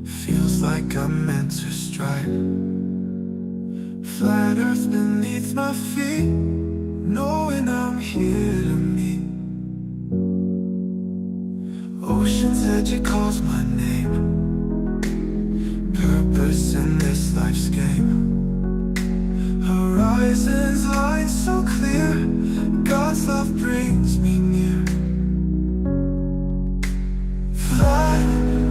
Feels like I'm meant to strike. Flat earth beneath my feet, knowing I'm here to meet. Ocean's edge, it calls my name. Purpose in this life's game. Horizons line so clear, God's love brings me near. Flat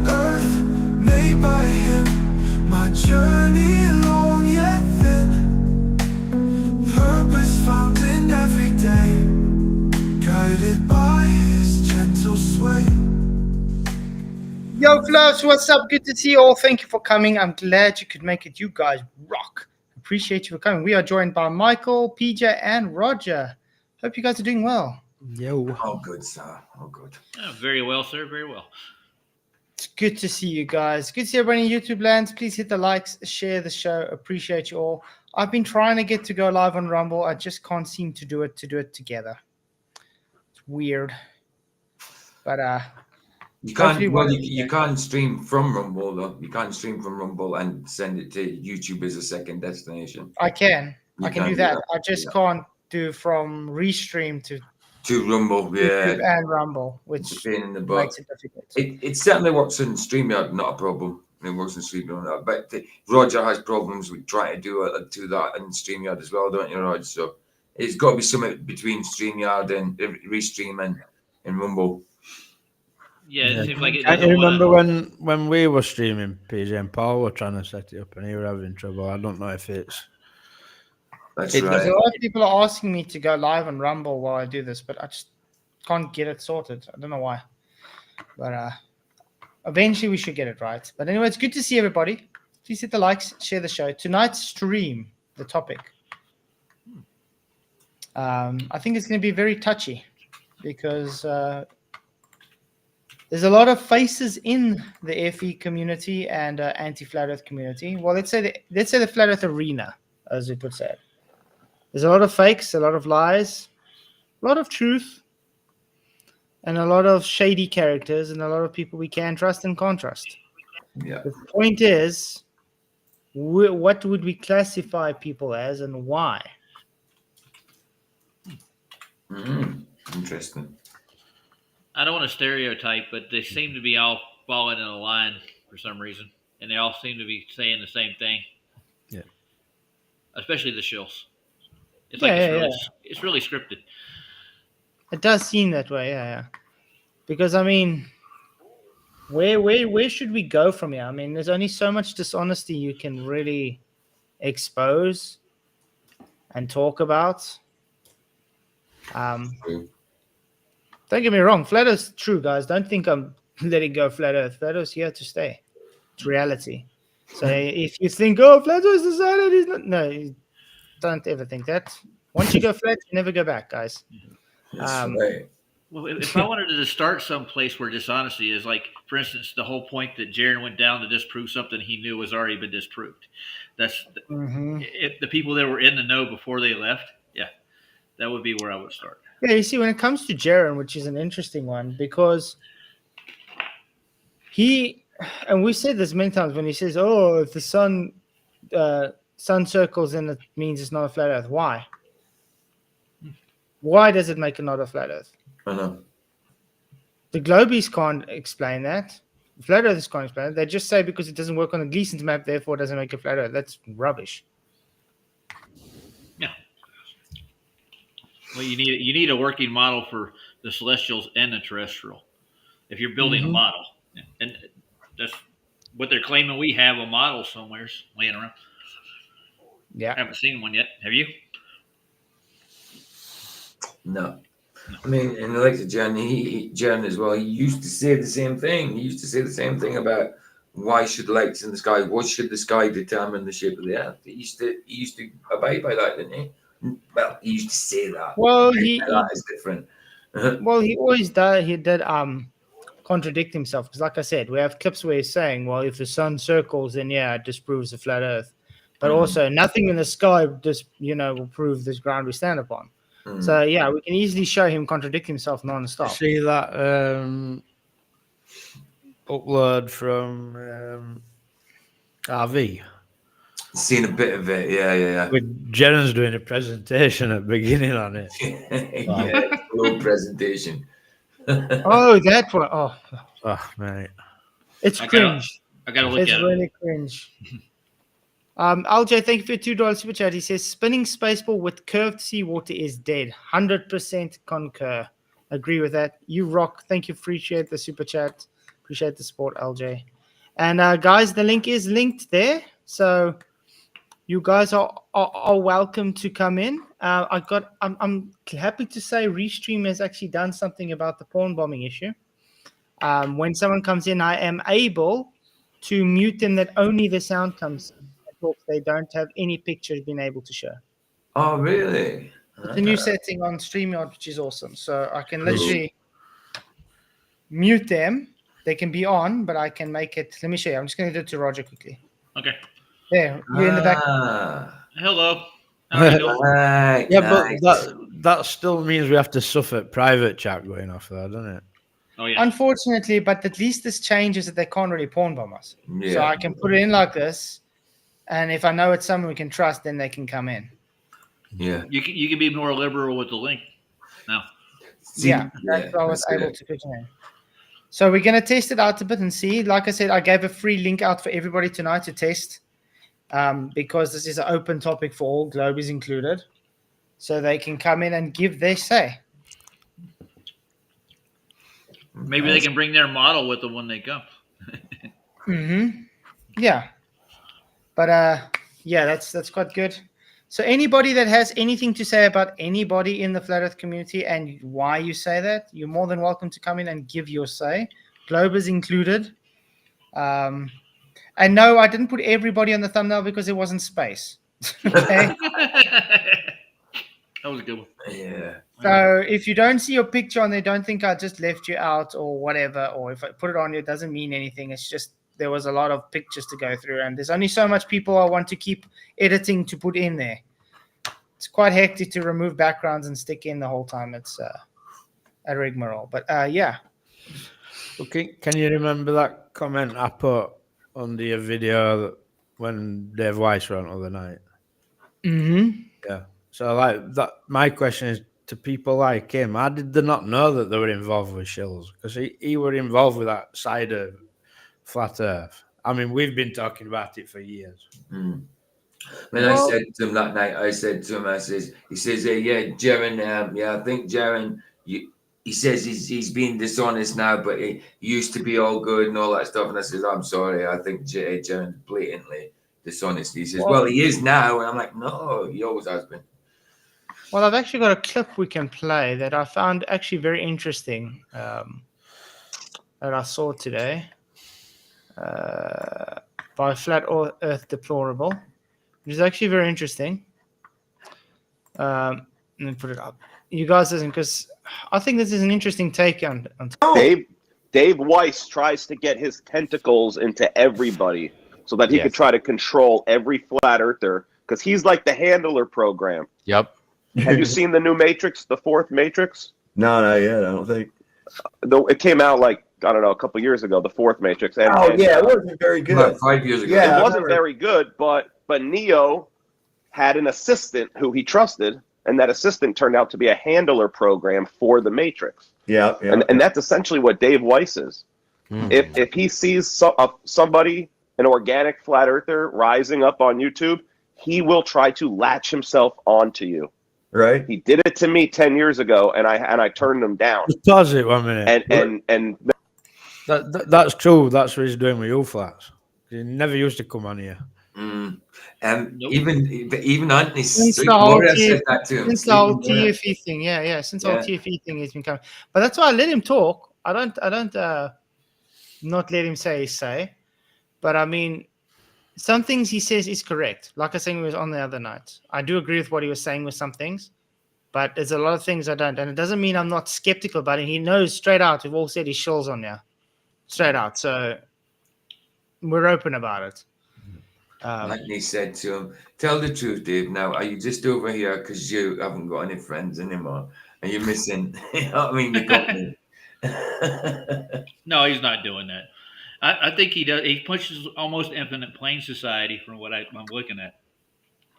earth made by him, my journey long yet thin. Purpose found in every day, guided by his gentle sway. Yo, Flaps, what's up? Good to see you all. Thank you for coming. I'm glad you could make it. You guys rock. Appreciate you for coming. We are joined by Michael, PJ, and Roger. Hope you guys are doing well. Yo. Oh, good, sir. Oh, good. Very well, sir. Very well. It's good to see you guys. Good to see everybody in YouTube lands. Please hit the likes, share the show. Appreciate you all. I've been trying to get to go live on Rumble. I just can't seem to do it together. It's weird. But You can't. Well, you can't stream from Rumble though. You can't stream from Rumble and send it to YouTube as a second destination. I can. I can do that. I just yeah. can't do from Restream to Rumble, YouTube yeah. and Rumble, which It's a pain in the butt. makes it difficult. It certainly works in StreamYard, not a problem. It works in StreamYard, but Roger has problems with trying to do that in StreamYard as well, don't you, Roger? So it's got to be something between StreamYard and Restream and Rumble. Yeah, it seems like it. I remember when we were streaming, PJ and Paul were trying to set it up, and he were having trouble. I don't know if it's. That's There's right. a lot of people are asking me to go live on Rumble while I do this, but I just can't get it sorted. I don't know why. But eventually we should get it right. But anyway, it's good to see everybody. Please hit the likes, share the show. Tonight's stream, the topic. I think it's going to be very touchy because there's a lot of faces in the FE community and anti-flat Earth community. Well, let's say the flat Earth arena, as we would say. There's a lot of fakes, a lot of lies, a lot of truth, and a lot of shady characters, and a lot of people we can trust and can't trust. Yeah. The point is, what would we classify people as and why? Interesting. I don't want to stereotype, but they seem to be all falling in a line for some reason, and they all seem to be saying the same thing. Yeah. Especially the shills. It's it's really scripted. It does seem that way, yeah. Because I mean, where should we go from here? I mean, there's only so much dishonesty you can really expose and talk about. Don't get me wrong, flat Earth's true, guys. Don't think I'm letting go Flat Earth. Flat Earth's here to stay. It's reality. So if you think, oh, Flat Earth's decided, he's not. No, don't ever think that. Once you go flat, you never go back, guys. That's right. Well, if I wanted to start someplace where dishonesty is, like, for instance, the whole point that Jaren went down to disprove something he knew was already been disproved. That's the people that were in the know before they left. Yeah, that would be where I would start. Yeah, you see, when it comes to Jaren, which is an interesting one, because and we said this many times, when he says, oh, if the sun circles, then it means it's not a flat Earth. Why? Why does it make it not a flat Earth? I know. The Globies can't explain that. The flat Earthers can't explain it. They just say because it doesn't work on the Gleason's map, therefore it doesn't make a flat Earth. That's rubbish. Yeah. Well, you need a working model for the celestials and the terrestrial. If you're building a model, and that's what they're claiming, we have a model somewhere laying around. Yeah, I haven't seen one yet. Have you? No. I mean, and like Jaren as well, he used to say the same thing. He used to say the same thing about why should lights in the sky, what should the sky determine the shape of the Earth? He used to abide by that, didn't he? Well, he used to say that. Well, that is different. Well, he always did. He did contradict himself because, like I said, we have clips where he's saying, "Well, if the sun circles, then yeah, it disproves the flat Earth." But also, nothing in the sky just will prove this ground we stand upon. So yeah, we can easily show him contradict himself non-stop. See that upload from RV. Seen a bit of it, yeah. With Jaren's doing a presentation at the beginning on it. Yeah, slow presentation. Oh, that one. Oh, Oh, mate. it's I cringe. gotta look It's at it. really cringe. LJ, thank you for your $2 super chat. He says spinning spaceball with curved seawater is dead. 100% concur. Agree with that. You rock. Thank you. Appreciate the super chat. Appreciate the support, LJ. And guys, the link is linked there. So you guys are welcome to come in. I'm happy to say Restream has actually done something about the porn bombing issue. When someone comes in, I am able to mute them that only the sound comes in. They don't have any pictures being able to show. Oh, really? It's a new setting on StreamYard, which is awesome. So I can Cool. literally mute them. They can be on, but I can make it. Let me show you. I'm just going to do it to Roger quickly. Okay. There, you're in the back. Hello. How are you doing? Right, Yeah, nice. but that still means we have to suffer private chat going off there, doesn't it? Oh yeah. Unfortunately, but at least this changes that they can't really porn bomb us. Yeah. So I can put it in like this, and if I know it's someone we can trust, then they can come in. Yeah. You can be more liberal with the link now. Yeah, that's what I was able to put in. So we're going to test it out a bit and see. Like I said, I gave a free link out for everybody tonight to test because this is an open topic for all, Globies included. So they can come in and give their say. Maybe they can bring their model with them when they come. Yeah. But yeah, that's quite good. So anybody that has anything to say about anybody in the Flat Earth community and why you say that, you're more than welcome to come in and give your say. Globers included. And no, I didn't put everybody on the thumbnail because it wasn't space. Okay. That was a good one. Yeah. So if you don't see your picture on there, don't think I just left you out or whatever. Or if I put it on you, it doesn't mean anything. It's just there was a lot of pictures to go through, and there's only so much people I want to keep editing to put in there. It's quite hectic to remove backgrounds and stick in the whole time. It's a rigmarole. But yeah. Okay, can you remember that comment I put under your video that when Dave Weiss went the other night? Yeah. So like that, my question is to people like him. How did they not know that they were involved with shills? Because he were involved with that side of Flat Earth. I mean, we've been talking about it for years. When I said to him that night, he says, yeah, Jaren, yeah, I think Jaren, he says he's being dishonest now, but he used to be all good and all that stuff. And I says, I'm sorry, I think Jaren's blatantly dishonest. He says, well, he is now. And I'm like, no, he always has been. Well, I've actually got a clip we can play that I found actually very interesting that I saw today by Flat Earth Deplorable, which is actually very interesting. Let me put it up. You guys listen, because I think this is an interesting take on Dave Weiss tries to get his tentacles into everybody so that he could try to control every flat earther, because he's like the handler program. Yep. Have you seen the new Matrix, the fourth Matrix? No, not yet. I don't think. It came out like, I don't know, a couple years ago, the fourth Matrix. And, it wasn't very good. About 5 years ago. Yeah, it wasn't very good, but Neo had an assistant who he trusted, and that assistant turned out to be a handler program for the Matrix. Yeah. And that's essentially what Dave Weiss is. If he sees somebody, an organic flat earther, rising up on YouTube, he will try to latch himself onto you. Right. He did it to me 10 years ago, and I turned him down. Just pause it 1 minute. And that's true. That's what he's doing with you flats. He never used to come on here. Even Anthony since said the whole that to him. Since the whole TFE thing, since the whole TFE thing has been coming. But that's why I let him talk. I don't not let him say his say. But I mean, some things he says is correct. Like I was saying, he was on the other night. I do agree with what he was saying with some things, but there's a lot of things I don't. And it doesn't mean I'm not skeptical about it. He knows straight out. We've all said his shills on now. Straight out. So we're open about it. Anthony said to him, tell the truth, Dave. Now, are you just over here because you haven't got any friends anymore? Are you missing? You know what I mean? You got me. No, he's not doing that. I think he does. He pushes almost infinite plane society from what I'm looking at.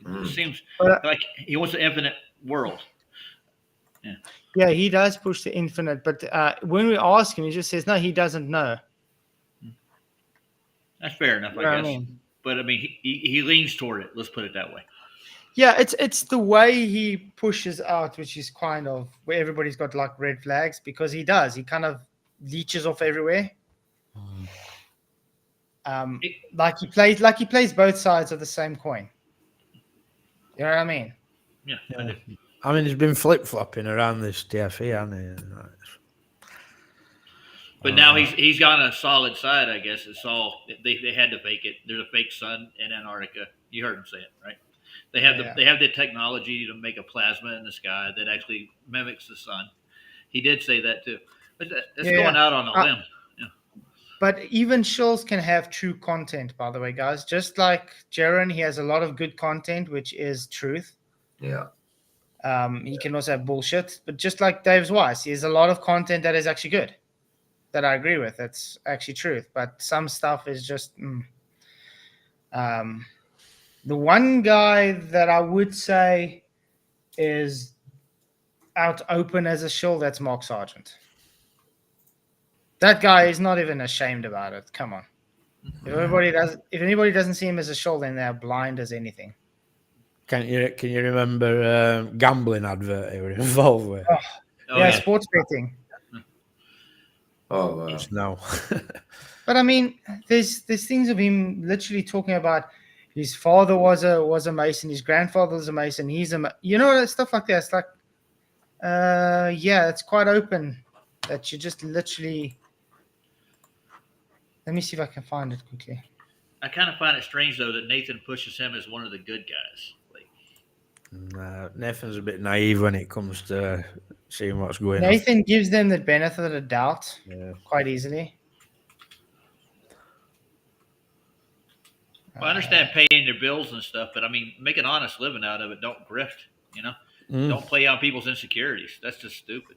It seems But, like he wants an infinite world. yeah, he does push the infinite, but when we ask him, he just says no. He doesn't know. That's fair enough, You know what I I guess. mean? But I mean, he leans toward it. Let's put it that way. Yeah, it's the way he pushes out, which is kind of where everybody's got like red flags because he does. He kind of leeches off everywhere. Like he plays both sides of the same coin. You know what I mean? Yeah. I mean, he's been flip flopping around this DFE, hasn't he? But now he's on a solid side, I guess. It's all they had to fake it. There's a fake sun in Antarctica. You heard him say it, right? They have the technology to make a plasma in the sky that actually mimics the sun. He did say that too. But it's going out on a limb. Yeah. But even shills can have true content, by the way, guys. Just like Jaren, he has a lot of good content, which is truth. Yeah. He can also have bullshit. But just like Dave's Weiss, he has a lot of content that is actually good, that I agree with. That's actually truth. But some stuff is just... the one guy that I would say is out open as a shill, that's Mark Sargent. That guy is not even ashamed about it. Come on. If anybody doesn't see him as a shill, then they're blind as anything. Can you remember gambling advert he were involved with? Yeah, sports betting. Oh, wow. No. But I mean, there's things of him literally talking about his father was a mason, his grandfather was a mason, stuff like that. It's like, it's quite open that you just literally. Let me see if I can find it quickly. I kind of find it strange though that Nathan pushes him as one of the good guys. Nathan's a bit naive when it comes to seeing what's going on. Nathan gives them the benefit of the doubt quite easily. Well, I understand paying your bills and stuff, but I mean, make an honest living out of it. Don't grift, Don't play on people's insecurities. That's just stupid.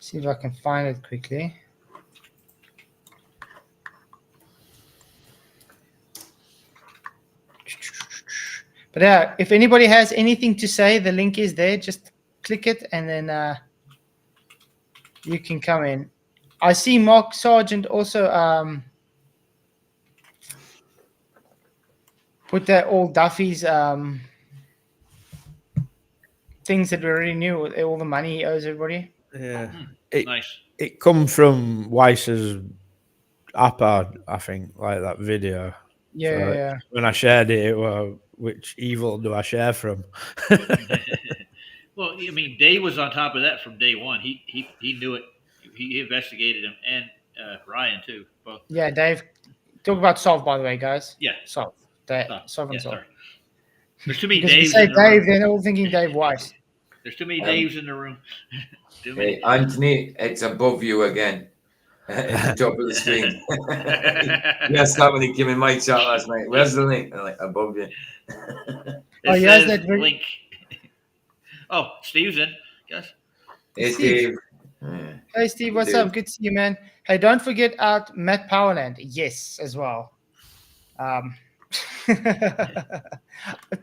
See if I can find it quickly. But yeah, if anybody has anything to say, the link is there. Just click it and then you can come in. I see Mark Sargent also put that all Duffy's things that we already knew, all the money he owes everybody. Yeah. Nice. It come from Weiss's iPad, I think, like that video. Yeah. When I shared it, which evil do I share from? Well, I mean, Dave was on top of that from day one. He knew it. He investigated him, and Ryan too. Both. Yeah, Dave. Talk about Solve, by the way, guys. Yeah. Solve. Solve and Solve. Sorry. There's too many Because if you Daves. say in the Dave, room. they're all thinking Dave Weiss. There's too many Daves in the room. Too many. Hey, Anthony, it's above you again. At the top of the screen. Yes, that when he came in my chat last night. Where's the link? I'm like, above you. It yes, says that very- link. Oh, Steve's in. Yes. Hey, Steve. Steve. Hey, Steve, what's up? Good to see you, man. Hey, don't forget out Matt Powerland. Yes, as well. To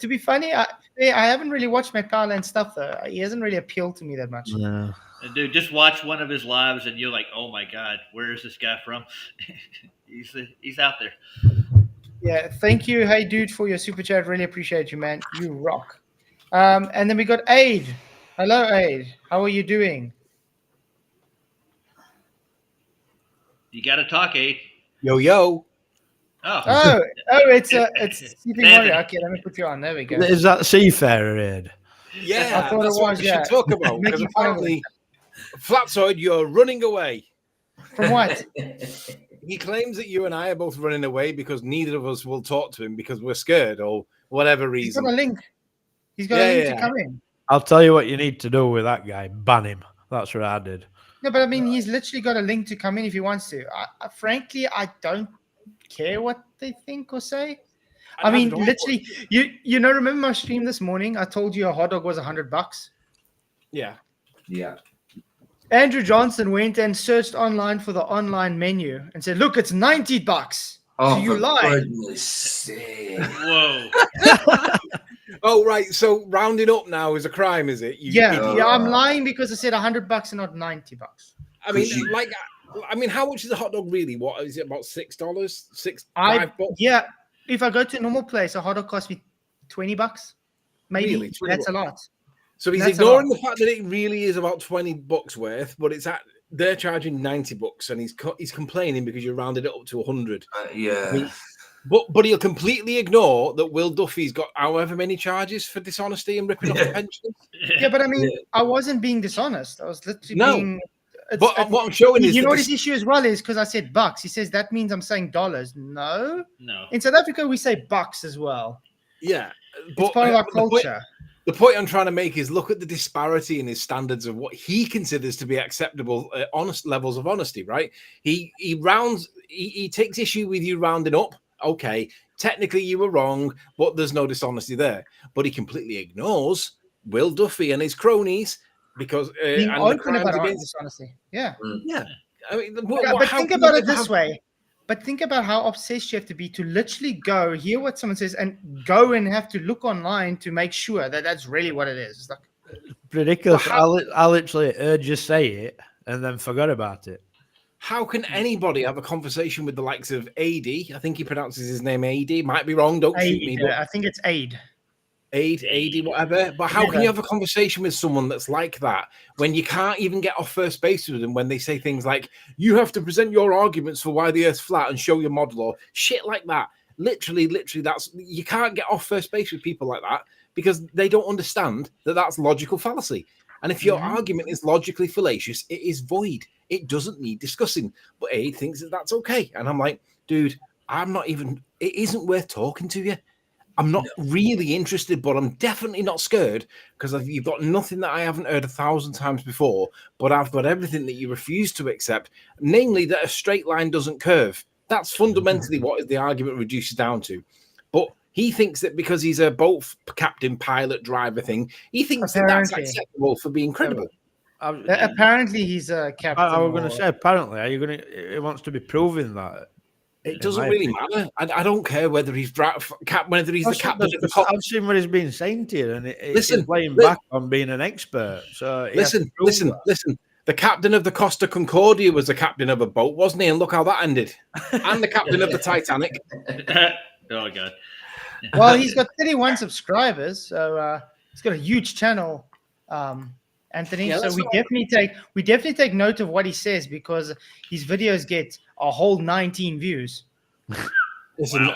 be funny, I haven't really watched Matt Powerland stuff, though. He hasn't really appealed to me that much. No. Dude, just watch one of his lives and you're like, oh my God, where is this guy from? He's out there. Yeah, thank you. Hey, dude, for your super chat. Really appreciate you, man. You rock. And then we got Aid. Hello, Aid. How are you doing? You got to talk, Aid. Yo. Oh, It's Sleeping Anthony. Warrior. Okay, let me put you on. There we go. Is that Seafarer, Ed? Yeah, I thought that's it what was, we yeah. should talk about. Because Making fun of apparently, Flatzoid, you're running away. From what? He claims that you and I are both running away because neither of us will talk to him because we're scared or whatever He's reason. got a link. He's got a link to come in. I'll tell you what you need to do with that guy. Ban him. That's what I did. No, but I mean, he's literally got a link to come in if he wants to. Frankly, I don't care what they think or say. I mean, literally, remember my stream this morning? I told you a hot dog was $100. Yeah. Yeah. Andrew Johnson went and searched online for the online menu and said, "Look, it's $90." Oh, So you for lied. goodness sake. Whoa. Oh, right. So rounding up now is a crime, is it? You Yeah, idiot. yeah, I'm lying because I said $100 and not $90. I mean, Because you- like, I mean, how much is a hot dog really? What is it? About $6? $5? Yeah, if I go to a normal place, a hot dog costs me $20, maybe. Really? 20 That's a lot. So he's That's a ignoring lot. the fact that it really is about $20 worth, but they're charging $90, and he's complaining because you rounded it up to 100. Yeah. But he'll completely ignore that Will Duffy's got however many charges for dishonesty and ripping off the pensions. Yeah, but I mean, Yeah. I wasn't being dishonest. I was literally No. being. But what I'm showing is You know that what his issue as well is because I said bucks. He says that means I'm saying dollars. No. No. In South Africa, we say bucks as well. yeah, It's part of our the point- culture. The point I'm trying to make is look at the disparity in his standards of what he considers to be acceptable, honest levels of honesty. Right? He takes issue with you rounding up. Okay, technically you were wrong, but there's no dishonesty there. But he completely ignores Will Duffy and his cronies because Being and the open crimes about against. dishonesty. Yeah. Yeah, I mean, But think about it this way. But think about how obsessed you have to be to literally go hear what someone says and go and have to look online to make sure that that's really what it is. It's like, Ridiculous. I literally heard you say it and then forgot about it. How can anybody have a conversation with the likes of AD? I think he pronounces his name AD. Might be wrong. Don't shoot me. aid, But I think it's aid. AD, whatever. But how can you have a conversation with someone that's like that when you can't even get off first base with them when they say things like, you have to present your arguments for why the Earth's flat and show your model or shit like that? Literally, you can't get off first base with people like that because they don't understand that that's logical fallacy. And if your argument is logically fallacious, it is void. It doesn't need discussing. But Aid thinks that that's okay. And I'm like, dude, it isn't worth talking to you. I'm not really interested, but I'm definitely not scared because you've got nothing that I haven't heard 1,000 times before, but I've got everything that you refuse to accept, namely that a straight line doesn't curve. That's fundamentally what the argument reduces down to. But he thinks that because he's a boat captain, pilot, driver thing, he thinks that that's acceptable for being credible. Apparently, he's a captain. I was going to say, apparently, he wants to be proving that. It doesn't really matter. I don't care whether he's the captain of the top. I've seen what he's been saying to you, and he's laying back on being an expert. So listen. The captain of the Costa Concordia was the captain of a boat, wasn't he? And look how that ended. And the captain of the Titanic. Oh God. Well, he's got 31 subscribers, so he's got a huge channel, Anthony. Yeah, so we definitely take note of what he says because his videos get a whole 19 views. Listen,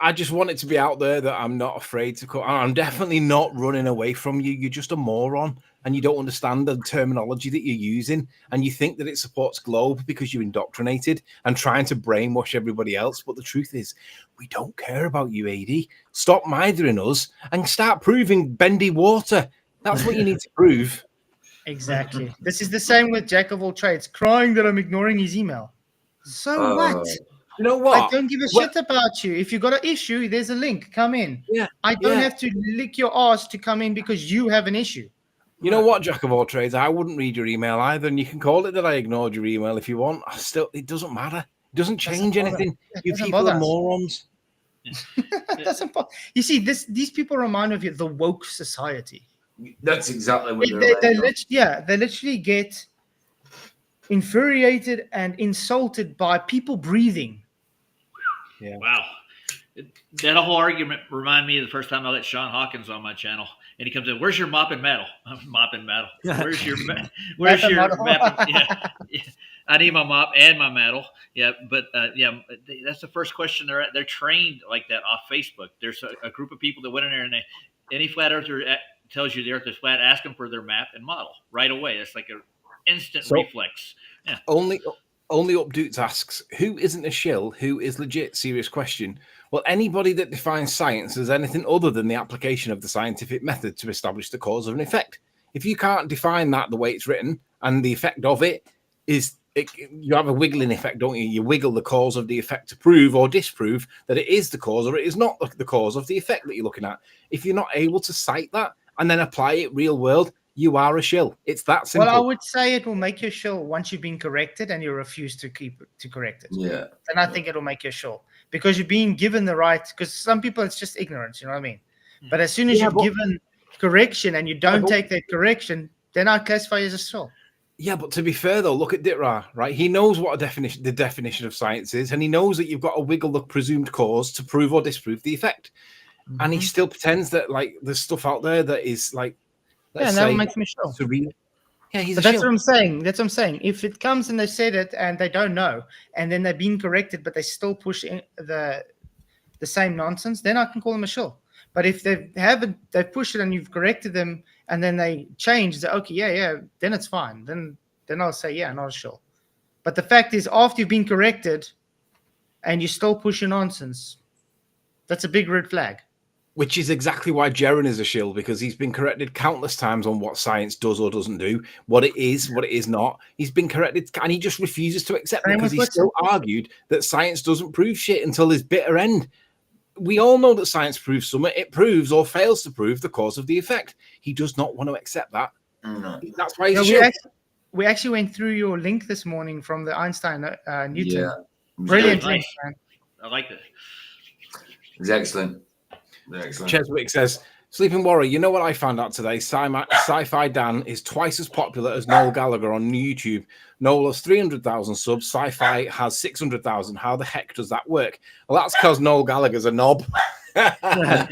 I just want it to be out there that I'm not afraid to cut. I'm definitely not running away from you. You're just a moron and you don't understand the terminology that you're using. And you think that it supports Globe because you're indoctrinated and trying to brainwash everybody else. But the truth is, we don't care about you, AD. Stop mithering us and start proving bendy water. That's what you need to prove. Exactly. This is the same with Jack of all trades, crying that I'm ignoring his email. So what? You know what? I don't give a shit about you. If you got an issue, there's a link. Come in. Yeah. I don't have to lick your ass to come in because you have an issue. You know what, Jack of all trades? I wouldn't read your email either, and you can call it that I ignored your email if you want. It doesn't matter. It doesn't change anything. You people are morons. You see, these people remind me of the woke society. That's exactly what they literally get infuriated and insulted by people breathing. Yeah. Wow. That whole argument reminded me of the first time I let Sean Hawkins on my channel, and he comes in. Where's your mopping metal? I'm mopping metal. Where's your map? Yeah. I need my mop and my metal. Yeah, but that's the first question they're trained like that off Facebook. There's a group of people that went in there, and any flat earther tells you the Earth is flat, ask them for their map and model right away. It's like an instant reflex. Yeah. Only Updoots asks, who isn't a shill? Who is legit? Serious question. Well, anybody that defines science as anything other than the application of the scientific method to establish the cause of an effect. If you can't define that the way it's written, and the effect of it is, you have a wiggling effect, don't you? You wiggle the cause of the effect to prove or disprove that it is the cause or it is not the cause of the effect that you're looking at. If you're not able to cite that and then apply it real world, you are a shill. It's that simple. Well, I would say it will make you a shill once you've been corrected and you refuse to correct it. Yeah. And I think it'll make you a shill because you're being given the right. Because some people, it's just ignorance. You know what I mean? But as soon as you've given correction and you don't take that correction, then I classify you as a shill. Yeah, but to be fair though, look at Ditra, right? He knows what the definition of science is, and he knows that you've got to wiggle the presumed cause to prove or disprove the effect. Mm-hmm. And he still pretends that like there's stuff out there that is like, and that makes me shill. Surreal. Yeah, he's. But that's what I'm saying. That's what I'm saying. If it comes and they said it and they don't know, and then they're being corrected, but they still push in the same nonsense, then I can call them a shill. But if they've pushed it and you've corrected them, and then they change, okay, then it's fine. Then I'll say, yeah, not a shill. But the fact is, after you've been corrected, and you still push your nonsense, that's a big red flag. Which is exactly why Jaren is a shill, because he's been corrected countless times on what science does or doesn't do, what it is not. He's been corrected, and he just refuses to accept it because he still argued that science doesn't prove shit until his bitter end. We all know that science proves something. It proves or fails to prove the cause of the effect. He does not want to accept that. No. That's why he's a shill. We actually went through your link this morning from the Einstein Newton. Yeah. Brilliant nice. link, man. I like that. It's excellent. Excellent. Cheswick says, Sleeping Warrior, you know what I found out today? Sci-Fi Dan is twice as popular as Noel Gallagher on YouTube. Noel has 300,000 subs. Sci-Fi has 600,000. How the heck does that work? Well, that's because Noel Gallagher's a knob. Oh, God.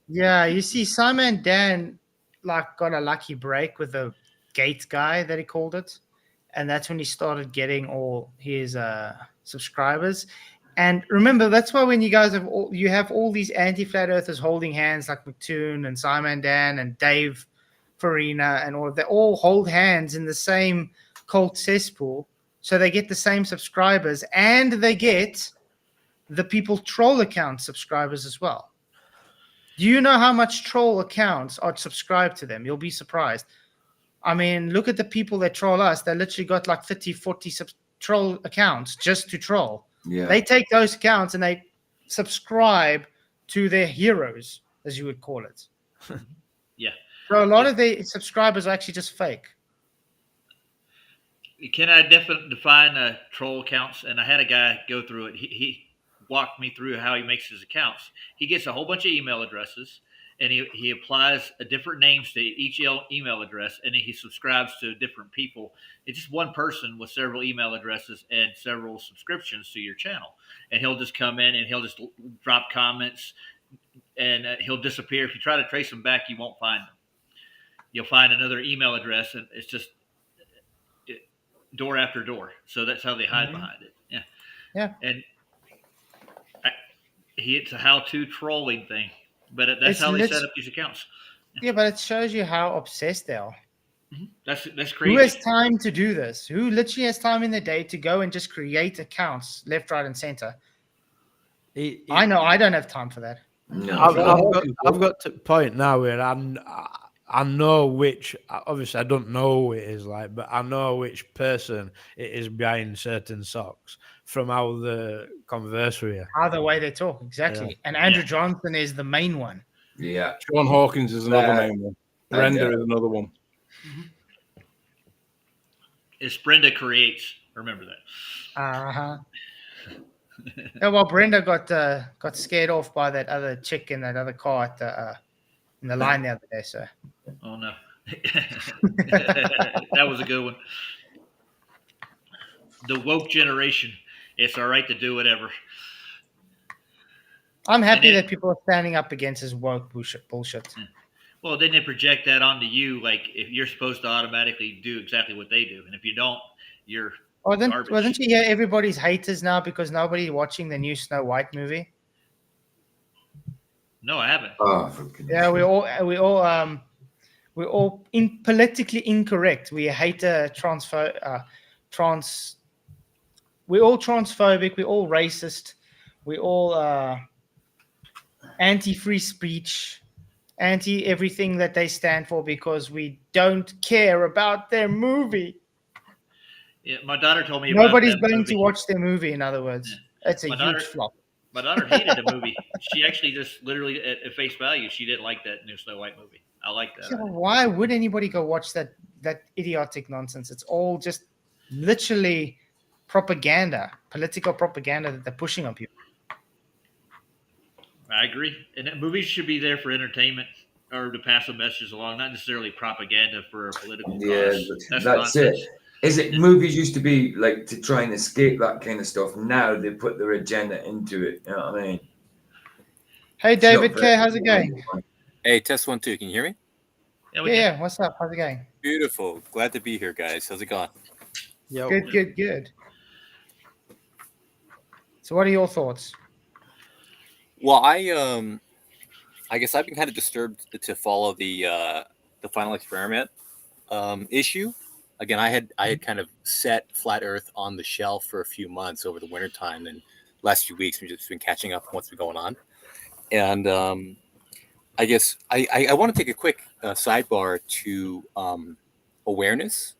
Yeah, you see, Simon Dan got a lucky break with the gate guy that he called it. And that's when he started getting all his subscribers. And remember, that's why when you guys have all these anti-flat earthers holding hands like McToon and Simon Dan and Dave Farina and all of that, all hold hands in the same cult cesspool, so they get the same subscribers and they get the people troll account subscribers as well. Do you know how much troll accounts are subscribed to them? You'll be surprised. I mean, look at the people that troll us. They literally got like 30, 40 troll accounts just to troll. Yeah. They take those accounts and they subscribe to their heroes, as you would call it. Yeah. So a lot of the subscribers are actually just fake. Can I define troll accounts? And I had a guy go through it. He walked me through how he makes his accounts. He gets a whole bunch of email addresses, and he applies a different names to each email address, and then he subscribes to different people. It's just one person with several email addresses and several subscriptions to your channel. And he'll just come in and he'll just drop comments, and he'll disappear. If you try to trace him back, you won't find him. You'll find another email address, and it's just door after door. So that's how they hide behind it. Yeah. Yeah. And it's a how-to trolling thing. But that's how they set up these accounts. Yeah, but it shows you how obsessed they are. Mm-hmm. That's crazy. Who has time to do this? Who literally has time in the day to go and just create accounts left, right, and center? I know I don't have time for that. No. I've got to the point now where I know which. Obviously, I don't know who it is like, but I know which person it is behind certain socks from how the converse are. How the way they talk, exactly. Yeah. And Andrew Johnson is the main one. Yeah. Sean Hawkins is another main one. Brenda is another one. It's Brenda Creates. Remember that. Uh-huh. Yeah, well, Brenda got scared off by that other chick in that other car at in the line the other day. So. Oh no, that was a good one. The woke generation. It's all right to do whatever. I'm happy that people are standing up against this woke bullshit. Well, then they project that onto you, like if you're supposed to automatically do exactly what they do, and if you don't, you're garbage. Well, don't you hear everybody's haters now because nobody's watching the new Snow White movie? No, I haven't. Oh, yeah, we're all politically incorrect. We hate we're all transphobic. We're all racist. We're all anti-free speech, anti-everything that they stand for because we don't care about their movie. Yeah, my daughter told me nobody's going to watch their movie. In other words, it's a huge flop. My daughter hated the movie. She actually just literally at face value, she didn't like that new Snow White movie. I like that. Yeah, but why would anybody go watch that idiotic nonsense? It's all just literally propaganda, political propaganda that they're pushing on people. I agree. And that movies should be there for entertainment or to pass a message along, not necessarily propaganda for a political Yeah, cause. That's that's nonsense. it. Is it movies used to be like to try and escape that kind of stuff? Now they put their agenda into it. You know what I mean? Hey, It's not David for K, how's it going? everyone. Hey, test 1 2. Can you hear me? Yeah, we Yeah, can. yeah. What's up? How's it going? Beautiful. Glad to be here, guys. How's it going? Yo. Good. So, what are your thoughts? Well, I guess I've been kind of disturbed to follow the final experiment issue. Again, I had kind of set flat Earth on the shelf for a few months over the wintertime, and last few weeks we've just been catching up on what's been going on. And I guess I want to take a quick sidebar to awareness.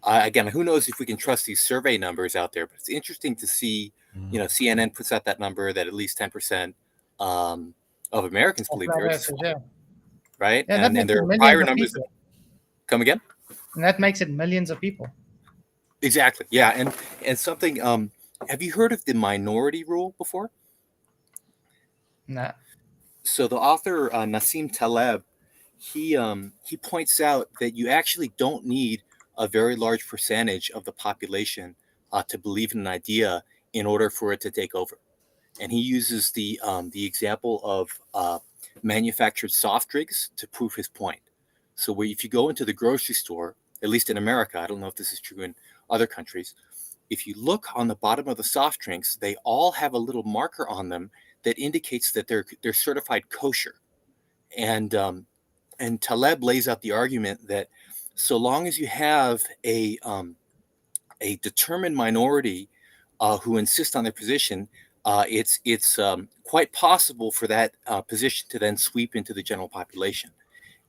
Again, who knows if we can trust these survey numbers out there, but it's interesting to see, CNN puts out that number that at least 10% of Americans believe the Earth is flat, Yeah. right? Yeah, that And makes there it are millions prior of numbers people. come again. And that makes it millions of people. Exactly. Yeah. And something, have you heard of the minority rule before? Nah. So the author, Nassim Taleb, he points out that you actually don't need a very large percentage of the population to believe in an idea in order for it to take over. And he uses the example of manufactured soft drinks to prove his point. So if you go into the grocery store, at least in America, I don't know if this is true in other countries, if you look on the bottom of the soft drinks, they all have a little marker on them that indicates that they're certified kosher. And Taleb lays out the argument that so long as you have a determined minority who insist on their position, it's quite possible for that position to then sweep into the general population.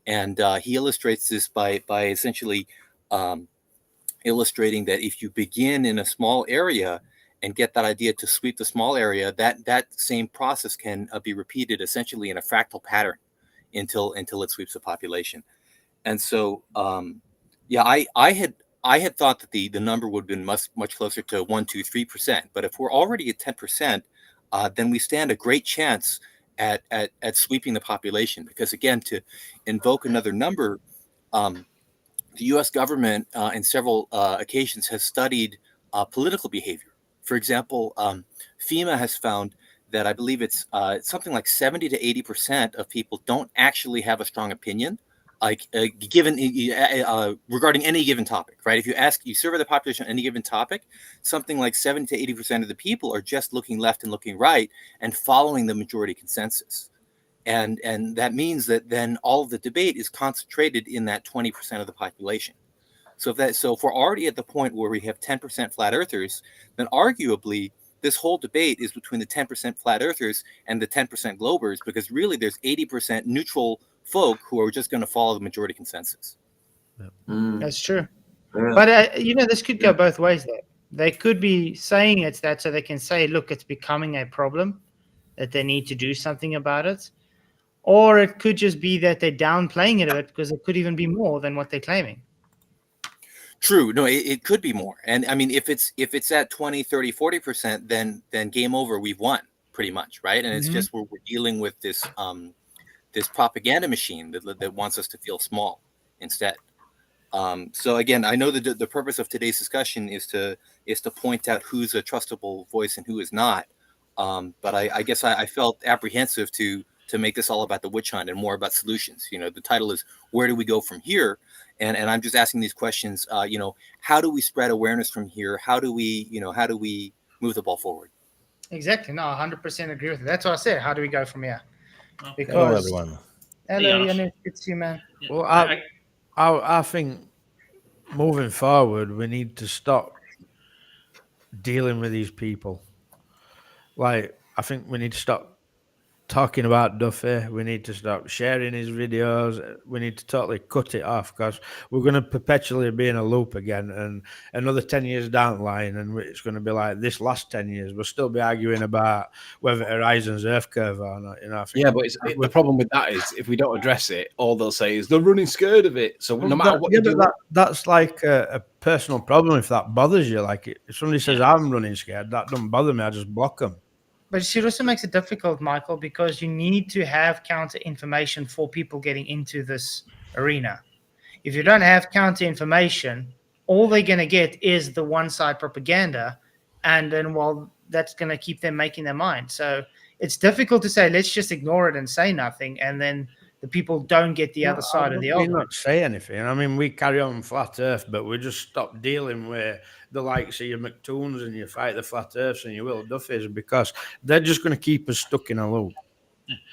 And he illustrates this by essentially illustrating that if you begin in a small area and get that idea to sweep the small area, that same process can be repeated essentially in a fractal pattern until it sweeps the population. And so, I had thought that the number would have been much closer to 1, 2, 3%. But if we're already at 10%, then we stand a great chance at sweeping the population. Because again, to invoke another number, the U.S. government in several occasions has studied political behavior. For example, FEMA has found that I believe it's something like 70 to 80% of people don't actually have a strong opinion, like given regarding any given topic, right? If you survey the population on any given topic, something like 70 to 80% of the people are just looking left and looking right and following the majority consensus. And that means that then all of the debate is concentrated in that 20% of the population. So if we're already at the point where we have 10% flat earthers, then arguably this whole debate is between the 10% flat earthers and the 10% globers, because really there's 80% neutral folk who are just going to follow the majority consensus. That's true. Yeah. But, this could go both ways, though. They could be saying it's that so they can say, look, it's becoming a problem, that they need to do something about it. Or it could just be that they're downplaying it a bit because it could even be more than what they're claiming. True. No, it could be more. And I mean, if it's at 20, 30, 40%, then game over, we've won pretty much, right? And it's just we're dealing with this this propaganda machine that wants us to feel small instead. So again, I know that the purpose of today's discussion is to point out who's a trustable voice and who is not. But I guess I felt apprehensive to make this all about the witch hunt and more about solutions. The title is "Where do we go from here?" And I'm just asking these questions. How do we spread awareness from here? How do we move the ball forward? Exactly. No, 100% agree with it. That's what I said. How do we go from here? Hello, Because everyone. hello, it's you, man. Well, I think moving forward, we need to stop dealing with these people. Like, I think we need to stop talking about Duffy. We need to stop sharing his videos. We need to totally cut it off because we're going to perpetually be in a loop again. And another 10 years down the line, and it's going to be like this last 10 years, we'll still be arguing about whether Horizon's Earth curve or not. You know, I think Yeah, but the problem with that is if we don't address it, all they'll say is they're running scared of it. So no matter what you do, that's like a personal problem if that bothers you. Like if somebody says I'm running scared, that doesn't bother me. I just block them. But it also makes it difficult, Michael, because you need to have counter information for people getting into this arena. If you don't have counter information, all they're going to get is the one side propaganda. And then, well, that's going to keep them making their mind. So it's difficult to say, let's just ignore it and say nothing. And then the people don't get the other side of the argument. Not say anything. I mean, we carry on flat Earth, but we just stop dealing with the likes of your McToons and you fight the flat Earths and your Will Duffys because they're just going to keep us stuck in a loop.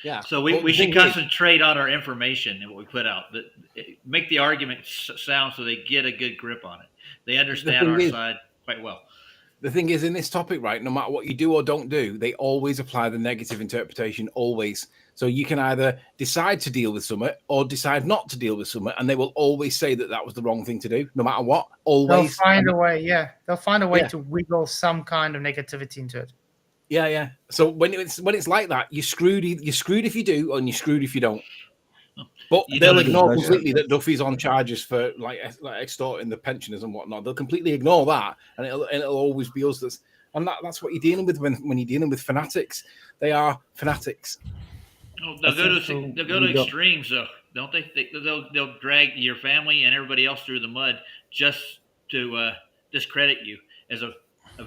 Yeah. So we should concentrate on our information and what we put out. Make the argument sound so they get a good grip on it. They understand our side quite well. The thing is, in this topic, right, no matter what you do or don't do, they always apply the negative interpretation, always. So you can either decide to deal with something or decide not to deal with something, and they will always say that that was the wrong thing to do, no matter what. Always. They'll find a way, They'll find a way to wiggle some kind of negativity into it. Yeah. So when it's like that, you're screwed. You're screwed if you do, and you're screwed if you don't. But they'll ignore completely that Duffy's on charges for like extorting the pensioners and whatnot. They'll completely ignore that, and it'll always be us. That's what you're dealing with when you're dealing with fanatics. They are fanatics. Oh, they'll go to extremes, though, don't they? They'll drag your family and everybody else through the mud just to discredit you as a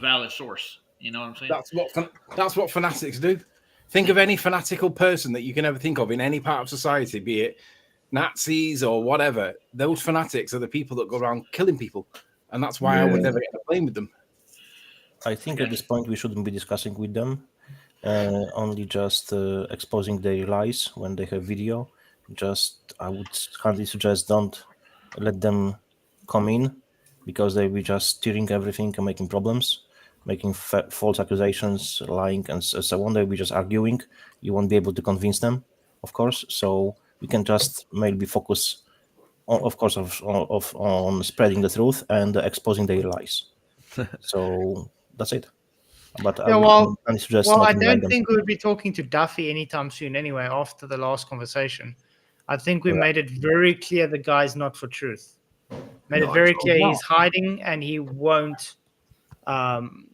valid source. You know what I'm saying? That's what fanatics do. Think of any fanatical person that you can ever think of in any part of society, be it Nazis or whatever. Those fanatics are the people that go around killing people, and that's why I would never get a plane with them. I think at this point we shouldn't be discussing with them, only just exposing their lies when they have video. I would hardly suggest don't let them come in because they will just steering everything and making problems. Making false accusations, lying, and so on. They'll be just arguing. You won't be able to convince them, of course. So we can just maybe focus, on spreading the truth and exposing their lies. So that's it. But I don't think we would be talking to Duffy anytime soon. Anyway, after the last conversation, I think we made it very clear the guy's not for truth. Made it very clear he's hiding and he won't.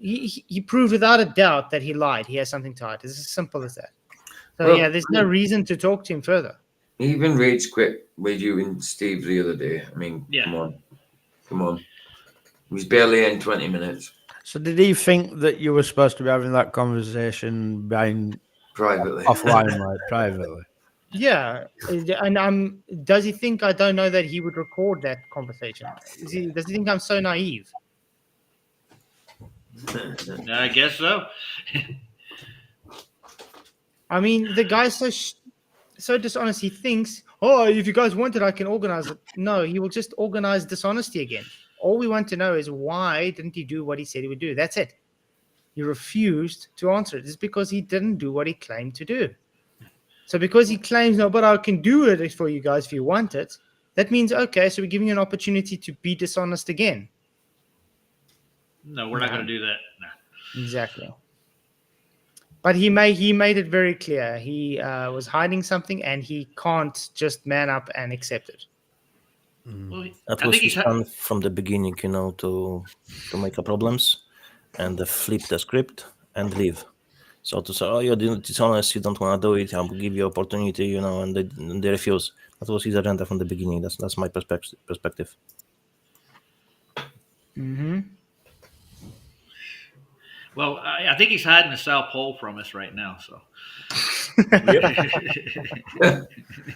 He proved without a doubt that he lied. He has something to hide. It's as simple as that. So there's no reason to talk to him further. He even rage quit with you and Steve the other day. I mean, come on. He was barely in 20 minutes. So did he think that you were supposed to be having that conversation privately, offline, like privately? Yeah, and does he think I don't know that he would record that conversation? Does he think I'm so naive? I guess so. I mean, the guy's so dishonest. He thinks, if you guys want it, I can organize it. No, he will just organize dishonesty again. All we want to know is why didn't he do what he said he would do? That's it. He refused to answer it. It's because he didn't do what he claimed to do. So because he claims, no, but I can do it for you guys if you want it, that means, okay, so we're giving you an opportunity to be dishonest again. No, we're not going to do that. No. Exactly. But he made it very clear. He was hiding something, and he can't just man up and accept it. Well, that was his plan from the beginning, to make problems and flip the script and leave. So to say, you're dishonest, you don't want to do it, I'll give you opportunity, and they refuse. That was his agenda from the beginning. That's my perspective. Mm-hmm. Well, I think he's hiding the South Pole from us right now. So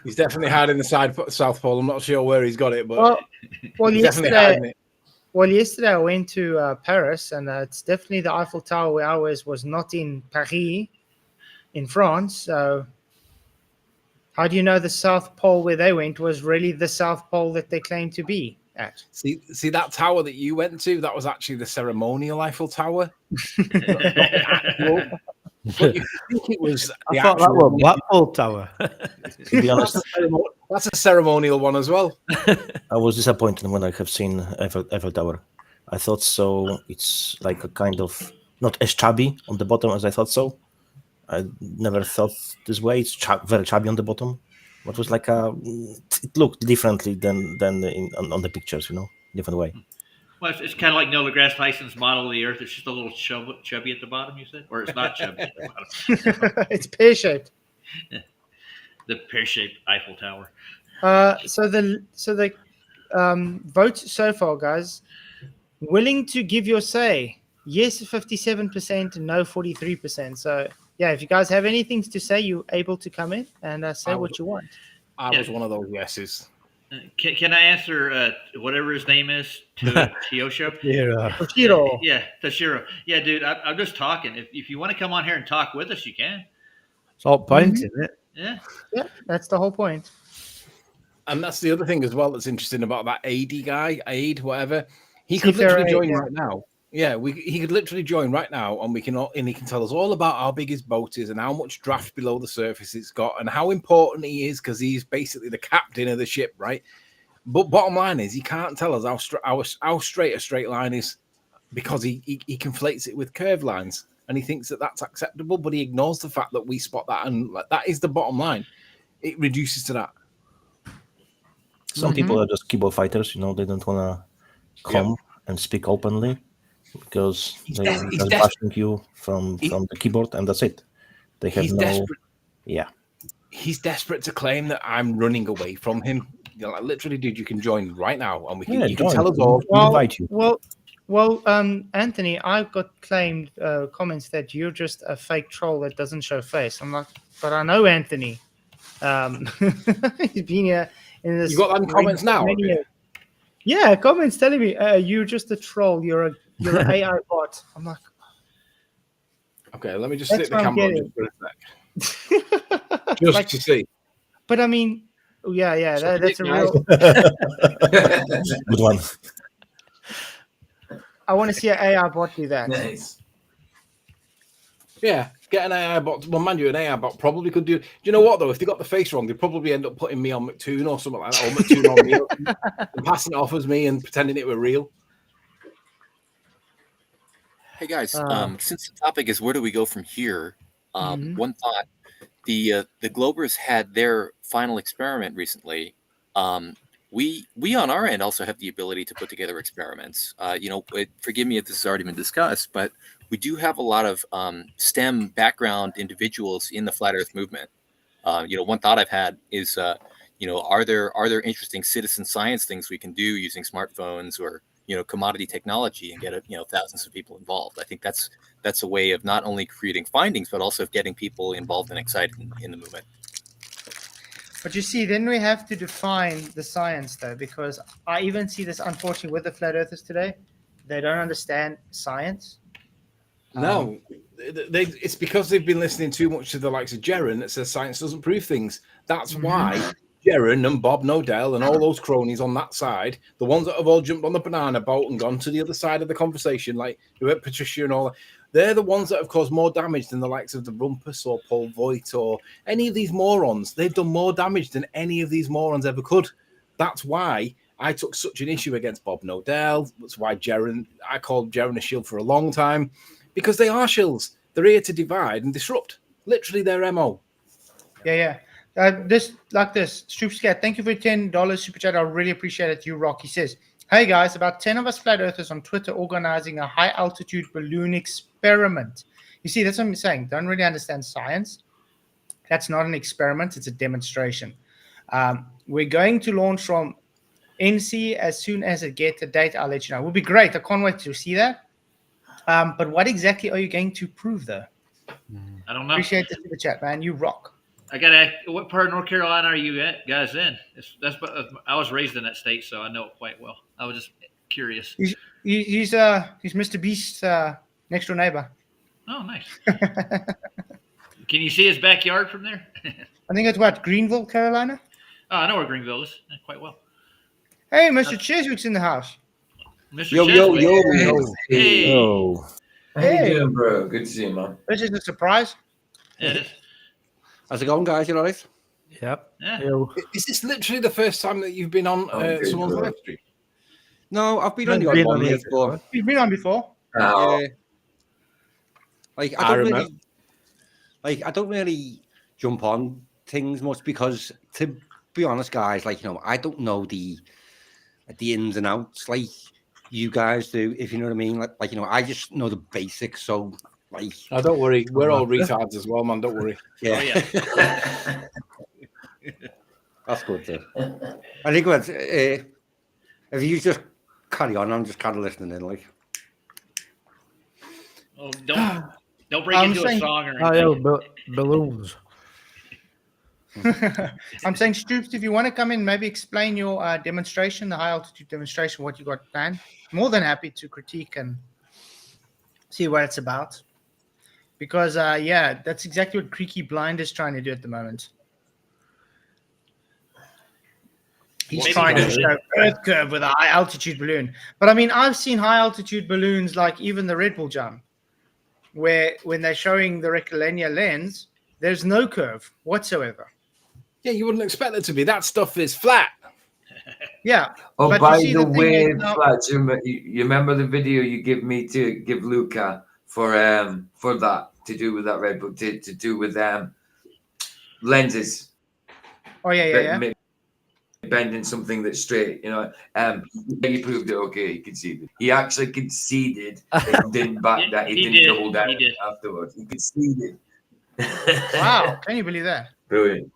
he's definitely hiding the South Pole. I'm not sure where he's got it, but he's definitely hiding it. Well, yesterday I went to Paris, and it's definitely the Eiffel Tower where I was not in Paris, in France. So how do you know the South Pole where they went was really the South Pole that they claim to be at? See that tower that you went to? That was actually the ceremonial Eiffel Tower. But you think it was I the thought that actual was Blackpool Tower. To be honest, That's a ceremonial one as well. I was disappointed when I have seen Eiffel Tower. I thought so. It's like a kind of not as chubby on the bottom as I thought so. I never thought this way. It's very chubby on the bottom. But was like it looked differently than on the pictures, different way. Well, it's kind of like Neil deGrasse Tyson's model of the Earth. It's just a little chubby at the bottom, you said? Or it's not chubby at the bottom. It's pear-shaped. The pear-shaped Eiffel Tower. So the vote so far, guys. Willing to give your say. Yes, 57%, no, 43%. So, yeah, if you guys have anything to say, you're able to come in and say what you want. I was one of those yeses. Can I answer whatever his name is? Toshiro? Toshiro. Yeah, Toshiro. Yeah, dude, I'm just talking. If you want to come on here and talk with us, you can. It's all point, isn't it? Yeah. Yeah, that's the whole point. And that's the other thing as well that's interesting about that AD guy, Aid, whatever. He could literally join right now. Yeah, he could literally join right now, and he can tell us all about how big his boat is and how much draft below the surface it's got and how important he is because he's basically the captain of the ship, right? But bottom line is he can't tell us how straight a straight line is because he conflates it with curved lines and he thinks that that's acceptable, but he ignores the fact that we spot that, and that is the bottom line. It reduces to that. Some people are just keyboard fighters, they don't want to come and speak openly because they're bashing you from the keyboard, and that's it. They have desperate. Yeah. He's desperate to claim that I'm running away from him. Literally, dude, you can join right now, and you can tell us all. Invite you. Well, Anthony, I've got claimed comments that you're just a fake troll that doesn't show face. I'm like, but I know Anthony. He's been here in this. You got them comments now? Yeah, comments telling me you're just a troll. You're an AI bot. I'm like, okay, let me just stick the camera on just for a sec, just to see. But I mean, yeah, that's a real good one. I want to see an AI bot do that. Nice. Yeah, get an AI bot. Well, man, an AI bot probably could do. Do you know what though? If they got the face wrong, they'd probably end up putting me on McToon or something like that, or McToon on me, and passing it off as me and pretending it were real. Hey guys, since the topic is where do we go from here? One thought: the Globers had their final experiment recently. We on our end also have the ability to put together experiments. Forgive me if this has already been discussed, but we do have a lot of STEM background individuals in the Flat Earth movement. One thought I've had is, are there interesting citizen science things we can do using smartphones or commodity technology and get thousands of people involved? I think that's a way of not only creating findings but also of getting people involved and excited in the movement. But you see, then we have to define the science, though, because I even see this, unfortunately, with the flat earthers today. They don't understand science. No, it's because they've been listening too much to the likes of Jaren that says science doesn't prove things. That's why Jaren and Bob Nodell and all those cronies on that side, the ones that have all jumped on the banana boat and gone to the other side of the conversation, like Patricia and all that, they're the ones that have caused more damage than the likes of the Rumpus or Paul Voigt or any of these morons. They've done more damage than any of these morons ever could. That's why I took such an issue against Bob Nodell. That's why I called Jaren a shill for a long time, because they are shills. They're here to divide and disrupt. Literally their MO. Yeah. This Stroopscat, thank you for $10 super chat. I really appreciate it. You rock. He says, hey guys, about 10 of us flat earthers on Twitter organizing a high altitude balloon experiment. You see, that's what I'm saying. Don't really understand science. That's not an experiment. It's a demonstration. We're going to launch from NC as soon as I get a date. I'll let you know. It will be great. I can't wait to see that. But what exactly are you going to prove, though? I don't know. Appreciate the super chat, man. You rock. I got to ask, what part of North Carolina are you guys in? I was raised in that state, so I know it quite well. I was just curious. He's Mr. Beast's next door neighbor. Oh, nice. Can you see his backyard from there? I think it's Greenville, Carolina? Oh, I know where Greenville is quite well. Hey, Mr. Chiswick's in the house. Mr. Yo. Hey. Oh. How you Hey. doing, bro? Good to see you, man. This is a surprise. Yeah, it is. How's it going, guys? You all right? Yep. Yeah. Is this literally the first time that you've been on Okay, someone's cool. live stream? No, I've been I've on the odd been one, on here mate, but before. You've been on before. Oh, yeah, like I remember. I don't really jump on things much because, to be honest, guys, like I don't know the ins and outs like you guys do, if you know what I mean. Like I just know the basics. So like, Oh, don't worry. We're all retards as well, man. Don't worry. yeah, Oh, yeah. that's good. Too. I think what if you just carry on, I'm just kind of listening in, like. Oh, don't break I'm into saying- a song or Oh, anything. yeah, balloons. I'm saying, Stoops, if you want to come in, maybe explain your demonstration, the high altitude demonstration, what you got planned. More than happy to critique and see what it's about. Because, yeah, that's exactly what Creaky Blind is trying to do at the moment. He's Maybe trying to probably. show Earth curve with a high altitude balloon. But I mean, I've seen high altitude balloons like even the Red Bull jump, where when they're showing the rectilinear lens, there's no curve whatsoever. Yeah, you wouldn't expect it to be. That stuff is flat. Yeah. oh But you by see, the the thing way, is now- Flatz, you remember the video you give me to give Luca for that to do with that Red Bull to do with lenses. Oh yeah, yeah, yeah. Bending something that's straight, he proved it. Okay, he conceded. He actually conceded and didn't back that. He didn't did. double down He did. afterwards. He conceded. Wow, can you believe that? Brilliant.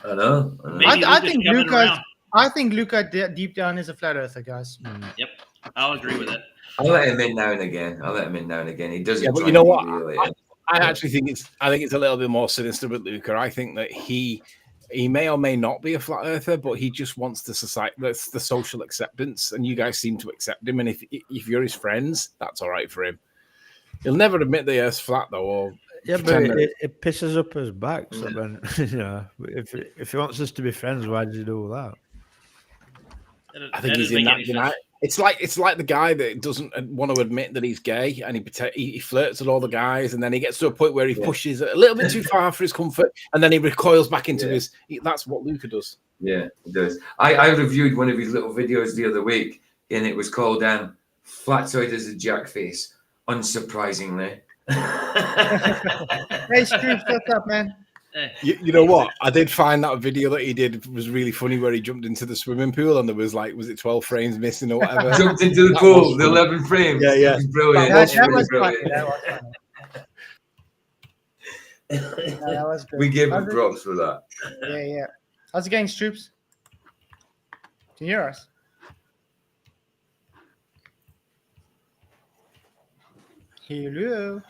I know. Maybe I Luca's think coming Luca's. around. I think Luca deep down is a flat earther, guys. Yep, I'll agree with that. I'll let him in now and again. He doesn't. Yeah, but try you know and what? be really. I actually think it's a little bit more sinister with Luca. I think that he may or may not be a flat earther, but he just wants the society, that's the social acceptance, and you guys seem to accept him. And if you're his friends, that's all right for him. He'll never admit the Earth's flat, though. Or Yeah, but pretend that- it pisses up his back. So then, if he wants us to be friends, why does he do that? I think he's in that denial. It's like the guy that doesn't want to admit that he's gay, and he flirts with all the guys, and then he gets to a point where he pushes a little bit too far for his comfort, and then he recoils back into his. That's what Luca does. Yeah, he does. I reviewed one of his little videos the other week, and it was called "Flatzoid as a Jackface." Unsurprisingly. Hey, Stoops, what's up, man? You know what? I did find that video that he did was really funny, where he jumped into the swimming pool and there was was it 12 frames missing or whatever? Jumped into the pool, the 11 frames. Yeah, yeah. It was brilliant. That was brilliant. funny. That was funny. No, that was good. We give him How's it- props for that. Yeah, yeah. How's it going, Stoops? Can you hear us? Hello.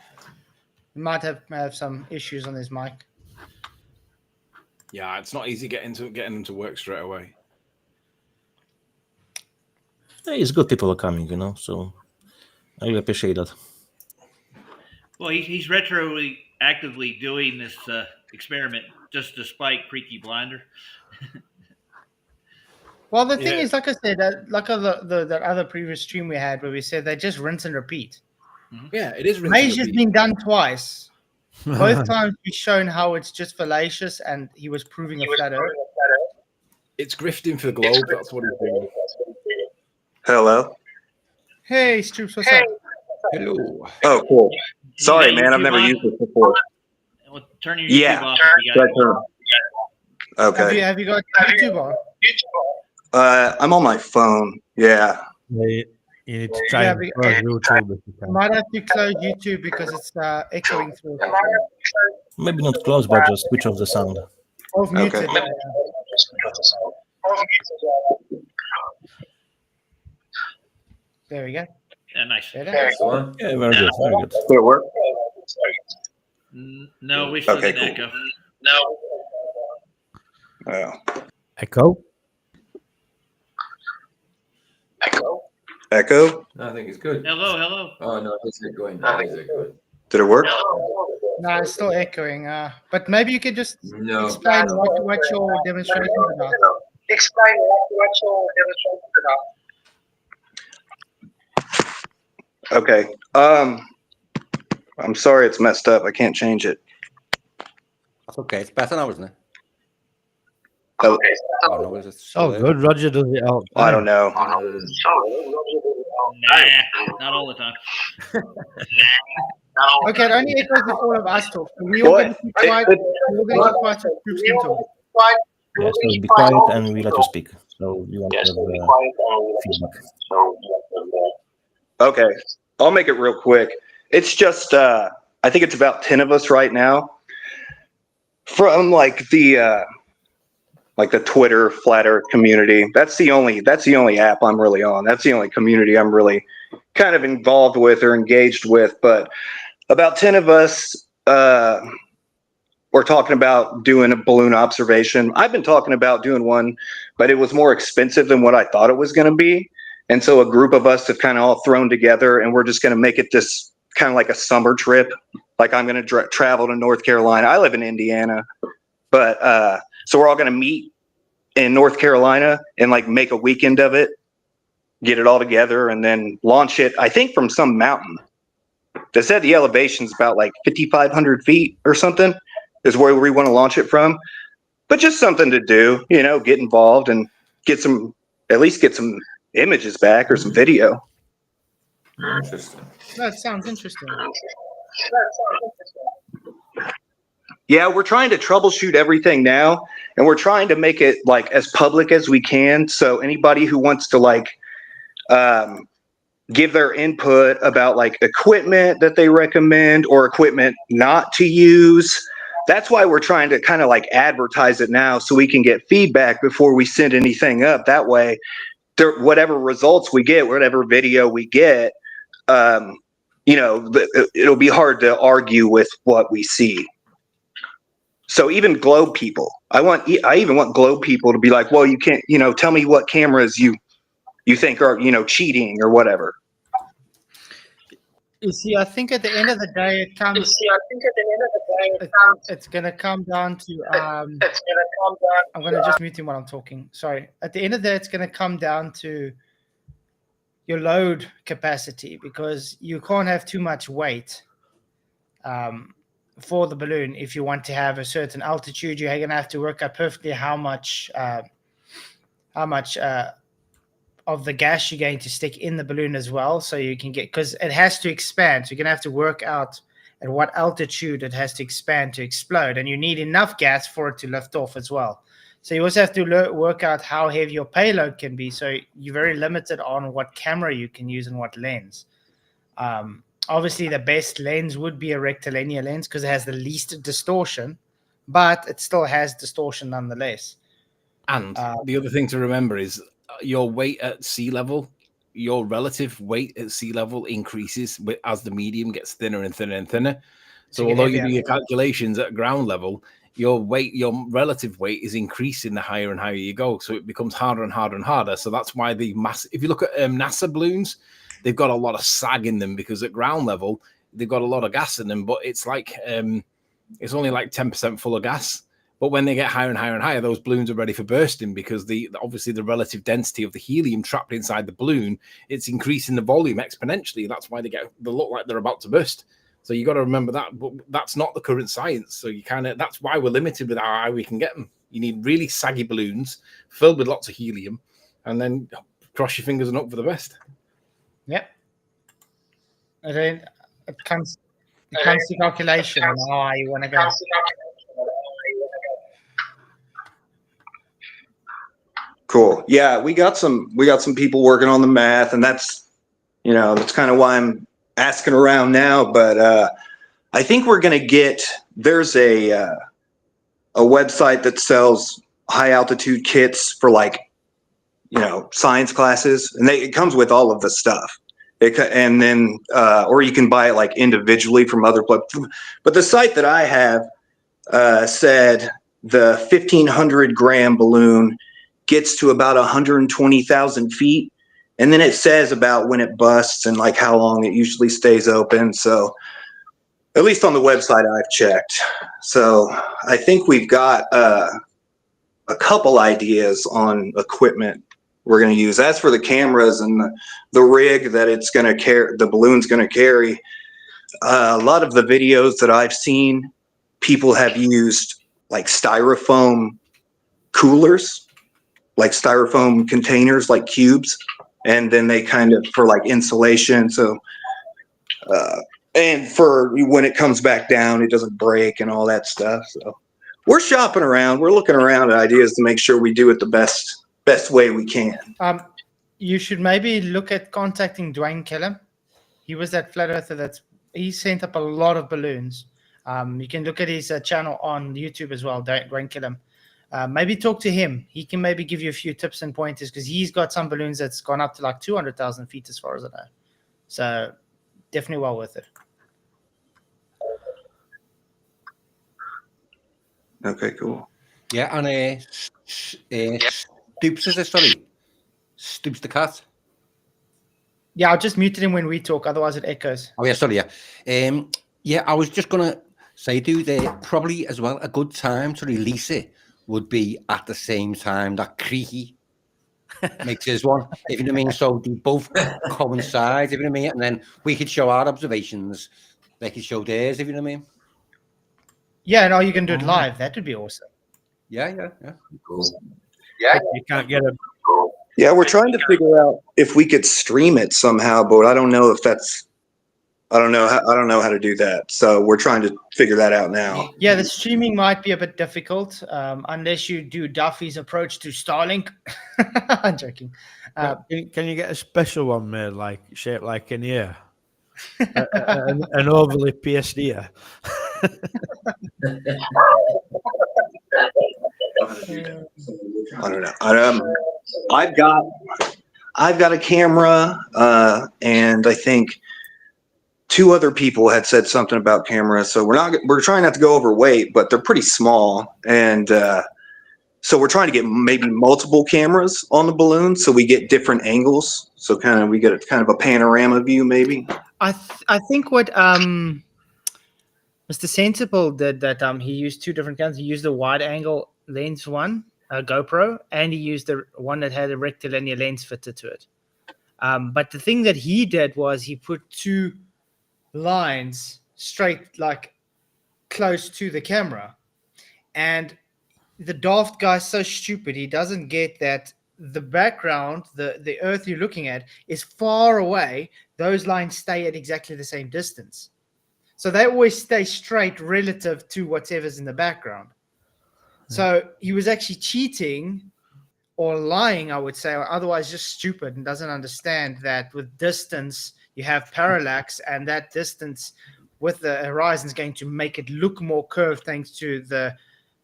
He might have some issues on his mic. Yeah, it's not easy getting them to work straight away. Yeah, it's good people are coming, so I really appreciate that. Well, he's retroactively doing this experiment just despite Creaky Blinder. Well, the thing is, like I said, like that other previous stream we had where we said they just rinse and repeat. Yeah, it is. Measure's been done twice. Both times we've shown how it's just fallacious, and he was proving a flat Earth. It's grifting for the globe. That's what he's doing. Hello. Hey, Stoops, what's up? Hello. Oh, cool. Sorry, You got man. I've YouTube never on? used this before. Well, turn your Yeah. YouTube off if you got it. Okay. Have you got YouTube on? I'm on my phone. Yeah. You need to try Yeah, and we- close YouTube if you You can. might have to close YouTube because it's echoing through. Maybe not close, but just switch off the sound. Off muted. Okay. Yeah. There we go. Yeah, nice. Better? Excellent. Yeah, very good, very good. Did it work? No, we still Okay, get cool. echo. Oh. Echo? Echo? I think it's good. Hello. Oh no, is it going? Is it going? Did it work? No, it's still echoing. But maybe you could just No. explain what your demonstration is about. Okay. I'm sorry it's messed up. I can't change it. That's okay. It's better now, isn't it? Oh, Oh, no, is it still Oh, there? good. Roger does it all. I don't know. Nah, not all the time. Okay, it only echoes if all of us talk. So we all going to keep quiet. We're all going to keep quiet so groups can talk. Yeah, so be quiet and we let you speak. So you want to have feedback. Okay, I'll make it real quick. It's just, I think it's about 10 of us right now. From like the Twitter Flat Earth community. That's the only app I'm really on. That's the only community I'm really kind of involved with or engaged with. But about 10 of us, we're talking about doing a balloon observation. I've been talking about doing one, but it was more expensive than what I thought it was going to be. And so a group of us have kind of all thrown together, and we're just going to make it this kind of like a summer trip. Like I'm going to travel to North Carolina. I live in Indiana, but so we're all going to meet in North Carolina and like make a weekend of it, get it all together, and then launch it, I think, from some mountain. They said the elevation's about like 5,500 feet or something is where we want to launch it from. But just something to do, you know, get involved and at least get some images back or some video. Interesting. That sounds interesting. Yeah, we're trying to troubleshoot everything now, and we're trying to make it like as public as we can. So anybody who wants to like give their input about like equipment that they recommend or equipment not to use, that's why we're trying to kind of like advertise it now so we can get feedback before we send anything up. That way, whatever results we get, whatever video we get, you know, it'll be hard to argue with what we see. So even globe people, I even want globe people to be like, well, you can't, you know, tell me what cameras you think are, you know, cheating or whatever. You see, I think at the end of the day, it's going to come down to. I'm going to just mute him while I'm talking. Sorry. At the end of the day, it's going to come down to your load capacity, because you can't have too much weight for the balloon. If you want to have a certain altitude, you're going to have to work out perfectly how much of the gas you're going to stick in the balloon as well, so you can get, because it has to expand, so you're going to have to work out at what altitude it has to expand to explode, and you need enough gas for it to lift off as well. So you also have to work out how heavy your payload can be, so you're very limited on what camera you can use and what lens. Obviously the best lens would be a rectilinear lens because it has the least distortion, but it still has distortion nonetheless. And the other thing to remember is your weight at sea level, your relative weight at sea level increases as the medium gets thinner and thinner and thinner. So although you do your calculations at ground level, your relative weight is increasing the higher and higher you go. So it becomes harder and harder and harder. So that's why if you look at NASA balloons, they've got a lot of sag in them because at ground level, they've got a lot of gas in them, but it's like, it's only like 10% full of gas. But when they get higher and higher and higher, those balloons are ready for bursting because obviously the relative density of the helium trapped inside the balloon, it's increasing the volume exponentially. That's why they look like they're about to burst. So you got to remember that, but that's not the current science. So that's why we're limited with how high we can get them. You need really saggy balloons filled with lots of helium, and then cross your fingers and hope for the best. Yep. And then it comes to calculation and how high you want to go. Cool. Yeah, we got some people working on the math, and that's kind of why I'm asking around now. But I think we're going to there's a website that sells high altitude kits for science classes, and it comes with all of the stuff. And then or you can buy it like individually from other places. But the site that I have said the 1,500 gram balloon gets to about 120,000 feet. And then it says about when it busts and like how long it usually stays open. So at least on the website I've checked. So I think we've got a couple ideas on equipment we're going to use. As for the cameras and the rig that it's going to carry, the balloon's going to carry, a lot of the videos that I've seen, people have used like styrofoam coolers, like styrofoam containers, like cubes, and then they kind of for like insulation. So, and for when it comes back down, it doesn't break and all that stuff. So we're shopping around. We're looking around at ideas to make sure we do it the best way we can. You should maybe look at contacting Dwayne Kellum. He was that flat earther he sent up a lot of balloons. You can look at his channel on YouTube as well, Dwayne Kellum. Maybe talk to him. He can maybe give you a few tips and pointers because he's got some balloons that's gone up to like 200,000 feet as far as I know. So definitely well worth it. Okay, cool. Yeah, and Stoops is a story. Stoops the cat. Yeah, I'll just mute him when we talk, otherwise it echoes. Oh yeah, sorry. Yeah, yeah. I was just gonna say, dude, probably as well a good time to release it would be at the same time that Creaky makes his one. If you know what I mean. So they both coincide. If you know what I mean, and then we could show our observations. They could show theirs. If you know what I mean. Yeah, and you can do it live. That would be awesome. Yeah. Cool. Yeah, you can't get a. Yeah, we're trying to figure out if we could stream it somehow, but I don't know if that's. I don't know how to do that. So we're trying to figure that out now. Yeah, the streaming might be a bit difficult unless you do Duffy's approach to Starlink. I'm joking. Can you get a special one made, like shaped like an ear, an overly pierced ear? I don't know. I've got a camera, and I think two other people had said something about cameras. So we're trying not to go overweight, but they're pretty small, and so we're trying to get maybe multiple cameras on the balloon so we get different angles. So we get a panorama view, maybe. I think what Mr. Sensible did that he used two different guns. He used the wide angle lens one, GoPro, and he used the one that had a rectilinear lens fitted to it. But the thing that he did was he put two lines straight, like close to the camera, and the daft guy's so stupid he doesn't get that the background, the earth you're looking at, is far away. Those lines stay at exactly the same distance, so they always stay straight relative to whatever's in the background. So he was actually cheating or lying, I would say, or otherwise just stupid and doesn't understand that with distance you have parallax, and that distance with the horizon is going to make it look more curved thanks to the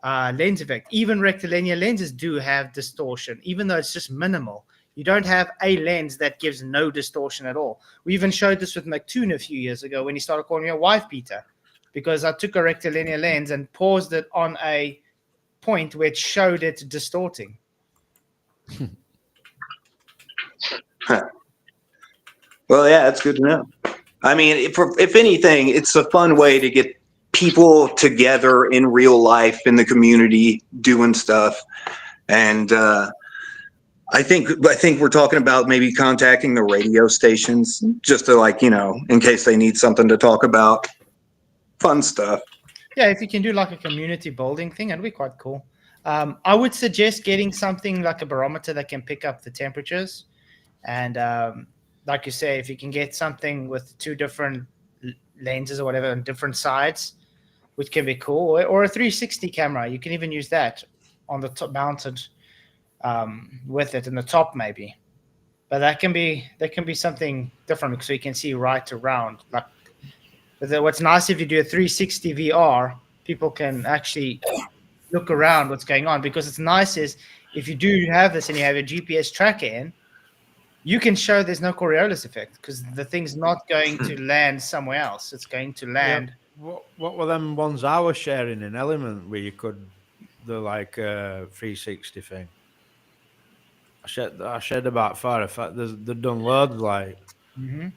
lens effect. Even rectilinear lenses do have distortion, even though it's just minimal. You don't have a lens that gives no distortion at all. We even showed this with McToon a few years ago when he started calling me a wife beater, because I took a rectilinear lens and paused it on a point which showed it distorting. Well, yeah, that's good to know. I mean, if anything, it's a fun way to get people together in real life in the community doing stuff. And I think we're talking about maybe contacting the radio stations just to in case they need something to talk about. Fun stuff. Yeah, if you can do like a community building thing, that'd be quite cool. I would suggest getting something like a barometer that can pick up the temperatures. And like you say, if you can get something with two different lenses or whatever on different sides, which can be cool, or a 360 camera, you can even use that on the top, mounted with it in the top maybe. But that can be something different, so you can see right around. Like, what's nice if you do a 360 VR, people can actually look around what's going on, because it's nice is if you do have this and you have a GPS tracker in, you can show there's no Coriolis effect because the thing's not going to land somewhere else. It's going to land. Yeah. What were them ones I was sharing in Element where you could do like a 360 thing? I shared about 4 or 5. They've done loads like. Mm-hmm.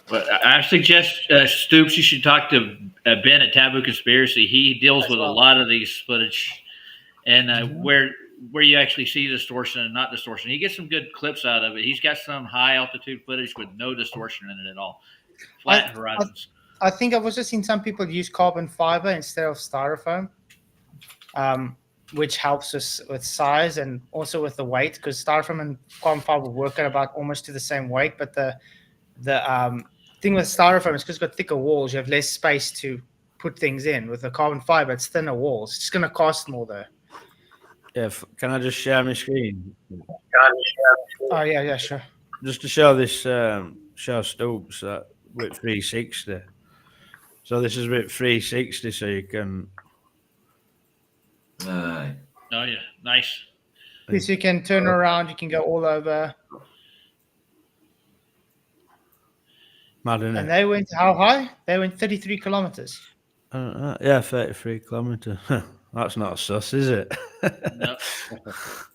But I suggest Stoops, you should talk to Ben at Taboo Conspiracy. He deals with a lot of these footage and where you actually see distortion and not distortion. He gets some good clips out of it. He's got some high altitude footage with no distortion in it at all. flat horizons. I think I've also seen some people use carbon fiber instead of styrofoam, which helps us with size and also with the weight, because styrofoam and carbon fiber work at about almost to the same weight. But the thing with styrofoam is because it's got thicker walls, you have less space to put things in. With the carbon fiber, it's thinner walls. It's just going to cost more though. Yeah, can I just share my screen? Oh yeah, sure. Just to show this, show Stoops with 360. So this is with 360, so you can. Aye. Oh yeah, nice. Yes, you can turn around. You can go all over. Mad, isn't And it? they went how high? They went 33 kilometers. Yeah, 33 kilometers. That's not sus, is it? No.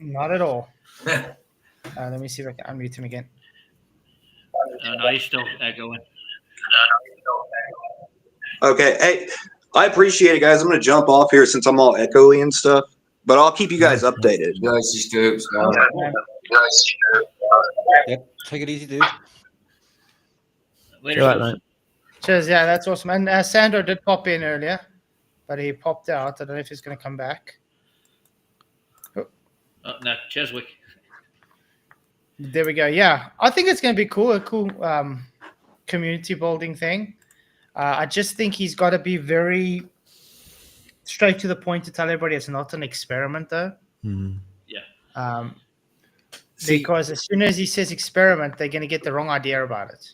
Not at all. Let me see if I can unmute him again. No, he's still echoing. Okay. Hey, I appreciate it, guys. I'm going to jump off here since I'm all echoey and stuff, but I'll keep you guys updated. Nice, Stoops. Yep. Take it easy, dude. Later. Right, mate. Cheers. Yeah, that's awesome. And Sandro did pop in earlier, but he popped out. I don't know if he's going to come back. Oh, no, Cheswick. There we go. Yeah, I think it's going to be cool. A cool community building thing. I just think he's got to be very straight to the point to tell everybody it's not an experiment, though. Mm. Yeah. Because as soon as he says experiment, they're going to get the wrong idea about it.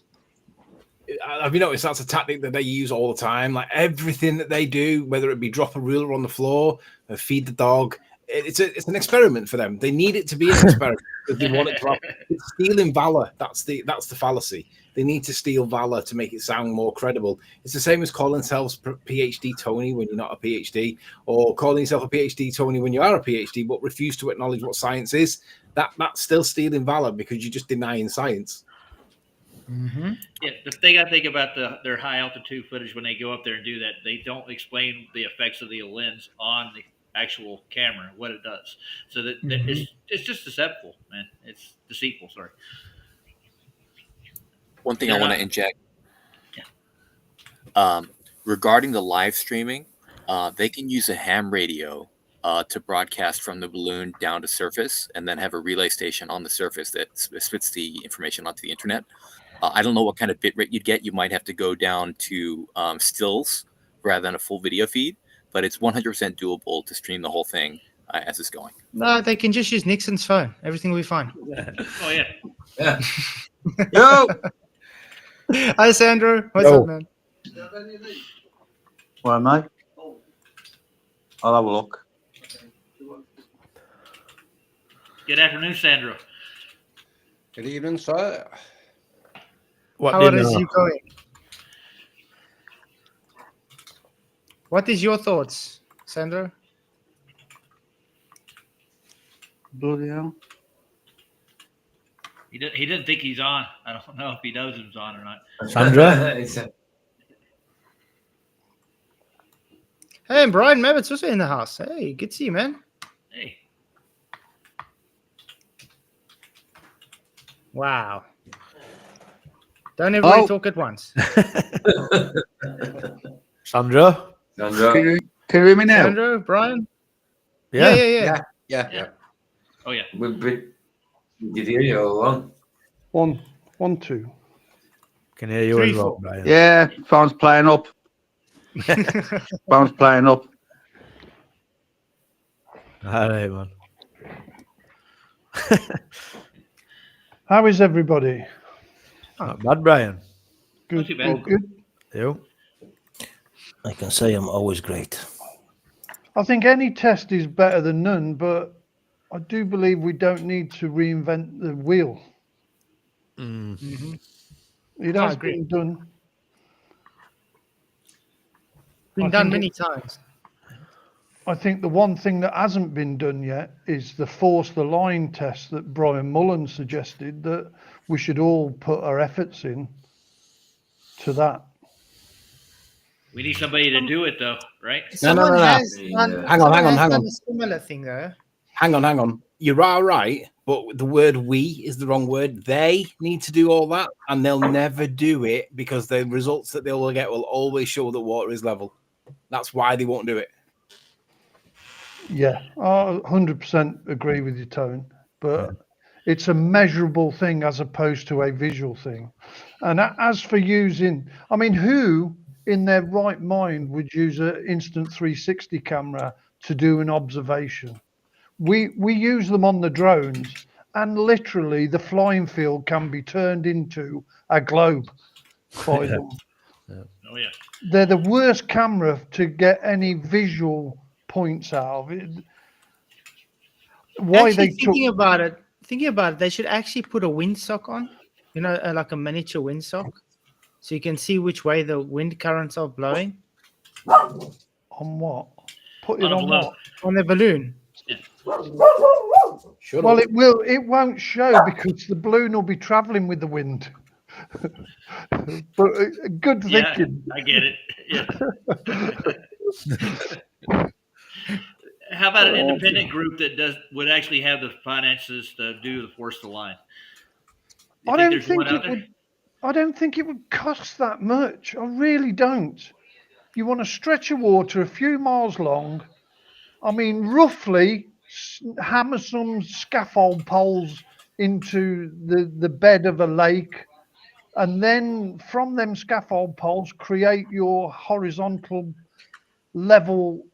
Have you noticed that's a tactic that they use all the time? Like everything that they do, whether it be drop a ruler on the floor, or feed the dog, it's an experiment for them. They need it to be an experiment because they want it to happen. It's stealing valor. That's the fallacy. They need to steal valor to make it sound more credible. It's the same as calling themselves PhD Tony when you're not a PhD, or calling yourself a PhD Tony when you are a PhD but refuse to acknowledge what science is. That's still stealing valor because you're just denying science. Mm-hmm. Yeah, the thing I think about their high altitude footage when they go up there and do that, they don't explain the effects of the lens on the actual camera, what it does. So that it's just deceptive, man. It's deceitful. Sorry. One thing I want to inject regarding the live streaming, they can use a ham radio to broadcast from the balloon down to surface and then have a relay station on the surface that spits the information onto the internet. I don't know what kind of bit rate you'd get. You might have to go down to stills rather than a full video feed, but it's 100% doable to stream the whole thing as it's going. No, they can just use Nixon's phone. Everything will be fine. Oh, yeah. Yeah. Yo! Hi, Sandro. What's up, man? Well, mate, I'll have a look. Good afternoon, Sandro. Good evening, sir. What How dinner? is you going? What is your thoughts, Sandro? Bloody hell. He didn't think he's on. I don't know if he knows he's on or not. Sandra? Hey, and Brian Mabbitt's also in the house. Hey, good to see you, man. Hey. Wow. Don't everybody talk at once. Sandra? Sandra. Can you hear me now? Sandro, Brian? Yeah. Yeah. Oh, yeah. Did hear you all along. One, two. Can hear you 3, as well, 4. Brian. Yeah, phone's playing up. Phone's playing up. All right, man. How is everybody? Not bad, Brian. Not too bad. Good. You? I can say I'm always great. I think any test is better than none, but I do believe we don't need to reinvent the wheel. Mm-hmm. It I has agree. been done. Been I done think many times. I think the one thing that hasn't been done yet is the force the line test that Brian Mullen suggested, that we should all put our efforts in to that. We need somebody to do it, though, right? No. Someone has Hang on. done a similar thing, though. Hang on. you are right, but the word "we" is the wrong word. They need to do all that, and they'll never do it because the results that they will get will always show that water is level. That's why they won't do it. Yeah, I 100% agree with you, Tone. But it's a measurable thing as opposed to a visual thing. And as for using, I mean, who in their right mind would use an instant 360 camera to do an observation? We use them on the drones, and literally the flying field can be turned into a globe by them. Oh yeah. They're the worst camera to get any visual points out of it. Why Actually, they thinking about it, they should actually put a windsock on, like a miniature windsock, so you can see which way the wind currents are blowing. On what? Put it On a on balloon. what? On the balloon. Yeah. Well, it won't show because the balloon will be traveling with the wind. But good Yeah, thinking. I get it. Yeah. How about an independent group that would actually have the finances to do the force the line? I don't think it would cost that much. I really don't. You want a stretch of water a few miles long. I mean, roughly hammer some scaffold poles into the bed of a lake, and then from them scaffold poles create your horizontal level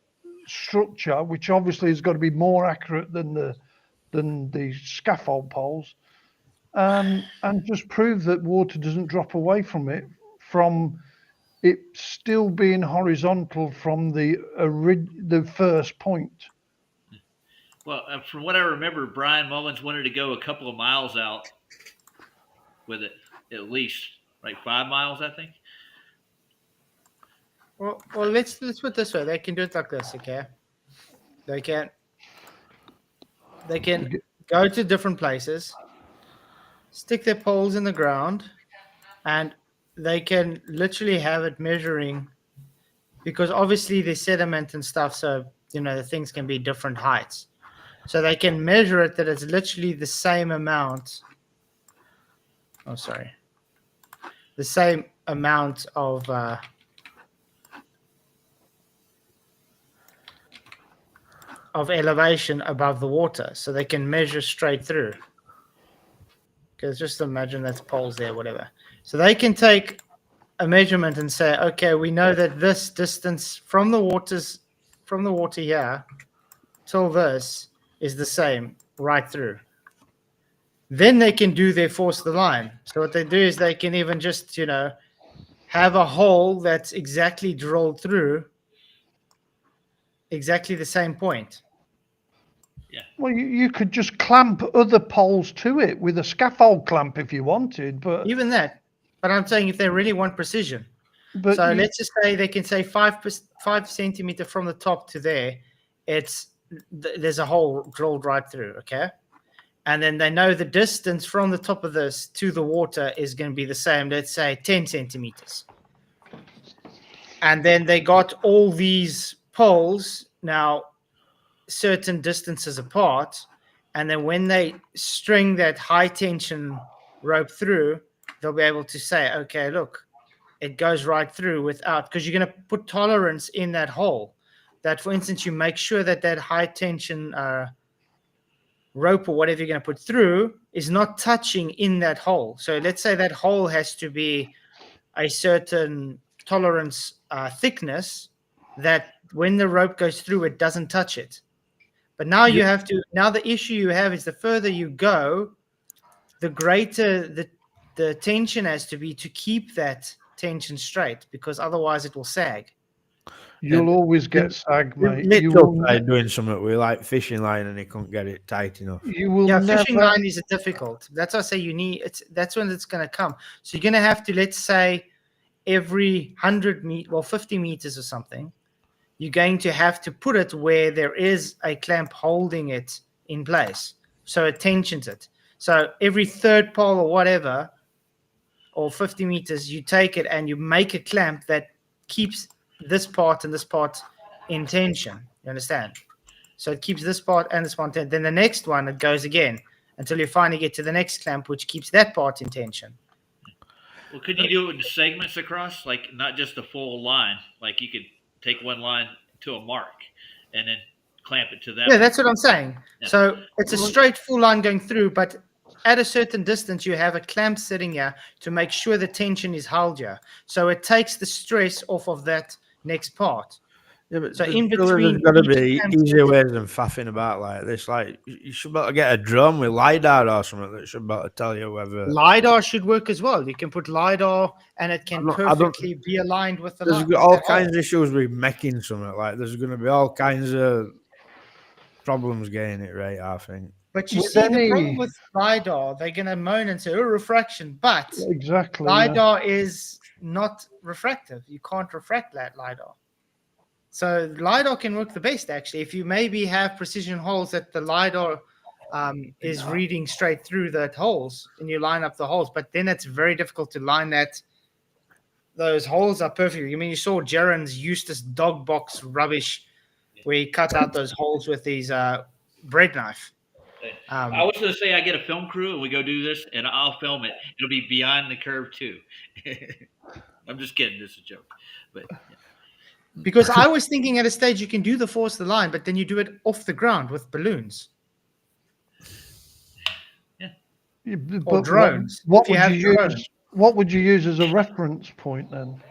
structure, which obviously has got to be more accurate than the scaffold poles, and just prove that water doesn't drop away from it still being horizontal from the first point. Well, from what I remember, Brian Mullins wanted to go a couple of miles out with it, at least like 5 miles, I think. Well, let's put it this way. They can do it like this, okay? They can go to different places, stick their poles in the ground, and they can literally have it measuring, because obviously there's sediment and stuff, so the things can be different heights. So they can measure it that it's literally the same amount. Oh, sorry. The same amount of elevation above the water, so they can measure straight through. Because just imagine that's poles there, whatever. So they can take a measurement and say, okay, we know that this distance from the water here till this is the same right through. Then they can do their force the line. So what they do is they can even just, have a hole that's exactly drilled through exactly the same point. Yeah. Well, you could just clamp other poles to it with a scaffold clamp if you wanted, but even that. But I'm saying if they really want precision. But so let's just say they can say 5 centimeter from the top to there. There's a hole drilled right through, okay? And then they know the distance from the top of this to the water is going to be the same. Let's say 10 centimeters. And then they got all these poles now certain distances apart. And then when they string that high tension rope through, they'll be able to say, okay, look, it goes right through without, because you're going to put tolerance in that hole. That, for instance, you make sure that high tension rope or whatever you're going to put through is not touching in that hole. So let's say that hole has to be a certain tolerance thickness, that when the rope goes through, it doesn't touch it. But now now the issue you have is the further you go, the greater the tension has to be to keep that tension straight, because otherwise it will sag. You'll always get sag, mate. You will try doing something with like fishing line and he couldn't get it tight enough. You will never... fishing line is difficult. That's why I say that's when it's going to come. So you're going to have to, let's say, every 50 meters or something, you're going to have to put it where there is a clamp holding it in place, so it tensions it. So every third pole or whatever, or 50 meters, you take it and you make a clamp that keeps this part and this part in tension. You understand? So it keeps this part and this part. Then the next one, it goes again until you finally get to the next clamp, which keeps that part in tension. Well, could you do it in segments across, like not just a full line? Like you could take one line to a mark and then clamp it to that. Yeah, that's what I'm saying. Yeah. So it's a straight full line going through, but at a certain distance, you have a clamp sitting here to make sure the tension is held here. So it takes the stress off of that next part. Yeah, but So in there's between, got to each be clamp easier ways than faffing about like this. Like you should be able to get a drone with lidar or something that should be able to tell you whether LiDAR should work as well. You can put LiDAR and it can I don't- perfectly be aligned with the there's light. got all kinds of issues with making something. Like there's going to be all kinds of problems getting it right, I think. But you With see, the any- problem with LiDAR, they're going to moan and say, oh, refraction. But Exactly. yeah. LiDAR is not refractive. You can't refract that LiDAR. So LiDAR can work the best, actually. If you maybe have precision holes that the LiDAR is reading straight through the holes, and you line up the holes. But then it's very difficult to line those holes up perfectly. I mean, you saw Jaren's Eustace dog box rubbish where he cut out those holes with his bread knife. I was going to say I get a film crew and we go do this, and I'll film it. It'll be beyond the curve too. I'm just kidding. This is a joke, but yeah. Because I was thinking at a stage you can do the force the line, but then you do it off the ground with balloons Yeah, or but drones. What If you would have you drones. use? What would you use as a reference point then?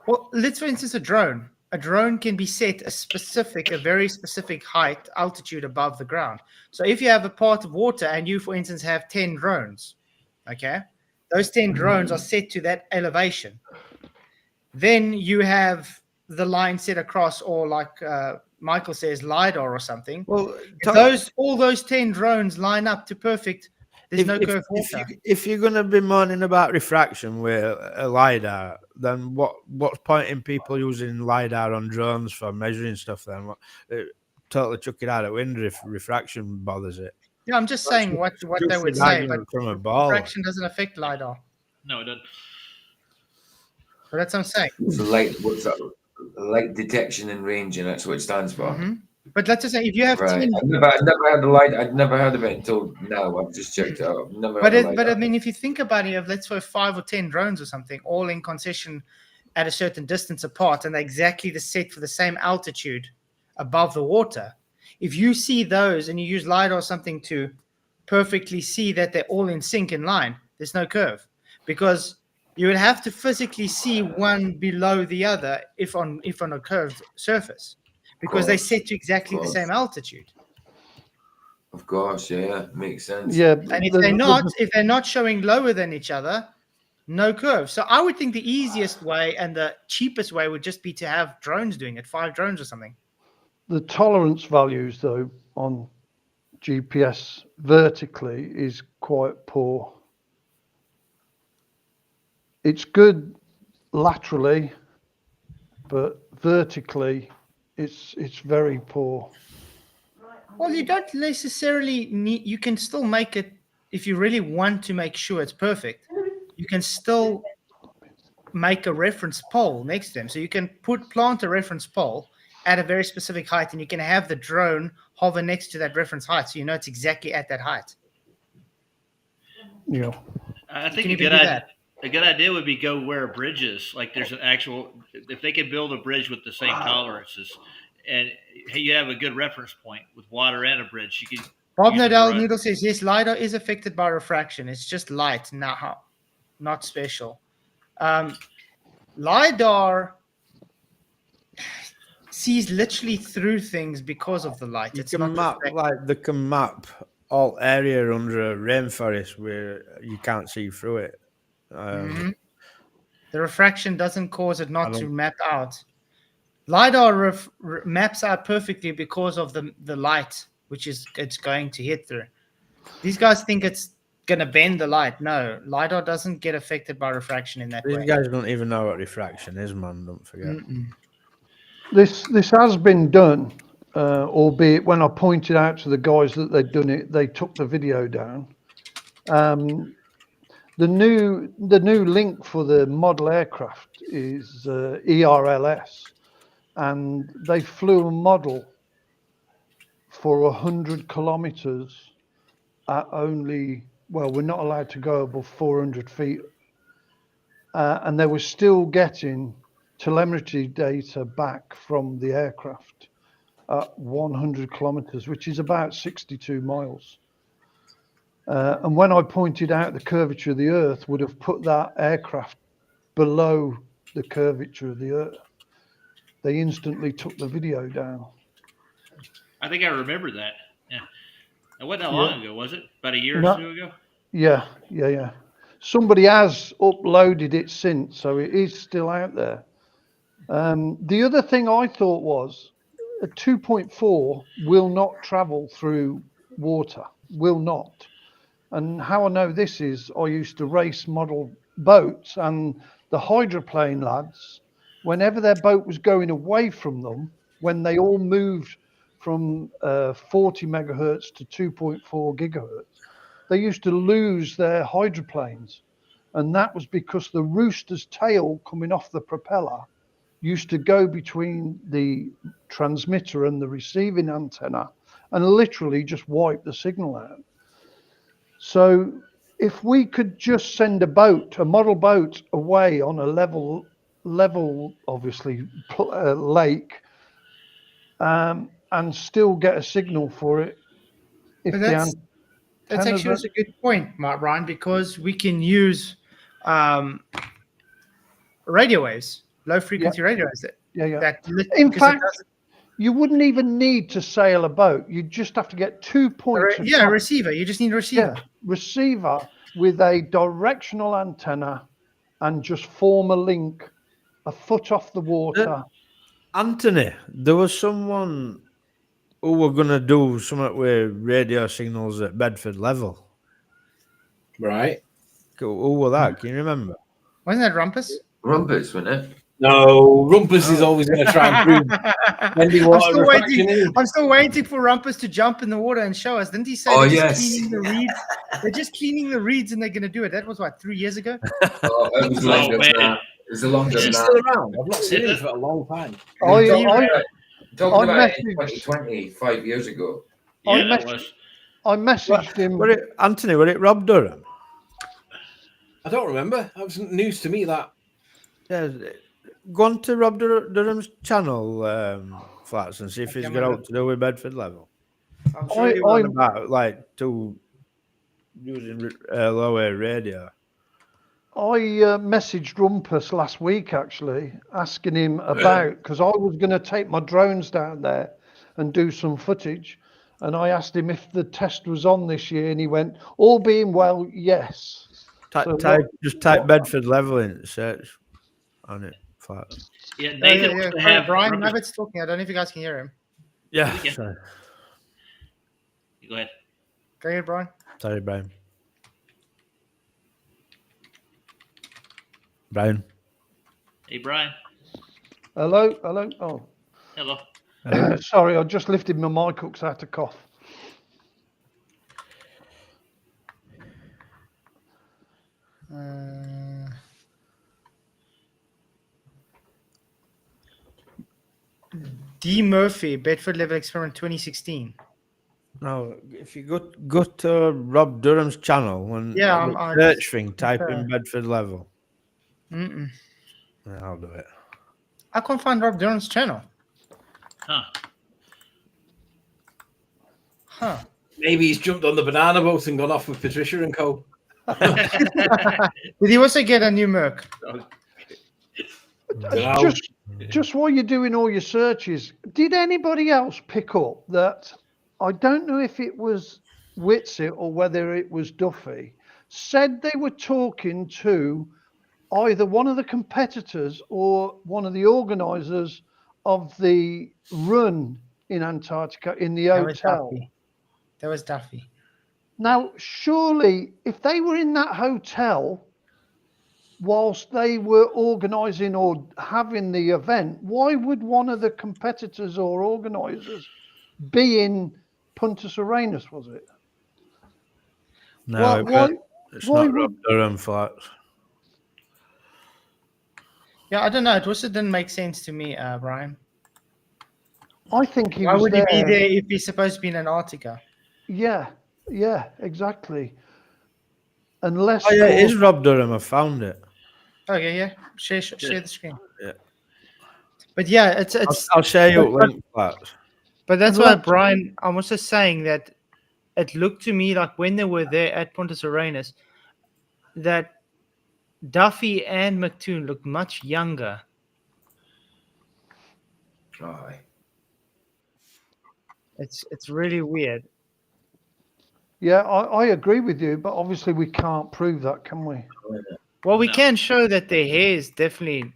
Well, let's for instance a drone. A drone can be set a very specific height, altitude above the ground. So if you have a part of water and you, for instance, have 10 drones, okay, those 10 drones are set to that elevation. Then you have the line set across, or like Michael says, LiDAR or something. Well, all those 10 drones line up to perfect. There's no curved water. If you're going to be moaning about refraction with a lidar, then what's pointing people using lidar on drones for measuring stuff? Then totally chuck it out of window if refraction bothers it. Yeah, I'm just saying what they would say, but from a ball. refraction doesn't affect LiDAR. No, it doesn't. But that's what I'm saying. So what's that? Light detection and range, and that's what it stands for. Mm-hmm. But let's just say if you have Right. 10, I've never had the light. I'd never heard of it until now. I've just checked it out. I've never but had the but I light. mean, if you think about it, let's say 5 or 10 drones or something, all in concession at a certain distance apart, and they're exactly the set for the same altitude above the water. If you see those and you use LiDAR or something to perfectly see that they're all in sync in line, there's no curve, because you would have to physically see one below the other if on a curved surface, because they set to exactly the same altitude. Of course, yeah, makes sense. Yeah, And if they're not showing lower than each other, no curve. So I would think the easiest way and the cheapest way would just be to have drones doing it, 5 drones or something. The tolerance values, though, on GPS vertically is quite poor. It's good laterally, but vertically, it's very poor. Well, you don't necessarily need. You can still make it if you really want to make sure it's perfect. You can still make a reference pole next to them, so you can plant a reference pole at a very specific height, and you can have the drone hover next to that reference height, so you know it's exactly at that height. Yeah, I think a good idea would be go where a bridge is. Like there's an actual, if they could build a bridge with the same tolerances, and you have a good reference point with water and a bridge, you can. Bob Noodle says yes, LiDAR is affected by refraction. It's just light, not special. LiDAR sees literally through things because of the light. They can map all area under a rainforest where you can't see through it. The refraction doesn't cause it not to map out. LiDAR maps out perfectly because of the light, which it's going to hit through. These guys think it's going to bend the light. No, LiDAR doesn't get affected by refraction in that way. These guys don't even know what refraction is, man. Don't forget. this has been done, albeit when I pointed out to the guys that they'd done it, they took the video down. The new link for the model aircraft is ERLS, and they flew a model for 100 kilometers at only, well, we're not allowed to go above 400 feet. And they were still getting telemetry data back from the aircraft at 100 kilometers, which is about 62 miles. And when I pointed out the curvature of the Earth would have put that aircraft below the curvature of the Earth, they instantly took the video down. I think I remember that. Yeah. It wasn't that long ago, was it? About a year or two ago? Yeah. Somebody has uploaded it since, so it is still out there. The other thing I thought was a 2.4 will not travel through water, will not. And how I know this is I used to race model boats, and the hydroplane lads, whenever their boat was going away from them, when they all moved from 40 megahertz to 2.4 gigahertz, they used to lose their hydroplanes. And that was because the rooster's tail coming off the propeller used to go between the transmitter and the receiving antenna and literally just wipe the signal out. So if we could just send a model boat away on a level, obviously, lake, and still get a signal for it. That's actually a good point, Brian, because we can use radio waves, low frequency radio waves. In fact, you wouldn't even need to sail a boat. You just have to get 2 points. A receiver. You just need a receiver. Yeah, receiver with a directional antenna and just form a link a foot off the water. Anthony, there was someone who were going to do something with radio signals at Bedford level. Right. Who were that? Can you remember? Wasn't that Rumpus? Rumpus, wasn't it? No, Rumpus is always going to try and prove. I'm still waiting for Rumpus to jump in the water and show us. Didn't he say cleaning the reeds? They're just cleaning the reeds and they're going to do it. That was what, 3 years ago? It was longer than that. It was a longer than that. He's still around. I've not seen him for a long time. Talking about it in 2020, 5 years ago. I messaged him. Anthony, were it Rob Durham? I don't remember. That was news to me, that. Yeah, go on to Rob Durham's channel, Flats, and see if he's got out to do with Bedford level. I'm sure he was about using low-air radio. I messaged Rumpus last week, actually, asking him about, because I was going to take my drones down there and do some footage. And I asked him if the test was on this year, and he went, all being well, yes. Just type Bedford level in search on it. Flat. Yeah, Nathan wants to have Brian Mavitt's talking. I don't know if you guys can hear him. Yeah. Sorry. Go ahead. Go ahead, Brian. Sorry, Brian. Brian. Hey, Brian. Hello. Oh. Hello. Sorry, I just lifted my mic up because I had to cough. D. Murphy, Bedford level experiment 2016. No, if you go to Rob Durham's channel and search thing, type in Bedford level. I'll do it. I can't find Rob Durham's channel. Huh. Maybe he's jumped on the banana boat and gone off with Patricia and co. Did he also get a new Merc? Just while you're doing all your searches, did anybody else pick up that? I don't know if it was Whitsitt or whether it was Duffy, said they were talking to either one of the competitors or one of the organizers of the run in Antarctica in the hotel. That was Duffy. Now, surely, if they were in that hotel whilst they were organizing or having the event, why would one of the competitors or organizers be in Punta Arenas, was it? No, it's not Rob Durham Flats. Yeah, I don't know. It also didn't make sense to me, Brian. I think he Why was would there. he be there if he's supposed to be in Antarctica? Yeah, exactly. Unless Oh yeah, it is cause- Rob Durham. I found it. Okay, yeah. Share the screen. Yeah. But yeah, it's I'll share you but- link Flats. But that's why, Unless- Brian, I was just saying that it looked to me like when they were there at Pontus Arenas, that Duffy and McToon looked much younger. Aye. It's really weird. yeah, I agree with you, but obviously we can't prove that, can we? Well, we No. can show that their hair is definitely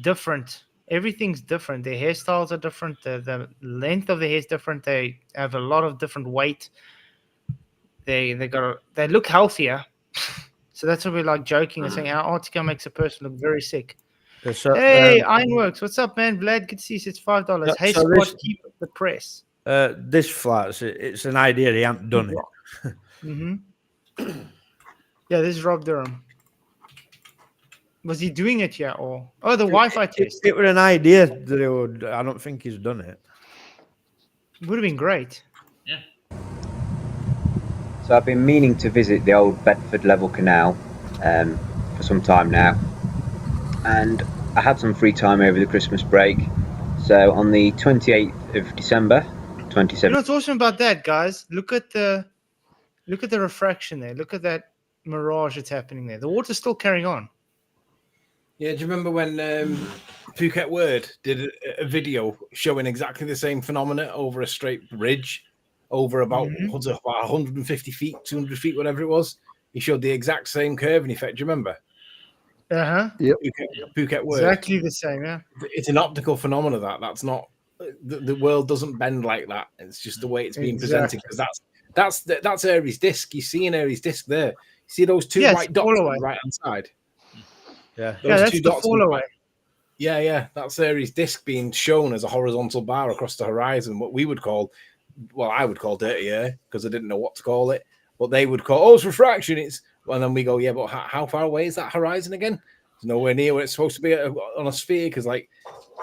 different. Everything's different. Their hairstyles are different. The length of the hair is different. They have a lot of different weight. They look healthier. So that's what we're like joking and saying Antarctica makes a person look very sick. So, Hey, Ironworks, what's up, man? Vlad, good to see you. It's $5. Yeah, Hey, so Spot, this- keep the press. this Flats, it's an idea. He hasn't done it. Mm-hmm. Yeah, this is Rob Durham. Was he doing it yet, or the Wi-Fi test? It was an idea that he would. I don't think he's done it. Would have been great. Yeah. So I've been meaning to visit the old Bedford Level Canal for some time now, and I had some free time over the Christmas break. So on the 28th of December, You 2017. know what's awesome about that, guys? Look at the refraction there. Look at that mirage that's happening there. The water's still carrying on. Yeah, do you remember when Phuket Word did a video showing exactly the same phenomena over a straight ridge over about, what's it, about 150 feet, 200 feet, whatever it was? He showed the exact same curve and effect. Do you remember? Uh-huh. Yep. Phuket Word. Exactly the same, yeah. It's an optical phenomena that's not, the world doesn't bend like that. It's just the way it's being presented. Because that's Aries disk. You see an Aries disk there. You see those two Yeah, white it's dots on fall away. the right hand side? Yeah. Those that's two the dots fall away. Yeah, that's Aries disk being shown as a horizontal bar across the horizon. What we would call, well, I would call dirty air because I didn't know what to call it. But they would call, it's refraction. And then we go, yeah, but how far away is that horizon again? It's nowhere near where it's supposed to be on a sphere. Because like,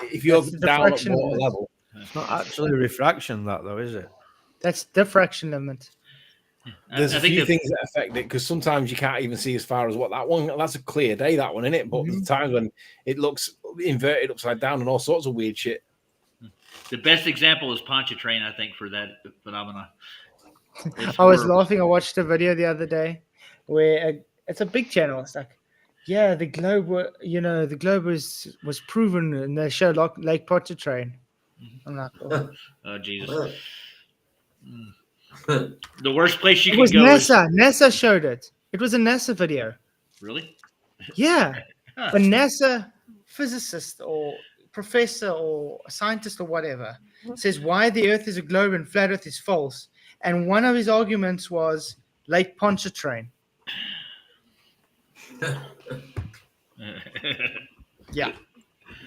if you're That's the down at diffraction water limit. level, It's not actually refraction, that though, is it? That's diffraction limit. there's I a think few the- things that affect it because sometimes you can't even see as far as what that one. That's a clear day, that one, isn't it? But there's times when it looks inverted upside down and all sorts of weird shit. The best example is Pontchartrain, I think, for that phenomenon. It's I was horrible. laughing. I watched a video the other day where it's a big channel. It's like, yeah, the globe, the globe was proven, and they showed Lake Pontchartrain. I'm like, oh. Oh, Jesus. The worst place you It can was go is NASA. NASA showed it. It was a NASA video. really. Yeah, Huh. a NASA physicist or professor or scientist or whatever says why the Earth is a globe and flat Earth is false. And one of his arguments was Lake Pontchartrain. Yeah.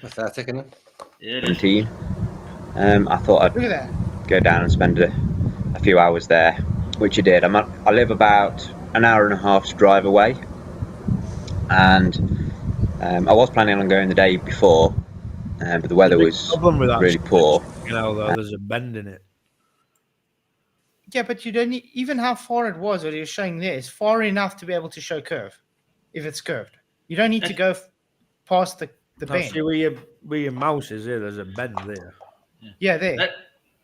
Pathetic, isn't it? It is. 17. I thought I'd Look at that. go down and spend a few hours there, which I did. I live about an hour and a half's drive away, and I was planning on going the day before, but the weather was Problem with that really poor. You know, though, there's a bend in it. Yeah, but you don't need, even how far it was, what you're showing there is far enough to be able to show curve, if it's curved. You don't need to go past the Now, bend. see where your mouse is here, there's a bend there. Yeah, there.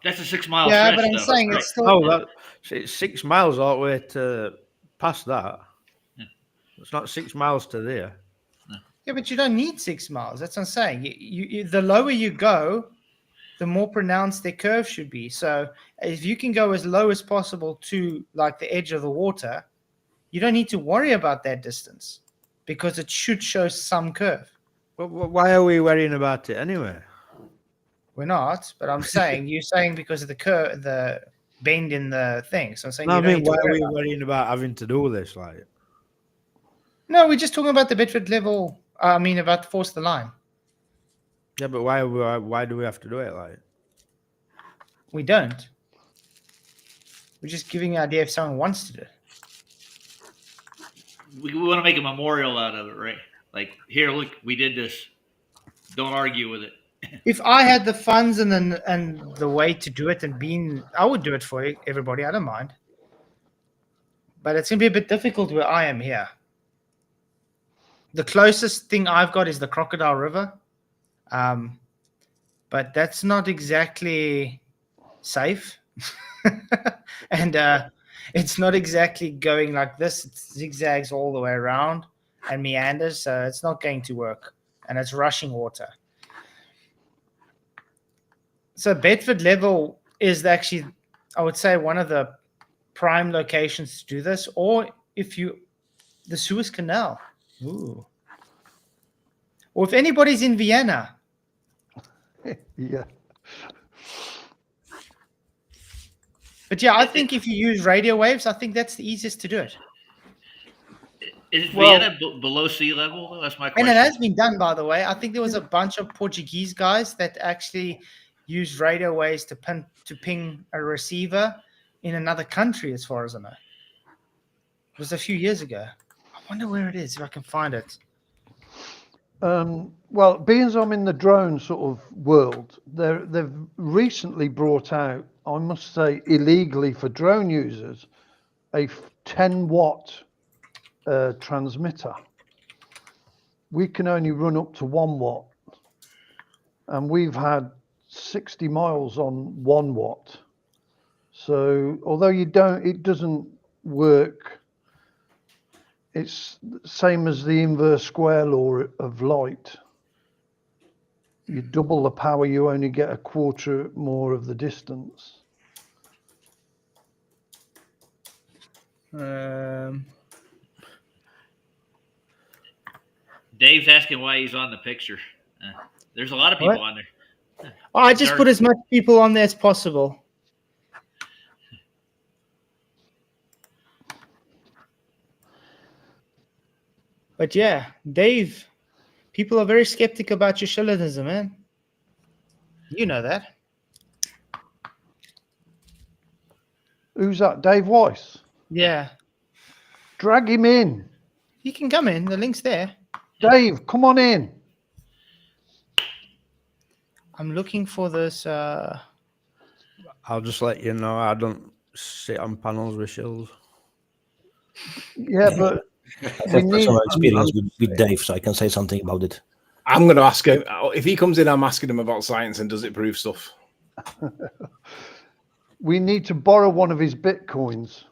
That's a 6 mile Yeah, stretch. but I'm though, saying right? it's still. Oh, it's 6 miles all the way to past that. It's not 6 miles to there. Yeah, but you don't need 6 miles. That's what I'm saying. You the lower you go, the more pronounced their curve should be. So if you can go as low as possible to like the edge of the water, you don't need to worry about that distance because it should show some curve. But why are we worrying about it anyway? We're not, but I'm saying you're saying because of the curve, the bend in the thing. So I'm saying No, I you don't mean, need to why are worry we about it. worrying about having to do this? Like, No, we're just talking about the Bedford level. I mean, about force the line. yeah, but why do we have to do it? Like, We don't. We're just giving an idea if someone wants to do it. We want to make a memorial out of it, right? Like, here, look, we did this. Don't argue with it. If I had the funds and the way to do it I would do it for everybody. I don't mind. But it's going to be a bit difficult where I am here. The closest thing I've got is the Crocodile River. But that's not exactly safe. And it's not exactly going like this. It zigzags all the way around and meanders, so it's not going to work. And it's rushing water. So Bedford level is actually, I would say, one of the prime locations to do this. Or the Suez Canal. Ooh. Or if anybody's in Vienna. Yeah. But yeah, I think if you use radio waves, I think that's the easiest to do it. Is Vienna below sea level? That's my question. And it has been done, by the way. I think there was a bunch of Portuguese guys that actually used radio waves to ping a receiver in another country, as far as I know. It was a few years ago. I wonder where it is, if I can find it. Well, being as I'm in the drone sort of world, they've recently brought out, I must say, illegally for drone users, a 10-watt transmitter. We can only run up to 1 watt, and we've had 60 miles on 1 watt. So although it doesn't work, it's the same as the inverse square law of light. You double the power, you only get a quarter more of the distance. Dave's asking why he's on the picture. There's a lot of people on there. I just put as much people on there as possible. But yeah, Dave, people are very skeptic about your shillinism, man. You know that. Who's that? Dave Weiss? Yeah. Drag him in. He can come in. The link's there. Dave, come on in. I'm looking for this. I'll just let you know I don't sit on panels with shills. Yeah, but I have personal experience with Dave, so I can say something about it. I'm going to ask him. If he comes in, I'm asking him about science and does it prove stuff. We need to borrow one of his bitcoins.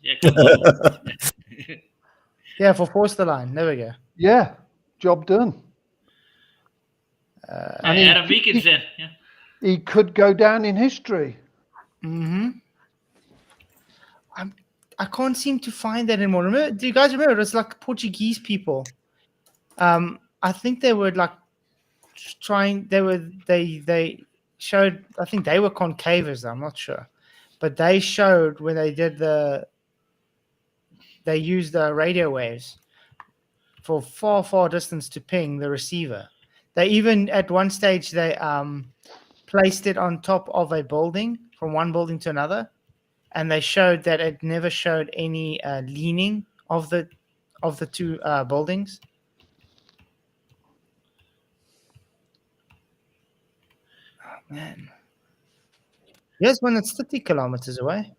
Yeah, come on. Yeah, for Force the Line. There we go. Yeah, job done. And Adam Beacon's in. Yeah. He could go down in history. Mm-hmm. I can't seem to find that anymore. Do you guys remember? It was like Portuguese people. I think they were like trying. They showed. I think they were concavers. I'm not sure, but they showed when they did they used the radio waves for far distance to ping the receiver. They even at one stage they placed it on top of a building from one building to another. And they showed that it never showed any leaning of the two buildings. Oh, man. Here's one that's 30 kilometers away.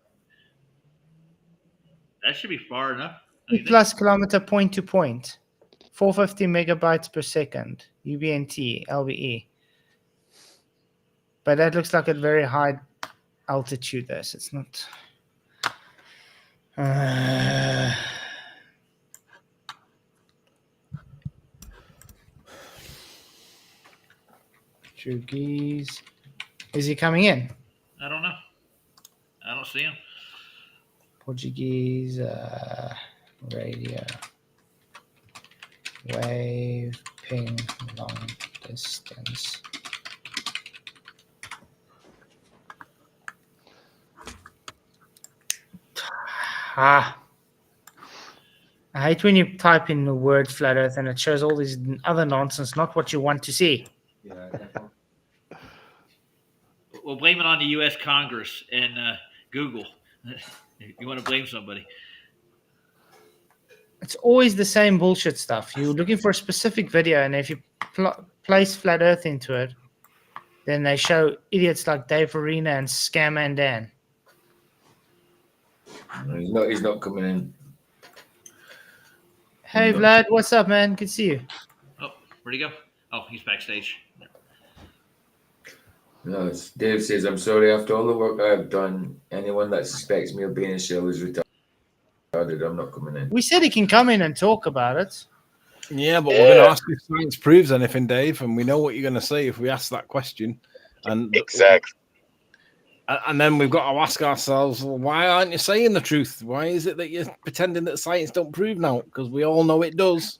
That should be far enough. 2+ kilometer point to point. 450 megabytes per second. UBNT, LBE. But that looks like a very high altitude there, so it's not. Portuguese. Is he coming in? I don't know. I don't see him. Portuguese radio wave ping long distance. I hate when you type in the word flat earth and it shows all this other nonsense, not what you want to see. Yeah. We'll blame it on the U.S. Congress and Google. You want to blame somebody. It's always the same bullshit stuff. You're looking for a specific video, and if you place flat earth into it, then they show idiots like Dave Arena and Scamman Dan. He's not coming in. Hey Vlad, what's up, man? Good to see you. Oh, where'd he go? Oh, he's backstage. No, Dave says, I'm sorry, after all the work I've done, anyone that suspects me of being a shill is retarded. I'm not coming in. We said he can come in and talk about it. Yeah, but we're going to ask if science proves anything, Dave, and we know what you're going to say if we ask that question. And exactly. And then we've got to ask ourselves, well, why aren't you saying the truth? Why is it that you're pretending that science don't prove now? Because we all know it does.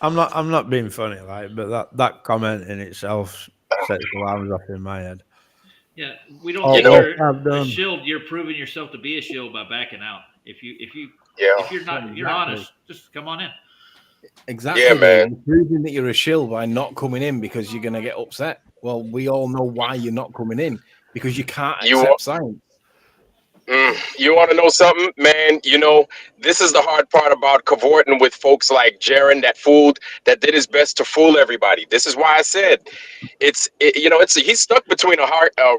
I'm not being funny, like, but that comment in itself sets alarms off in my head. Yeah, we don't think you're a shield. You're proving yourself to be a shield by backing out. If you're not, you're honest. Just come on in. Exactly. Yeah, man. You're proving that you're a shill by not coming in because you're going to get upset. Well, we all know why you're not coming in, because you can't accept science. You want to know something, man? You know, this is the hard part about cavorting with folks like Jaren that did his best to fool everybody. This is why I said he's stuck between a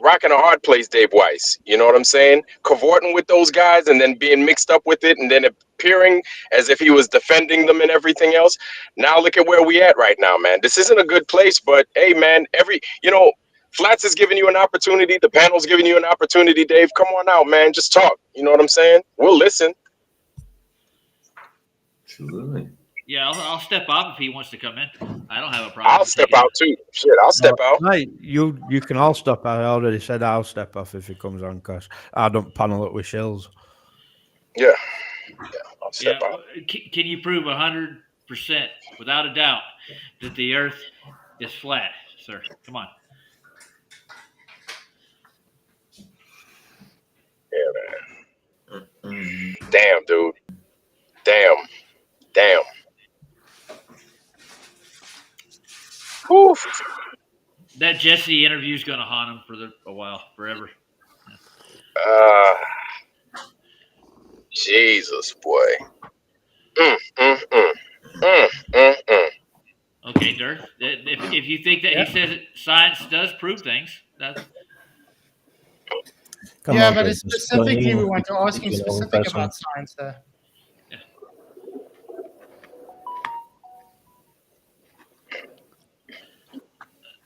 rock and a hard place, Dave Weiss. You know what I'm saying? Cavorting with those guys and then being mixed up with it and then appearing as if he was defending them and everything else. Now look at where we at right now, man. This isn't a good place, but hey, man, Flats is giving you an opportunity. The panel's giving you an opportunity, Dave. Come on out, man. Just talk. You know what I'm saying? We'll listen. Absolutely. Yeah, I'll step out if he wants to come in. I don't have a problem. I'll step out too. Shit, I'll step out. Right, you can all step out. I already said I'll step off if he comes on because I don't panel up with shills. Yeah, I'll step out. Can you prove 100% without a doubt that the Earth is flat, sir? Come on. Yeah, man. Damn, dude. Damn. Oof. That Jesse interview is going to haunt him for a while, forever. Jesus, boy. Okay, Dirk. If you think that he says science does prove things, that's. But it's specifically we want to ask him specific about science there.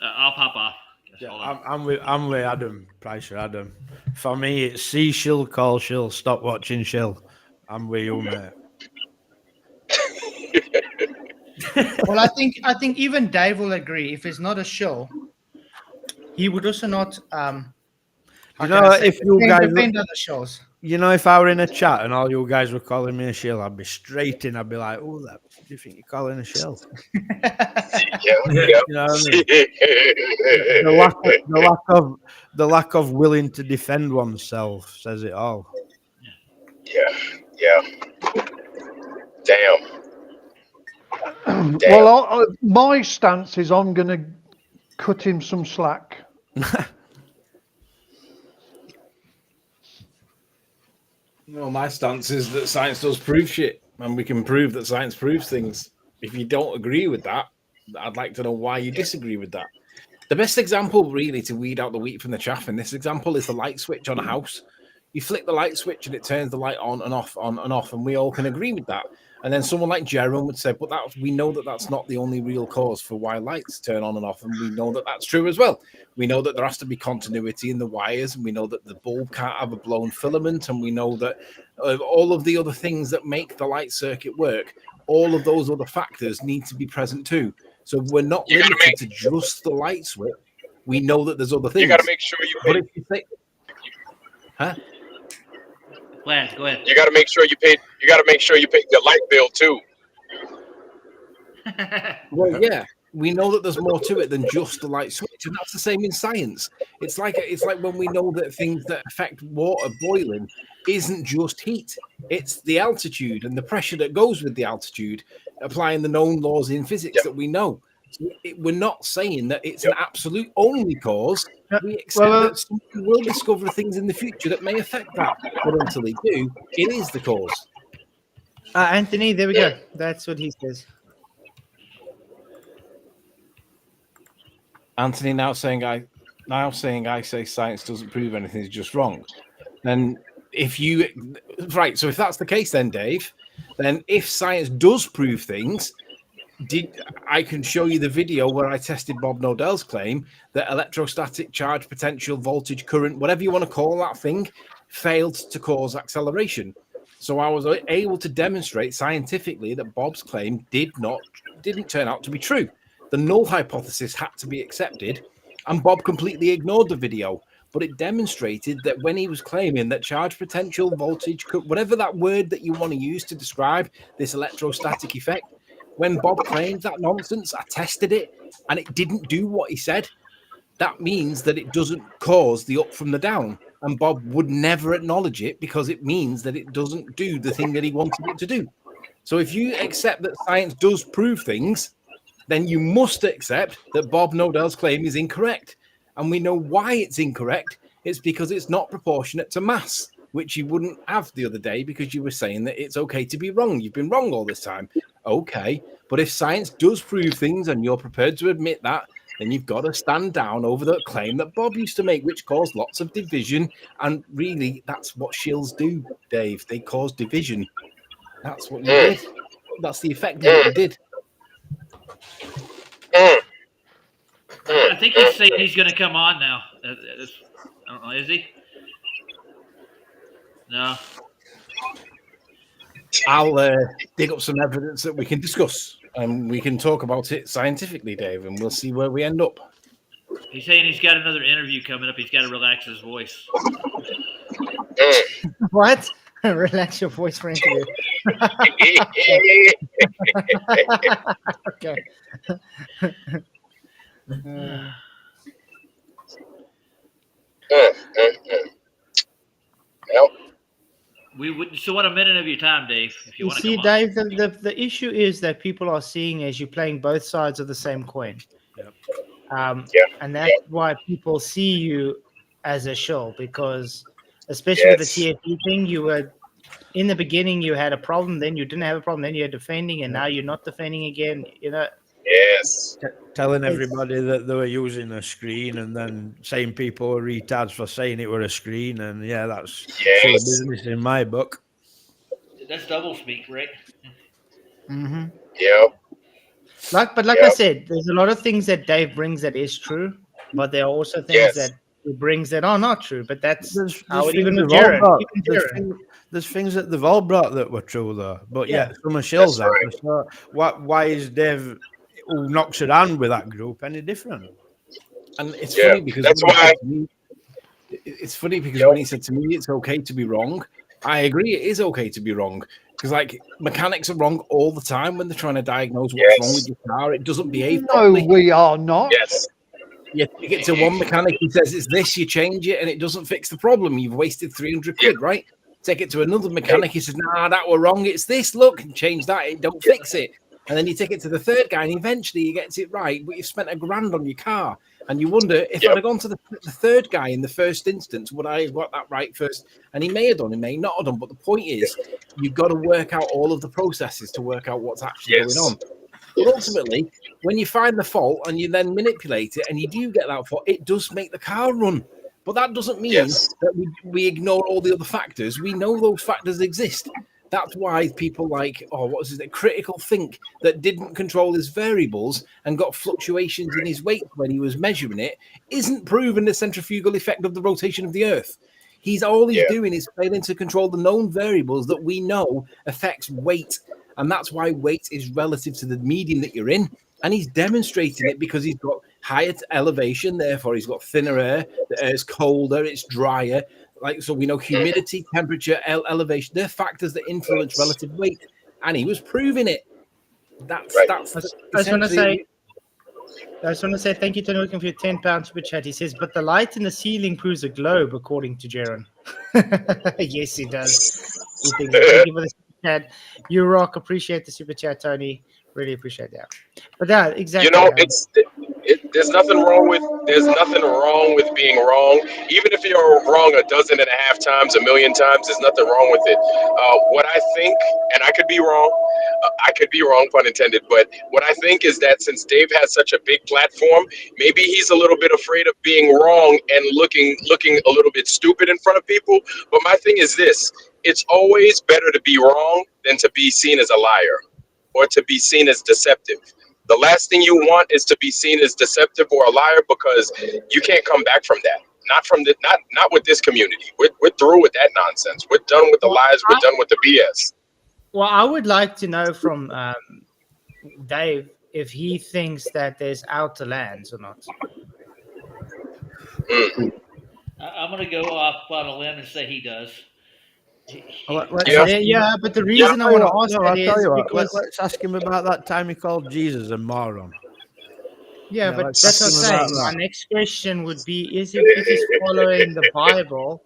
I'll pop off. I'm with Adam, Pricer Adam. For me, it's see shill, call shill, stop watching shill. I'm with you, mate. Well, I think even Dave will agree. If it's not a shill, he would also not. If you guys, defend other shills. If I were in a chat and all you guys were calling me a shill, I'd be straight in. I'd be like, "Oh, what do you think you're calling a shill?" Yeah. You know what I mean? The lack of willing to defend oneself says it all. Yeah. Damn. Well, my stance is I'm going to cut him some slack. Well, my stance is that science does prove shit, and we can prove that science proves things. If you don't agree with that, I'd like to know why you disagree with that. The best example, really, to weed out the wheat from the chaff in this example is the light switch on a house. You flick the light switch and it turns the light on and off, and we all can agree with that. And then someone like Jaren would say, but we know that that's not the only real cause for why lights turn on and off, and we know that that's true as well. We know that there has to be continuity in the wires, and we know that the bulb can't have a blown filament, and we know that all of the other things that make the light circuit work, all of those other factors need to be present too. So we're not limited to just the light switch. We know that there's other things. You got to make sure you pay. But if you say, Go ahead. You got to make sure you pay. You got to make sure you pay the light bill too. Well, yeah, we know that there's more to it than just the light switch, and that's the same in science. It's like when we know that things that affect water boiling isn't just heat; it's the altitude and the pressure that goes with the altitude, applying the known laws in physics that we know. So we're not saying that it's an absolute only cause. We accept that someone will discover things in the future that may affect that, but until they do, it is the cause. Anthony, there we go. That's what he says. Anthony now saying I say science doesn't prove anything is just wrong. Then if that's the case, then Dave, then if science does prove things, I can show you the video where I tested Bob Nodell's claim that electrostatic charge, potential, voltage, current, whatever you want to call that thing, failed to cause acceleration. So I was able to demonstrate scientifically that Bob's claim didn't turn out to be true. The null hypothesis had to be accepted, and Bob completely ignored the video. But it demonstrated that when he was claiming that charge, potential, voltage, whatever that word that you want to use to describe this electrostatic effect, when Bob claimed that nonsense, I tested it, and it didn't do what he said. That means that it doesn't cause the up from the down. And Bob would never acknowledge it because it means that it doesn't do the thing that he wanted it to do. So if you accept that science does prove things, then you must accept that Bob Nodell's claim is incorrect. And we know why it's incorrect. It's because it's not proportionate to mass, which you wouldn't have the other day because you were saying that it's okay to be wrong. You've been wrong all this time. Okay. But if science does prove things and you're prepared to admit that, then you've got to stand down over the claim that Bob used to make, which caused lots of division. And really, that's what shills do, Dave. They cause division. That's what you did. That's the effect of what you did. I think he's saying he's going to come on now. I don't know. Is he? No. I'll dig up some evidence that we can discuss, and we can talk about it scientifically, Dave, and we'll see where we end up. He's saying he's got another interview coming up. He's got to relax his voice. What? Relax your voice for interview. Okay. We would still want a minute of your time, Dave. If you want to see, come Dave, the issue is that people are seeing as you're playing both sides of the same coin. And that's why people see you as a shill, because especially with the TFE thing, you were in the beginning you had a problem, then you didn't have a problem, then you're defending, and now you're not defending again. You know. Yes. Telling everybody that they were using a screen, and then saying people were retards for saying it were a screen, and that's business in my book. That's double speak, right? Mm-hmm. Yeah. Like I said, there's a lot of things that Dave brings that is true, but there are also things that he brings that are not true. But that's how it even with Jaren. There's things that they've all brought that were true, though. But some are shills out. Right. So why is Dave, who knocks around with that group, any different? And it's funny because that's why. It's funny because when he said to me it's okay to be wrong, I agree it is okay to be wrong. Because mechanics are wrong all the time when they're trying to diagnose what's wrong with your car. It doesn't behave properly. No, we are not. Yes. You take it to one mechanic, he says it's this, you change it, and it doesn't fix the problem. You've wasted 300 quid, right? Take it to another mechanic, he says, nah, that were wrong. It's this, look, and change that. It don't fix it. And then you take it to the third guy, and eventually he gets it right, but you've spent $1,000 on your car. And you wonder, if I'd have gone to the third guy in the first instance, would I have got that right first? And he may have done, he may not have done. But the point is, you've got to work out all of the processes to work out what's actually going on. But ultimately, when you find the fault and you then manipulate it and you do get that fault, it does make the car run. But that doesn't mean that we ignore all the other factors. We know those factors exist. That's why people Critical Think, that didn't control his variables and got fluctuations in his weight when he was measuring it, isn't proving the centrifugal effect of the rotation of the Earth. He's doing is failing to control the known variables that we know affects weight. And that's why weight is relative to the medium that you're in. And he's demonstrating it because he's got higher elevation, therefore he's got thinner air, the air's colder, it's drier. So we know humidity, temperature, elevation, they're factors that influence relative weight. And he was proving it. I just want to say thank you to Nook for your £10 super chat. He says, but the light in the ceiling proves a globe, according to Jaren. Yes, he does. Thank you for the super chat. You rock. Appreciate the super chat, Tony. Really appreciate that. But exactly. There's nothing wrong with being wrong. Even if you're wrong 12.5 times, 1,000,000 times, there's nothing wrong with it. What I think, and I could be wrong, pun intended. But what I think is that since Dave has such a big platform, maybe he's a little bit afraid of being wrong and looking a little bit stupid in front of people. But my thing is this: it's always better to be wrong than to be seen as a liar or to be seen as deceptive. The last thing you want is to be seen as deceptive or a liar, because you can't come back from that. Not with this community. We're through with that nonsense. We're done with the lies. We're done with the BS. Well, I would like to know from Dave if he thinks that there's outer lands or not. I'm going to go off on a limb and say he does. Yeah, but the reason I want to ask that is because let's ask him about that time he called Jesus a moron. Yeah, but that's what I'm saying. My next question would be: if he's following the Bible,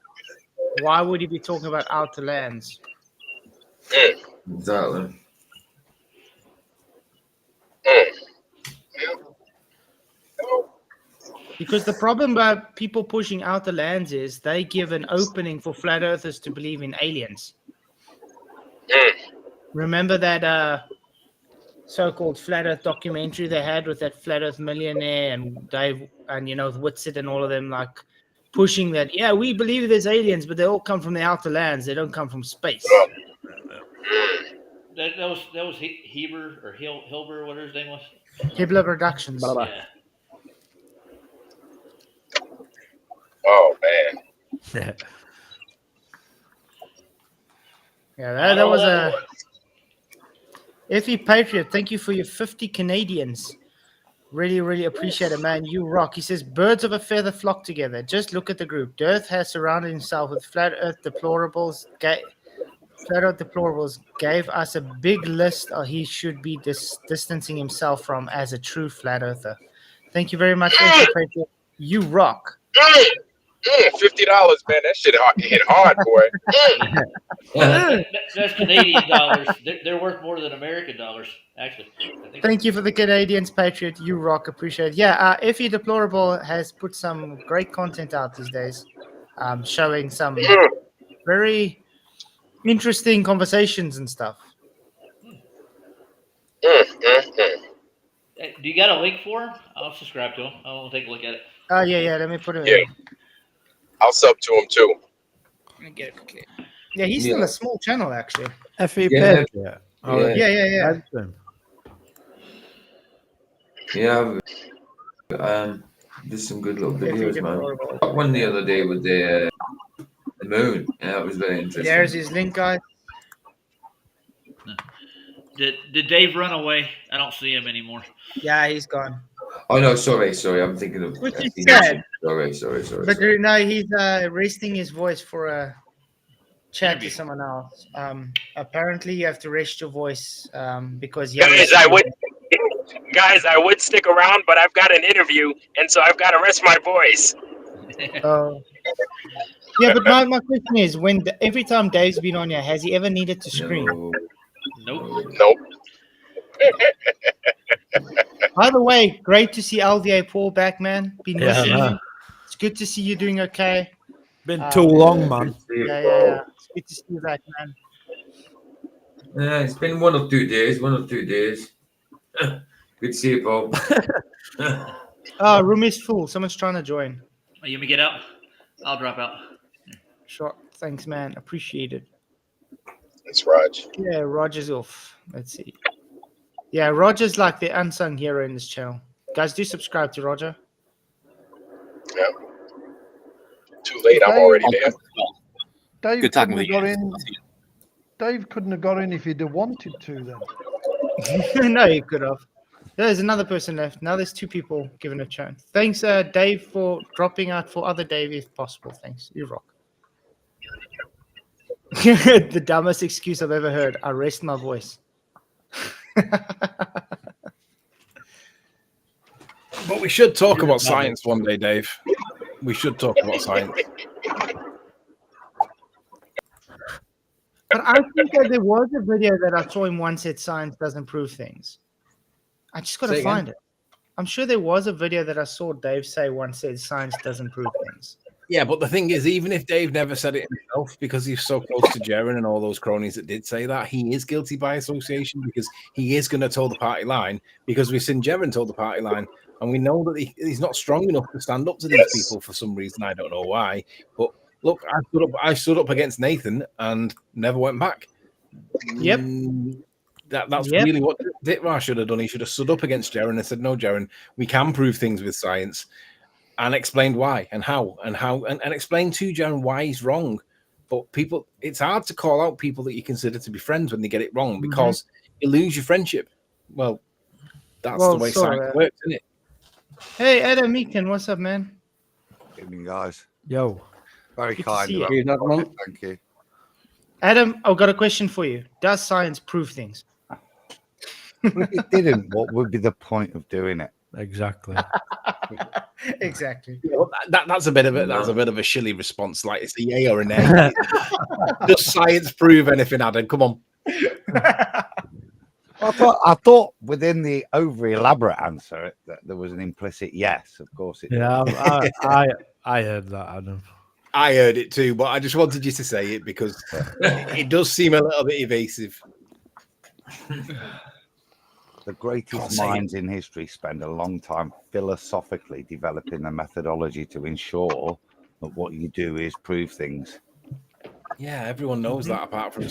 why would he be talking about outer lands? Exactly. Because the problem about people pushing outer lands is they give an opening for flat earthers to believe in aliens. Remember that so-called flat earth documentary they had with that flat earth millionaire and Dave and Whitsitt and all of them, like pushing that, yeah, we believe there's aliens, but they all come from the outer lands. They don't come from space. That was Heber or Hilber, whatever his name was. Hibbler Productions. Yeah. Oh man. Yeah, that was a Effie Patriot. Thank you for your 50 Canadians. Really, really appreciate it, man. You rock. He says, birds of a feather flock together. Just look at the group. Dearth has surrounded himself with flat earth deplorables. Flat earth deplorables gave us a big list he should be distancing himself from as a true flat earther. Thank you very much, Effie Patriot. You rock. $50, man. That shit hit hard, boy. That's Canadian dollars. They're worth more than American dollars, actually. Thank you for the Canadians, Patriot. You rock. Appreciate it. Yeah, Effie Deplorable has put some great content out these days, showing some very interesting conversations and stuff. Do you got a link for him? I'll subscribe to him. I'll take a look at it. Yeah. Let me put it. Yeah. I'll sub to him too. Let me get it quickly. Yeah, he's still a small channel actually. FEP. Yeah. There's some good little videos, man. One the other day with the moon. Yeah, that was very interesting. There's his link, guys. Did Dave run away? I don't see him anymore. Yeah, he's gone. Oh no, sorry. I'm thinking of. Which is sad. Sorry. But no, he's resting his voice for a chat to someone else. Apparently, you have to rest your voice because Guys, I would stick around, but I've got an interview, and so I've got to rest my voice. Yeah, but my question is, every time Dave's been on here, has he ever needed to scream? Nope. By the way, great to see LVA Paul back, man. Been missing you. It's good to see you doing okay. Been too long, man. Yeah. It's good to see you back, man. Yeah, it's been 1 or 2 days. Good to see you, Paul. Room is full. Someone's trying to join. You want me to get out? I'll drop out. Sure. Thanks, man. Appreciate it. It's Raj. Yeah, Roger's off. Let's see. Yeah, Roger's like the unsung hero in this channel. Guys, do subscribe to Roger. Yeah. Too late. I'm already there. Dave Good talking with you. Dave couldn't have got in if he'd have wanted to then. No, he could have. There's another person left. Now there's 2 people given a chance. Thanks, Dave, for dropping out for other Dave if possible. Thanks. You rock. The dumbest excuse I've ever heard. I rest my voice. But we should talk about science one day, Dave. We should talk about science. But I think that there was a video that I saw him once said science doesn't prove things. I just got to find it. I'm sure there was a video that I saw Dave say once said science doesn't prove things. Yeah, but the thing is, even if Dave never said it himself, because he's so close to Jaren and all those cronies that did say that, he is guilty by association because he is going to toe the party line because we've seen Jaren toe the party line. And we know that he's not strong enough to stand up to these people for some reason. I don't know why. But look, I stood up against Nathan and never went back. Yep. That's really what Ditmar should have done. He should have stood up against Jaren and said, no, Jaren, we can prove things with science. And explained why and how and explain to Jaren why he's wrong. But people, it's hard to call out people that you consider to be friends when they get it wrong because you lose your friendship. Well, that's the way science works, isn't it? Hey, Adam Meekin, what's up, man? Evening, guys. Yo. Very Good to kind. see you. Thank you. Adam, I've got a question for you. Does science prove things? If it didn't, what would be the point of doing it? Exactly. Exactly. That's a bit of a shilly response. Like it's a yay or a nay. Does science prove anything, Adam? Come on. I thought within the over elaborate answer that there was an implicit yes. Of course it. Yeah, I heard that, Adam. I heard it too, but I just wanted you to say it because it does seem a little bit evasive. The greatest minds in history spend a long time philosophically developing a methodology to ensure that what you do is prove things. Yeah, everyone knows that apart from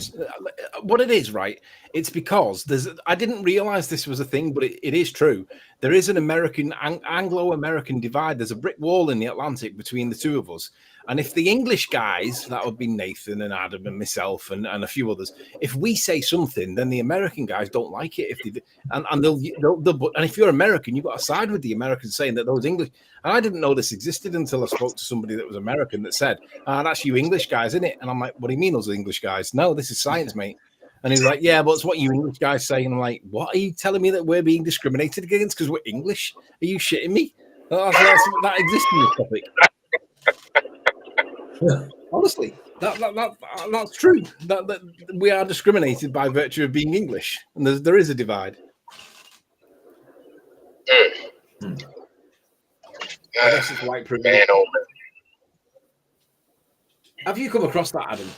what it is, right? It's because I didn't realize this was a thing, but it is true. There is an Anglo-American divide. There's a brick wall in the Atlantic between the two of us. And if the English guys, that would be Nathan and Adam and myself and a few others, if we say something, then the American guys don't like it. And if you're American, you've got to side with the Americans saying that those English. And I didn't know this existed until I spoke to somebody that was American that said, that's you English guys, isn't it? And I'm like, what do you mean those are English guys? No, this is science, mate. And he's like, yeah, but it's what you English guys say. And I'm like, what are you telling me that we're being discriminated against because we're English? Are you shitting me? That exists in this topic. Honestly, that's true. That we are discriminated by virtue of being English, and there is a divide. I guess it's white privilege. Have you come across that, Adam?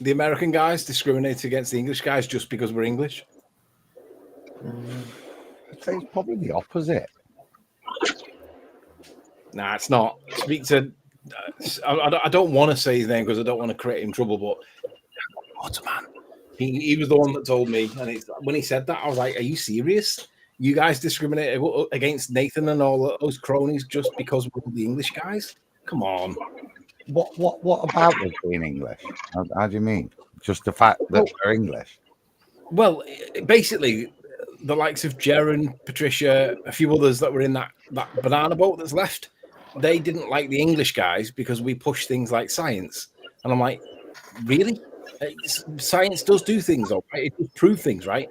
The American guys discriminate against the English guys just because we're English? I'd say it's probably the opposite. Nah, it's not. Speak to. I don't want to say his name because I don't want to create him trouble, but Ottoman. He was the one that told me, and when he said that, I was like, "Are you serious? You guys discriminate against Nathan and all those cronies just because we're the English guys? Come on." What about us being English? How do you mean? Just the fact that we're English? Well, basically, the likes of Jaren, Patricia, a few others that were in that banana boat that's left. They didn't like the English guys because we push things like science. And I'm like, really? Science does do things, all right? It does prove things, right?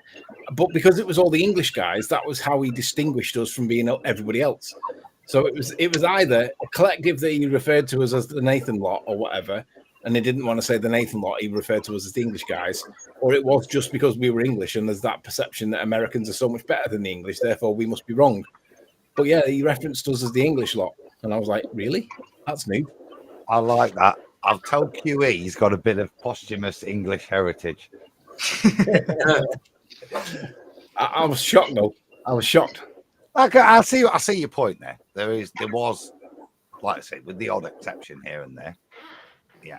But because it was all the English guys, that was how he distinguished us from being everybody else. So it was either a collective that he referred to us as the Nathan lot or whatever, and he didn't want to say the Nathan lot, he referred to us as the English guys, or it was just because we were English and there's that perception that Americans are so much better than the English, therefore we must be wrong. But yeah, he referenced us as the English lot. And I was like, really? That's new. I like that. I'll tell QE he's got a bit of posthumous English heritage. I was shocked, though. I was shocked. Okay, I see your point there. There was, like I say, with the odd exception here and there. Yeah.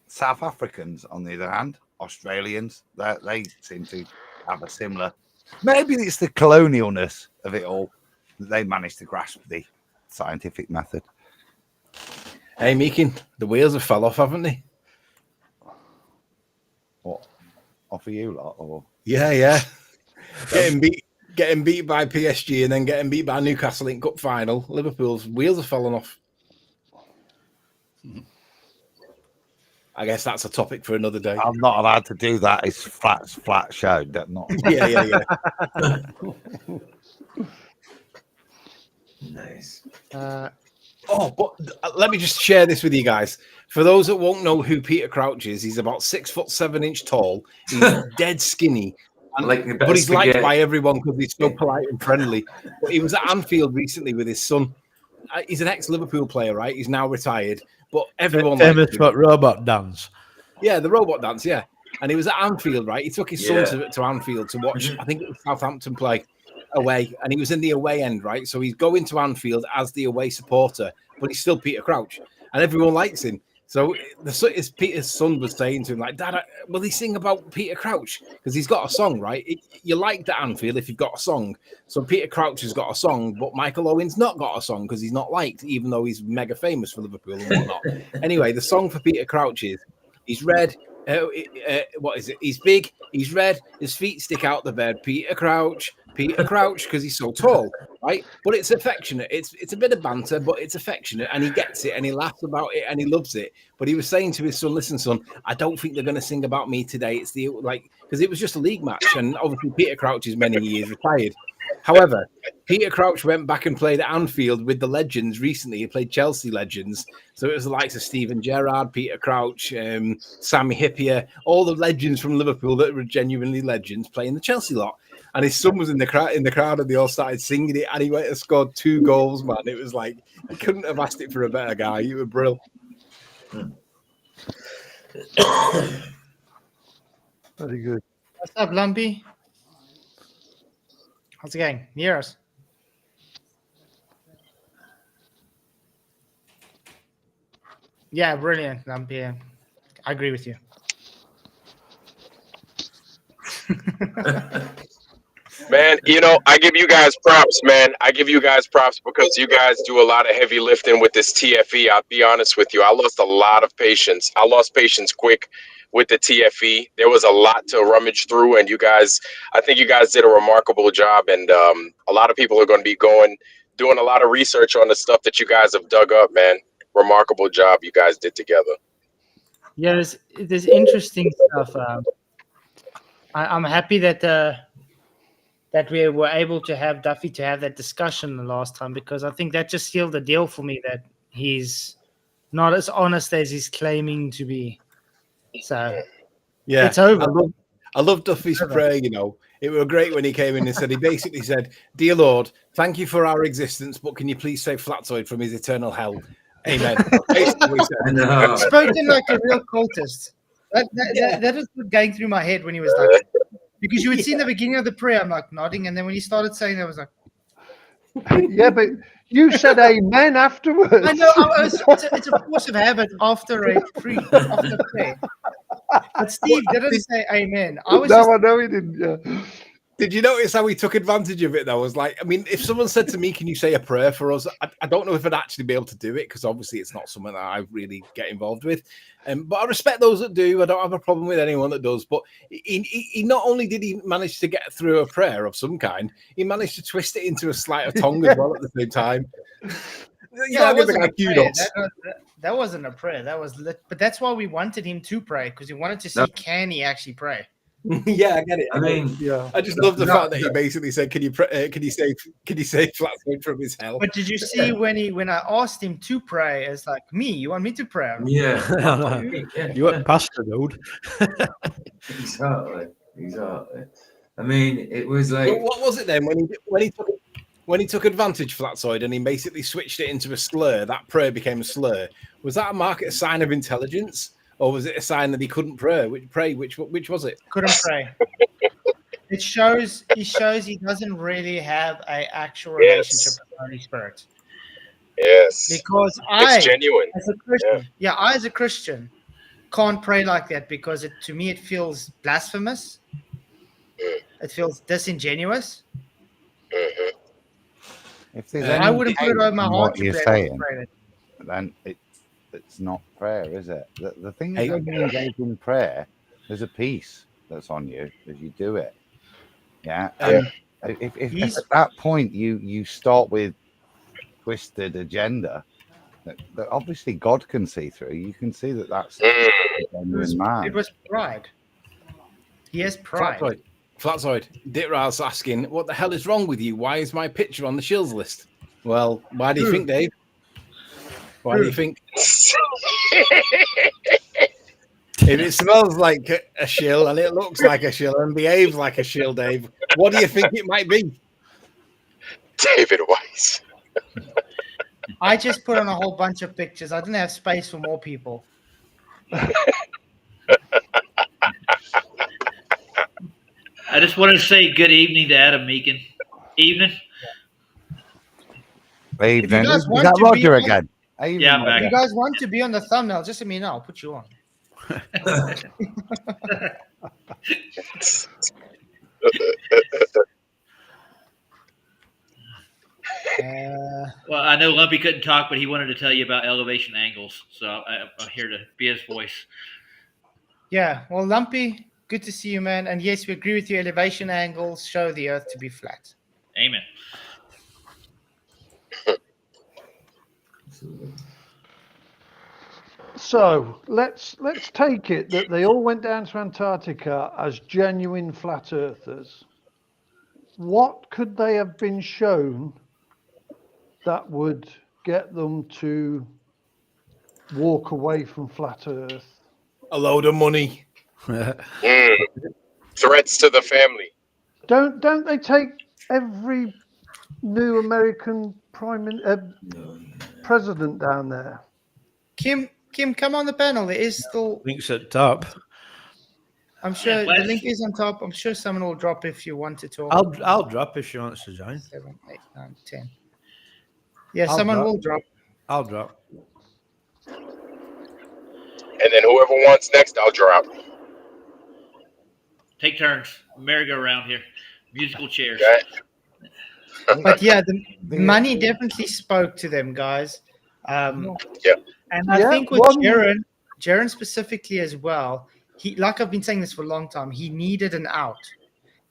South Africans, on the other hand, Australians, they seem to have a similar. Maybe it's the colonialness of it all that they managed to grasp the scientific method. Hey, Meekin, the wheels have fell off, haven't they? What? Off of you lot? Or? Yeah. Getting beat by PSG and then getting beat by Newcastle in Cup final. Liverpool's wheels have fallen off. I guess that's a topic for another day. I'm not allowed to do that. It's flat show. Not. Yeah. Nice. Oh, but let me just share this with you guys. For those that won't know who Peter Crouch is, he's about 6'7" tall. He's dead skinny. But he's liked by everyone because he's so polite and friendly. But he was at Anfield recently with his son. He's an ex-Liverpool player, right? He's now retired. But everyone famous for robot dance. Yeah, the robot dance, yeah. And he was at Anfield, right? He took his son to Anfield to watch, I think it was Southampton play away. And he was in the away end, right? So he's going to Anfield as the away supporter, but he's still Peter Crouch. And everyone likes him. So Peter's son was saying to him, like, Dad, will he sing about Peter Crouch? Because he's got a song, right? You like the Anfield if you've got a song. So Peter Crouch has got a song, but Michael Owen's not got a song because he's not liked, even though he's mega famous for Liverpool and whatnot. Anyway, the song for Peter Crouch is, he's red. What is it? He's big. He's red. His feet stick out the bed. Peter Crouch, because he's so tall, right? But it's affectionate. It's a bit of banter, but it's affectionate, and he gets it, and he laughs about it, and he loves it. But he was saying to his son, "Listen, son, I don't think they're going to sing about me today. It's because it was just a league match, and obviously Peter Crouch is many years retired." However, Peter Crouch went back and played at Anfield with the legends recently. He played Chelsea legends. So it was the likes of Steven Gerrard, Peter Crouch, Sammy Hippier, all the legends from Liverpool that were genuinely legends playing the Chelsea lot. And his son was in the crowd, and they all started singing it. And he went and scored 2 goals, man. It was like, you couldn't have asked it for a better guy. You were brilliant. Very good. What's up, Lumpy? How's it going? Near us. Yeah, brilliant, Lumpy. I agree with you. Man, I give you guys props, man. I give you guys props because you guys do a lot of heavy lifting with this TFE. I'll be honest with you. I lost a lot of patience. I lost patience quick with the TFE. There was a lot to rummage through, and I think you guys did a remarkable job. And a lot of people are going to be doing a lot of research on the stuff that you guys have dug up, man. Remarkable job you guys did together. Yeah, there's interesting stuff. I'm happy that we were able to have Duffy to have that discussion the last time, because I think that just sealed the deal for me that he's not as honest as he's claiming to be. So yeah, it's over. I love Duffy's prayer. It was great when he came in and said, he basically said, "Dear Lord, thank you for our existence, but can you please save Flatzoid from his eternal hell? Amen." Spoken like a real cultist. That was going through my head when he was like, because you would see in the beginning of the prayer, I'm like nodding, and then when he started saying that, I was like, yeah, but you said amen afterwards. I know. It's a force of habit after a prayer. But Steve didn't say amen. I know he didn't. Yeah. Did you notice how he took advantage of it, though? If someone said to me, "Can you say a prayer for us?" I don't know if I'd actually be able to do it, because obviously it's not something that I really get involved with. But I respect those that do. I don't have a problem with anyone that does. But he not only did he manage to get through a prayer of some kind, he managed to twist it into a sleight of tongue as well at the same time. That wasn't a prayer. That was but that's why we wanted him to pray, because we wanted to see can he actually pray. Yeah, I get it. I just love the fact that he basically said, "Can you save Flatzoid from his hell?" But did you see when I asked him to pray, it's like, me, you want me to pray? Yeah. You weren't pastor, dude. Exactly. I mean, it was like. But what was it then when he took advantage, Flatzoid, and he basically switched it into a slur? That prayer became a slur. Was that a sign of intelligence? Or was it a sign that he couldn't pray? Which was it? Couldn't pray. It shows he doesn't really have an actual relationship with the Holy Spirit. Yes. Because it's genuine. As a Christian, I as a Christian can't pray like that, because to me it feels blasphemous. It feels disingenuous. Mm-hmm. If there's I wouldn't put it on my heart to pray, then it's not prayer, is it? The thing is, when you engage in prayer, there's a peace that's on you as you do it. Yeah. If at that point you start with twisted agenda that obviously God can see through, you can see that's a genuine man. It was pride. He has pride. Flatzoid. Ditraz's asking, "What the hell is wrong with you? Why is my picture on the shills list?" Well, why do you think, Dave? Why do you think? If it smells like a shill and it looks like a shill and behaves like a shill, Dave, what do you think it might be? David Weiss. I just put on a whole bunch of pictures. I didn't have space for more people. I just wanted to say good evening to Adam Meakin. Evening. Evening. If you guys Is want that to Roger be on- again? Yeah, I'm back. If you guys want to be on the thumbnail, just let me know. I'll put you on. Well, I know Lumpy couldn't talk, but he wanted to tell you about elevation angles. So I'm here to be his voice. Yeah, well, Lumpy, good to see you, man. And yes, we agree with you. Elevation angles show the Earth to be flat. Amen. So let's take it that they all went down to Antarctica as genuine flat earthers. What could they have been shown that would get them to walk away from flat Earth? A load of money. Threats to the family. Don't they take every new American president down there? Kim, come on the panel. There is still. Links at top. I'm sure Yeah, the link is on top. I'm sure someone will drop if you want to talk. I'll drop if she wants to join. 7, 8, 9, 10. Yeah, I'll someone drop. will drop. I'll drop. And then whoever wants next, I'll drop. Take turns. Merry-go-round here. Musical chairs. Okay. But yeah, the money definitely spoke to them, guys. Yeah. And I think with Jaren specifically as well, he, like I've been saying this for a long time, he needed an out.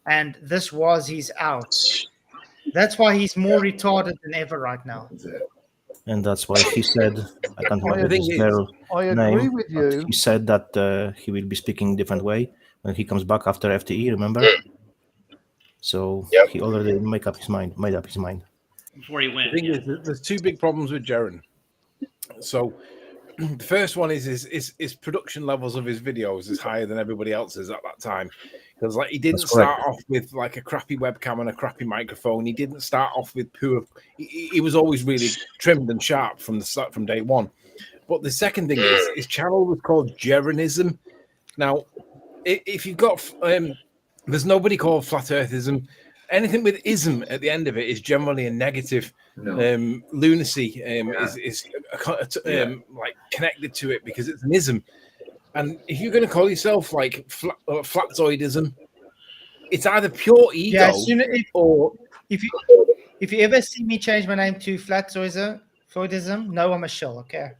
And this was his out. That's why he's more retarded than ever right now. And that's why he said, I can't remember his girl I agree name, with but you. he said that he will be speaking different way when he comes back after FTE, remember? So he already made up his mind. Before he went. The thing is, there's two big problems with Jaren. So the first one is his production levels of his videos is higher than everybody else's at that time. Because like he didn't start off with like a crappy webcam and a crappy microphone. He didn't start off with poor. He was always really trimmed and sharp from the start, from day one. But the second thing is his channel was called Jarenism. Now, if you've got there's nobody called Flat Earthism. Anything with ism at the end of it is generally a negative. Lunacy is like connected to it because it's an ism. And if you're going to call yourself like Flatzoidism, it's either pure ego or if you ever see me change my name to Flatzoidism, no, I'm a shill. Okay.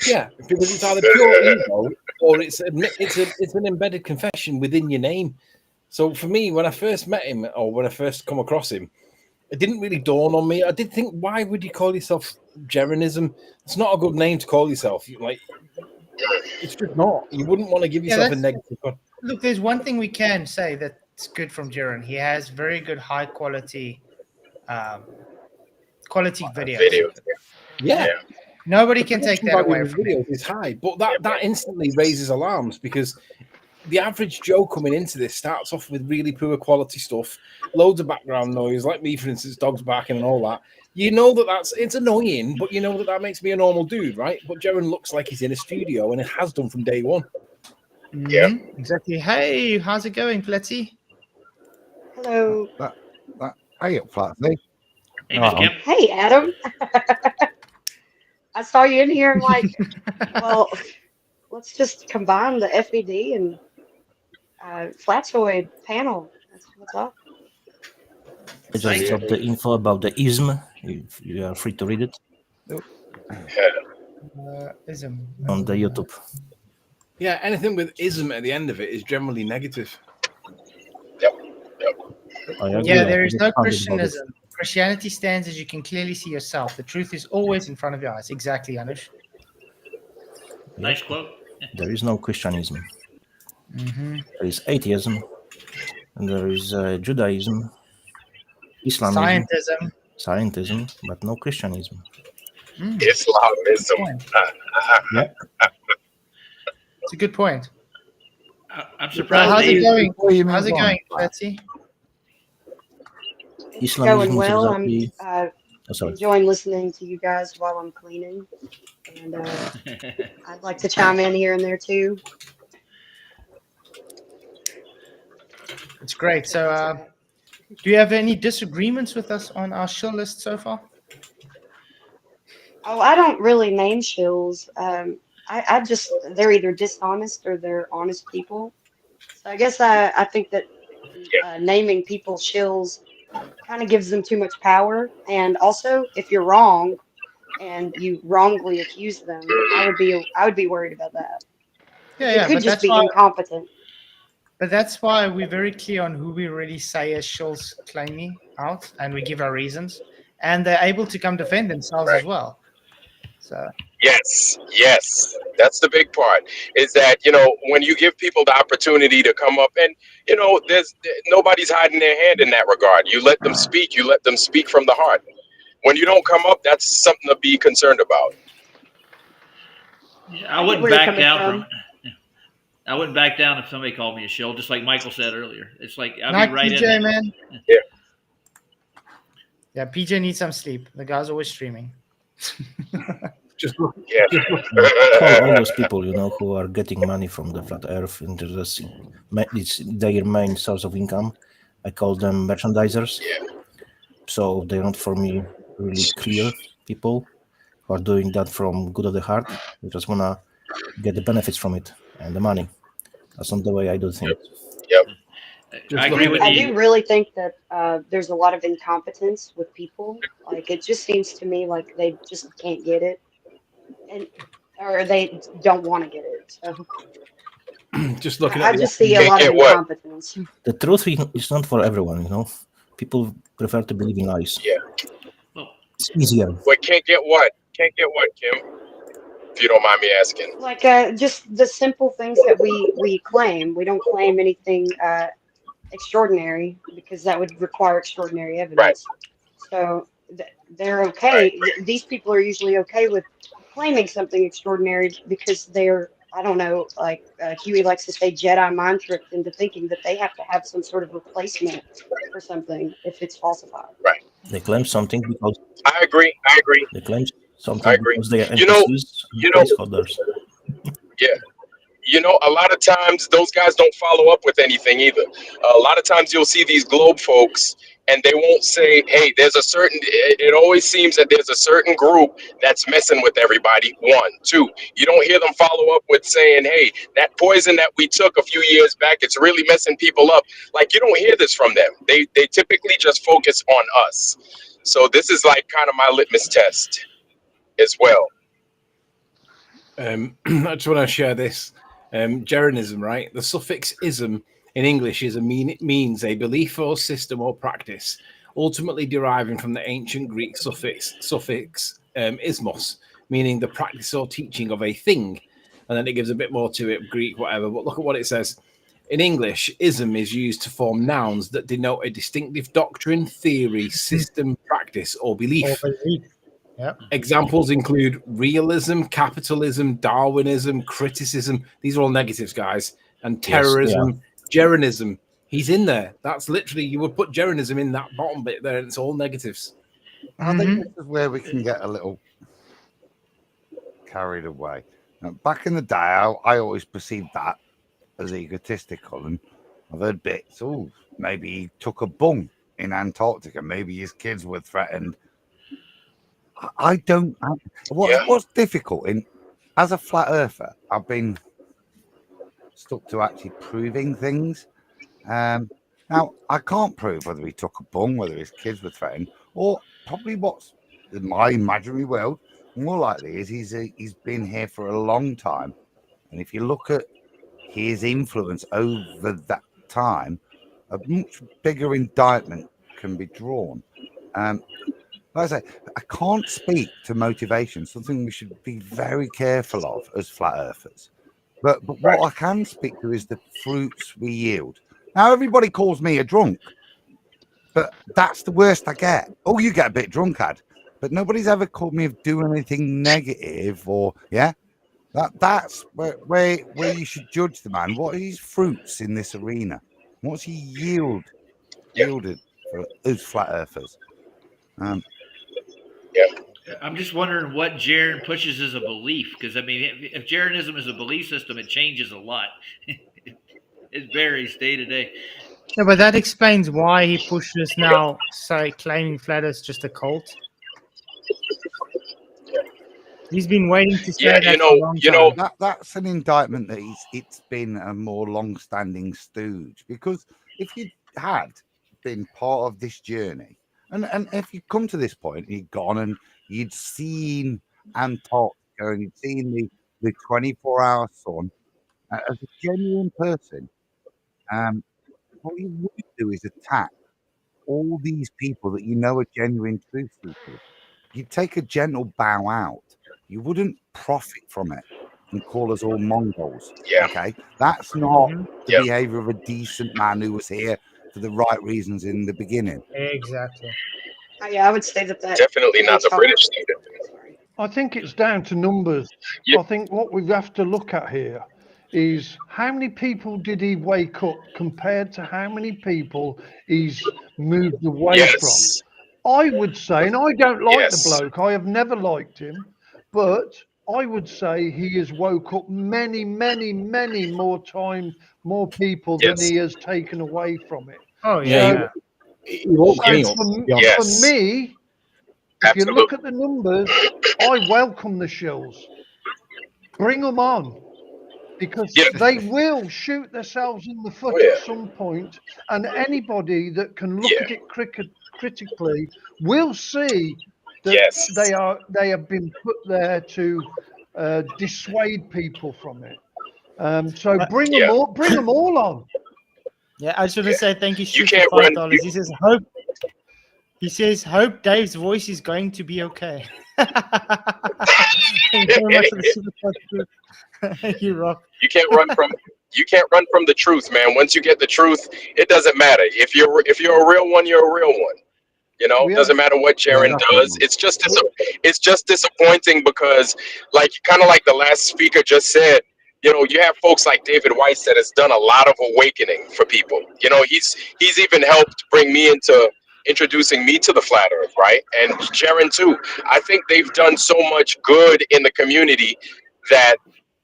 Yeah, because it's either pure ego or it's an embedded confession within your name. So for me, when I first met him or when I first come across him, it didn't really dawn on me. I did think, why would you call yourself Jarenism? It's not a good name to call yourself. Like, it's just not. You wouldn't want to give yourself a negative. Look, there's one thing we can say that's good from Jaren. He has very good, high quality videos. Yeah. Nobody can take that away from him. Videos is high, but that instantly raises alarms because the average Joe coming into this starts off with really poor quality stuff, loads of background noise, like me, for instance, dogs barking and all that. You know it's annoying, but you know that makes me a normal dude, right? But Jaren looks like he's in a studio, and it has done from day one. Yeah, exactly. Hey, how's it going, Fletzy? Hello. Hey, Flatsy. Hey, Adam. I saw you in here and like, well, let's just combine the FED and Flatzoid panel. That's what's up. I just dropped the info about the ism. If you are free to read it. Ism. On the YouTube. Yeah, anything with ism at the end of it is generally negative. Yeah, there is no Christianism. Christianity stands as you can clearly see yourself. The truth is always in front of your eyes. Exactly, Anush. Nice quote. There is no Christianism. Mm-hmm. There is atheism, and there is Judaism, Islamism, Scientism, scientism, but no Christianism. Islamism. Yeah. It's a good point. I'm So surprised. how's it they- going? Before you How's move it on, going, Flat, Betsy? It's Islamism going is well. I'm exactly. Oh, sorry. enjoying listening to you guys while I'm cleaning, and I'd like to chime in here and there too. It's great. So, do you have any disagreements with us on our shill list so far? Oh, I don't really name shills. I just they're either dishonest or they're honest people. So I guess I think that naming people shills kind of gives them too much power. And also, if you're wrong and you wrongly accuse them, I would be worried about that. They Yeah, could but just that's be why. incompetent. But that's why we're very clear on who we really say as shills claiming out, and we give our reasons, and they're able to come defend themselves as well. So. Yes, that's the big part. Is that when you give people the opportunity to come up, and there's nobody's hiding their hand in that regard. You let them speak. You let them speak from the heart. When you don't come up, that's something to be concerned about. I get wouldn't where you're back coming down from. I wouldn't back down if somebody called me a shill, just like Michael said earlier. It's like I'd Night, be right PJ, in there. man. Yeah. Yeah, PJ needs some sleep. The guy's always streaming. Just look. Call all those people, who are getting money from the flat Earth, and it's their main source of income. I call them merchandisers. So they're not, for me, really clear people who are doing that from good of the heart. They just wanna get the benefits from it and the money. That's not the way I do things. Yep. I agree with I you. do really think that there's a lot of incompetence with people. Like it just seems to me like they just can't get it, or they don't want to get it. So Just looking I at just see a lot of incompetence. The truth is not for everyone, People prefer to believe in lies. Yeah. It's easier. Wait, can't get what? Can't get what, Kim? If you don't mind me asking. Like just the simple things that we claim. We don't claim anything extraordinary because that would require extraordinary evidence. So they're okay. These people are usually okay with claiming something extraordinary because they're, I don't know, like Huey likes to say, Jedi mind tricked into thinking that they have to have some sort of replacement for something if it's falsified. Right. They claim something because I agree. they claim something I agree. because they are You know- NPCs and you know- placeholders. Yeah. A lot of times those guys don't follow up with anything either. A lot of times you'll see these globe folks and they won't say, hey, it always seems that there's a certain group that's messing with everybody. 1, 2, you don't hear them follow up with saying, hey, that poison that we took a few years back, it's really messing people up. Like, you don't hear this from them. They typically just focus on us. So this is like kind of my litmus test as well. I just want to share this. Jarenism, right? The suffix ism in English means a belief or system or practice, ultimately deriving from the ancient Greek suffix ismos, meaning the practice or teaching of a thing. And then it gives a bit more to it, Greek, whatever. But look at what it says. In English, ism is used to form nouns that denote a distinctive doctrine, theory, system, practice, or belief. Yep. Examples include realism, capitalism, Darwinism, criticism. These are all negatives, guys. And terrorism, Jarenism. He's in there. That's literally, you would put Jarenism in that bottom bit there, and it's all negatives. I think this is where we can get a little carried away. Now, back in the day, I always perceived that as egotistical, and I've heard bits. Oh, maybe he took a bung in Antarctica. Maybe his kids were threatened. I don't. What's difficult as a flat earther, I've been stuck to actually proving things. Now I can't prove whether he took a bung, whether his kids were threatened, or probably what's in my imaginary world more likely is he's been here for a long time, and if you look at his influence over that time, a much bigger indictment can be drawn. Like I say, I can't speak to motivation, something we should be very careful of as flat earthers. But what I can speak to is the fruits we yield. Now, everybody calls me a drunk, but that's the worst I get. Oh, you get a bit drunk, Ad. but nobody's ever caught me of doing anything negative or that's where you should judge the man. What are his fruits in this arena? What's he yielded for us flat earthers? I'm just wondering what Jaren pushes as a belief, because I mean, if Jarenism is a belief system, it changes a lot. It varies day to day. Yeah, but that explains why he pushes now, say, claiming Flat Earth's just a cult. He's been waiting to say that for a long time. That's an indictment that it's been a more long-standing stooge, because if you had been part of this journey, and if you come to this point, you'd gone and you'd seen Antarctica and you'd seen the 24-hour sun, as a genuine person, what you would do is attack all these people that you know are genuine truth seekers. You'd take a gentle bow out. You wouldn't profit from it and call us all Mongols. Okay, that's not the behavior of a decent man who was here for the right reasons in the beginning. Exactly. Yeah, I would say that definitely not the British leader. I think it's down to numbers. I think what we have to look at here is how many people did he wake up compared to how many people he's moved away from. I would say, and I don't like the bloke, I have never liked him, but I would say he has woke up many, many, many more people than he has taken away from it. Oh, yeah. He woke me up. For me, if you look at the numbers, I welcome the shills. Bring them on. Because they will shoot themselves in the foot at some point, and anybody that can look at it critically will see that they have been put there to dissuade people from it. So bring them all on. Yeah, I should say thank you, Shoot, for $5. He says hope. He says hope Dave's voice is going to be okay. Thank you very much for the super chat. You rock. You can't run from the truth, man. Once you get the truth, it doesn't matter. If you're a real one, you're a real one. You know, it doesn't matter what Jaren does. It's just disappointing because, like, kind of like the last speaker just said, you know, you have folks like David Weiss that has done a lot of awakening for people. You know, he's even helped bring me into introducing me to the flat earth, right? And Jaren too. I think they've done so much good in the community that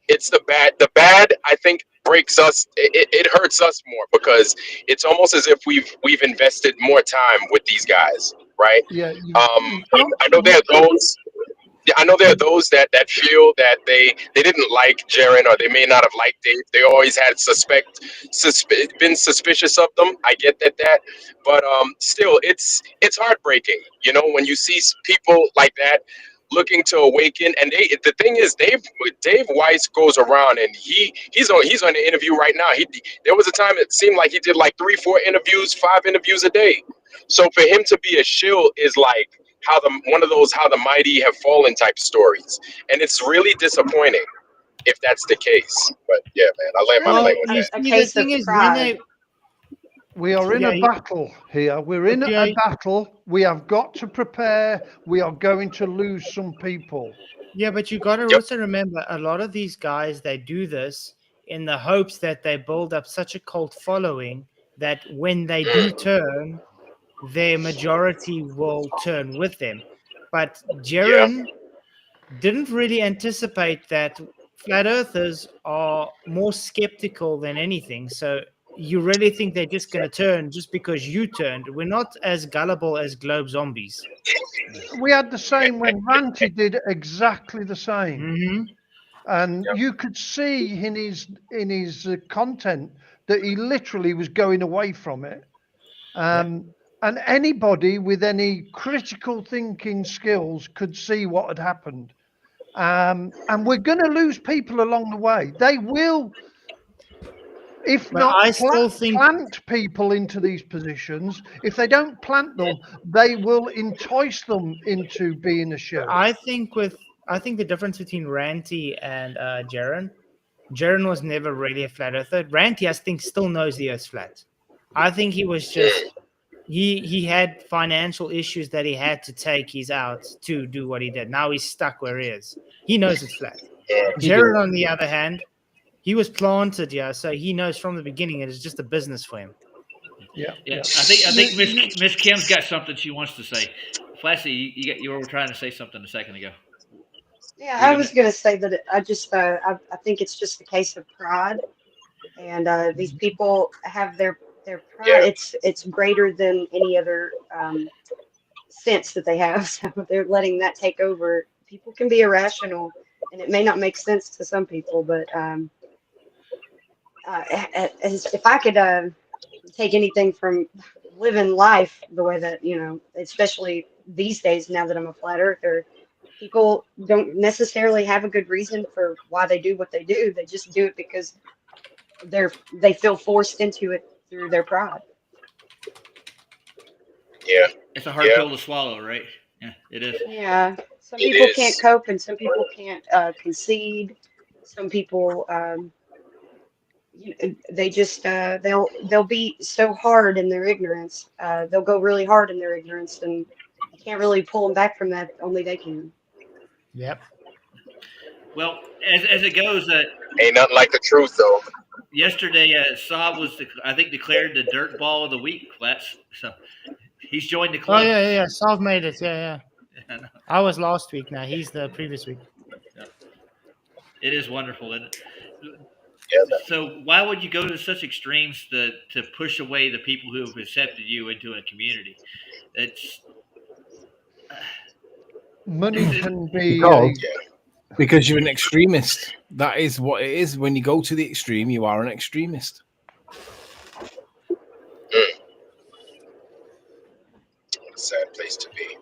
it's the bad I think breaks us. It hurts us more because it's almost as if we've invested more time with these guys, right? Yeah. I know there are those. Yeah, I know there are those that feel that they didn't like Jaren, or they may not have liked Dave. They always had been suspicious of them. I get that, but still, it's heartbreaking. You know, when you see people like that looking to awaken, and the thing is, Dave Weiss goes around and he's on an interview right now. There was a time it seemed like he did like 3-4 interviews, 5 interviews a day. So for him to be a shill is like one of those how the mighty have fallen type stories, and it's really disappointing if that's the case. But yeah, man, I land my plane with that. A case of pride. We are in a battle here. We're in a battle. We have got to prepare. We are going to lose some people. Yeah, but you got to also remember, a lot of these guys, they do this in the hopes that they build up such a cult following that when they do turn, their majority will turn with them. But Jaren didn't really anticipate that flat earthers are more skeptical than anything. So you really think they're just going to turn just because you turned? We're not as gullible as globe zombies. We had the same when Ranty did exactly the same. Mm-hmm. And you could see in his content that he literally was going away from it. And anybody with any critical thinking skills could see what had happened. And we're going to lose people along the way. They will, if not plant people into these positions. If they don't plant them, they will entice them into being a shill. I think the difference between Ranty and Jaren was never really a flat earther. Ranty, I think, still knows the Earth's flat. I think he was just he had financial issues that he had to take his out to do what he did. Now he's stuck where he is. He knows it's flat. Jaren, on the other hand, he was planted here, so he knows from the beginning it is just a business for him. Yeah. I think Miss Kim's got something she wants to say. Flashy, you were trying to say something a second ago. Yeah, I was going to say that I think it's just a case of pride, and these people have their pride. It's greater than any other sense that they have. So they're letting that take over. People can be irrational, and it may not make sense to some people, but if I could take anything from living life the way that, especially these days now that I'm a flat earther, people don't necessarily have a good reason for why they do what they do. They just do it because they feel forced into it through their pride. Yeah. It's a hard pill to swallow, right? Yeah, it is. Yeah. Some people can't cope, and some people can't concede. Some people, they just they'll be so hard in their ignorance. They'll go really hard in their ignorance, and you can't really pull them back from that. Only they can. Yep. Well, as it goes, ain't nothing like the truth, though. Yesterday, Saab was, I think, declared the dirt ball of the week. So he's joined the club. Oh yeah. Sav made it. Yeah. I was last week. Now he's the previous week. Yeah. It is wonderful, isn't it? Yeah. So why would you go to such extremes to push away the people who have accepted you into a community? It's money can be because you're an extremist. That is what it is. When you go to the extreme, you are an extremist. Sad place to be.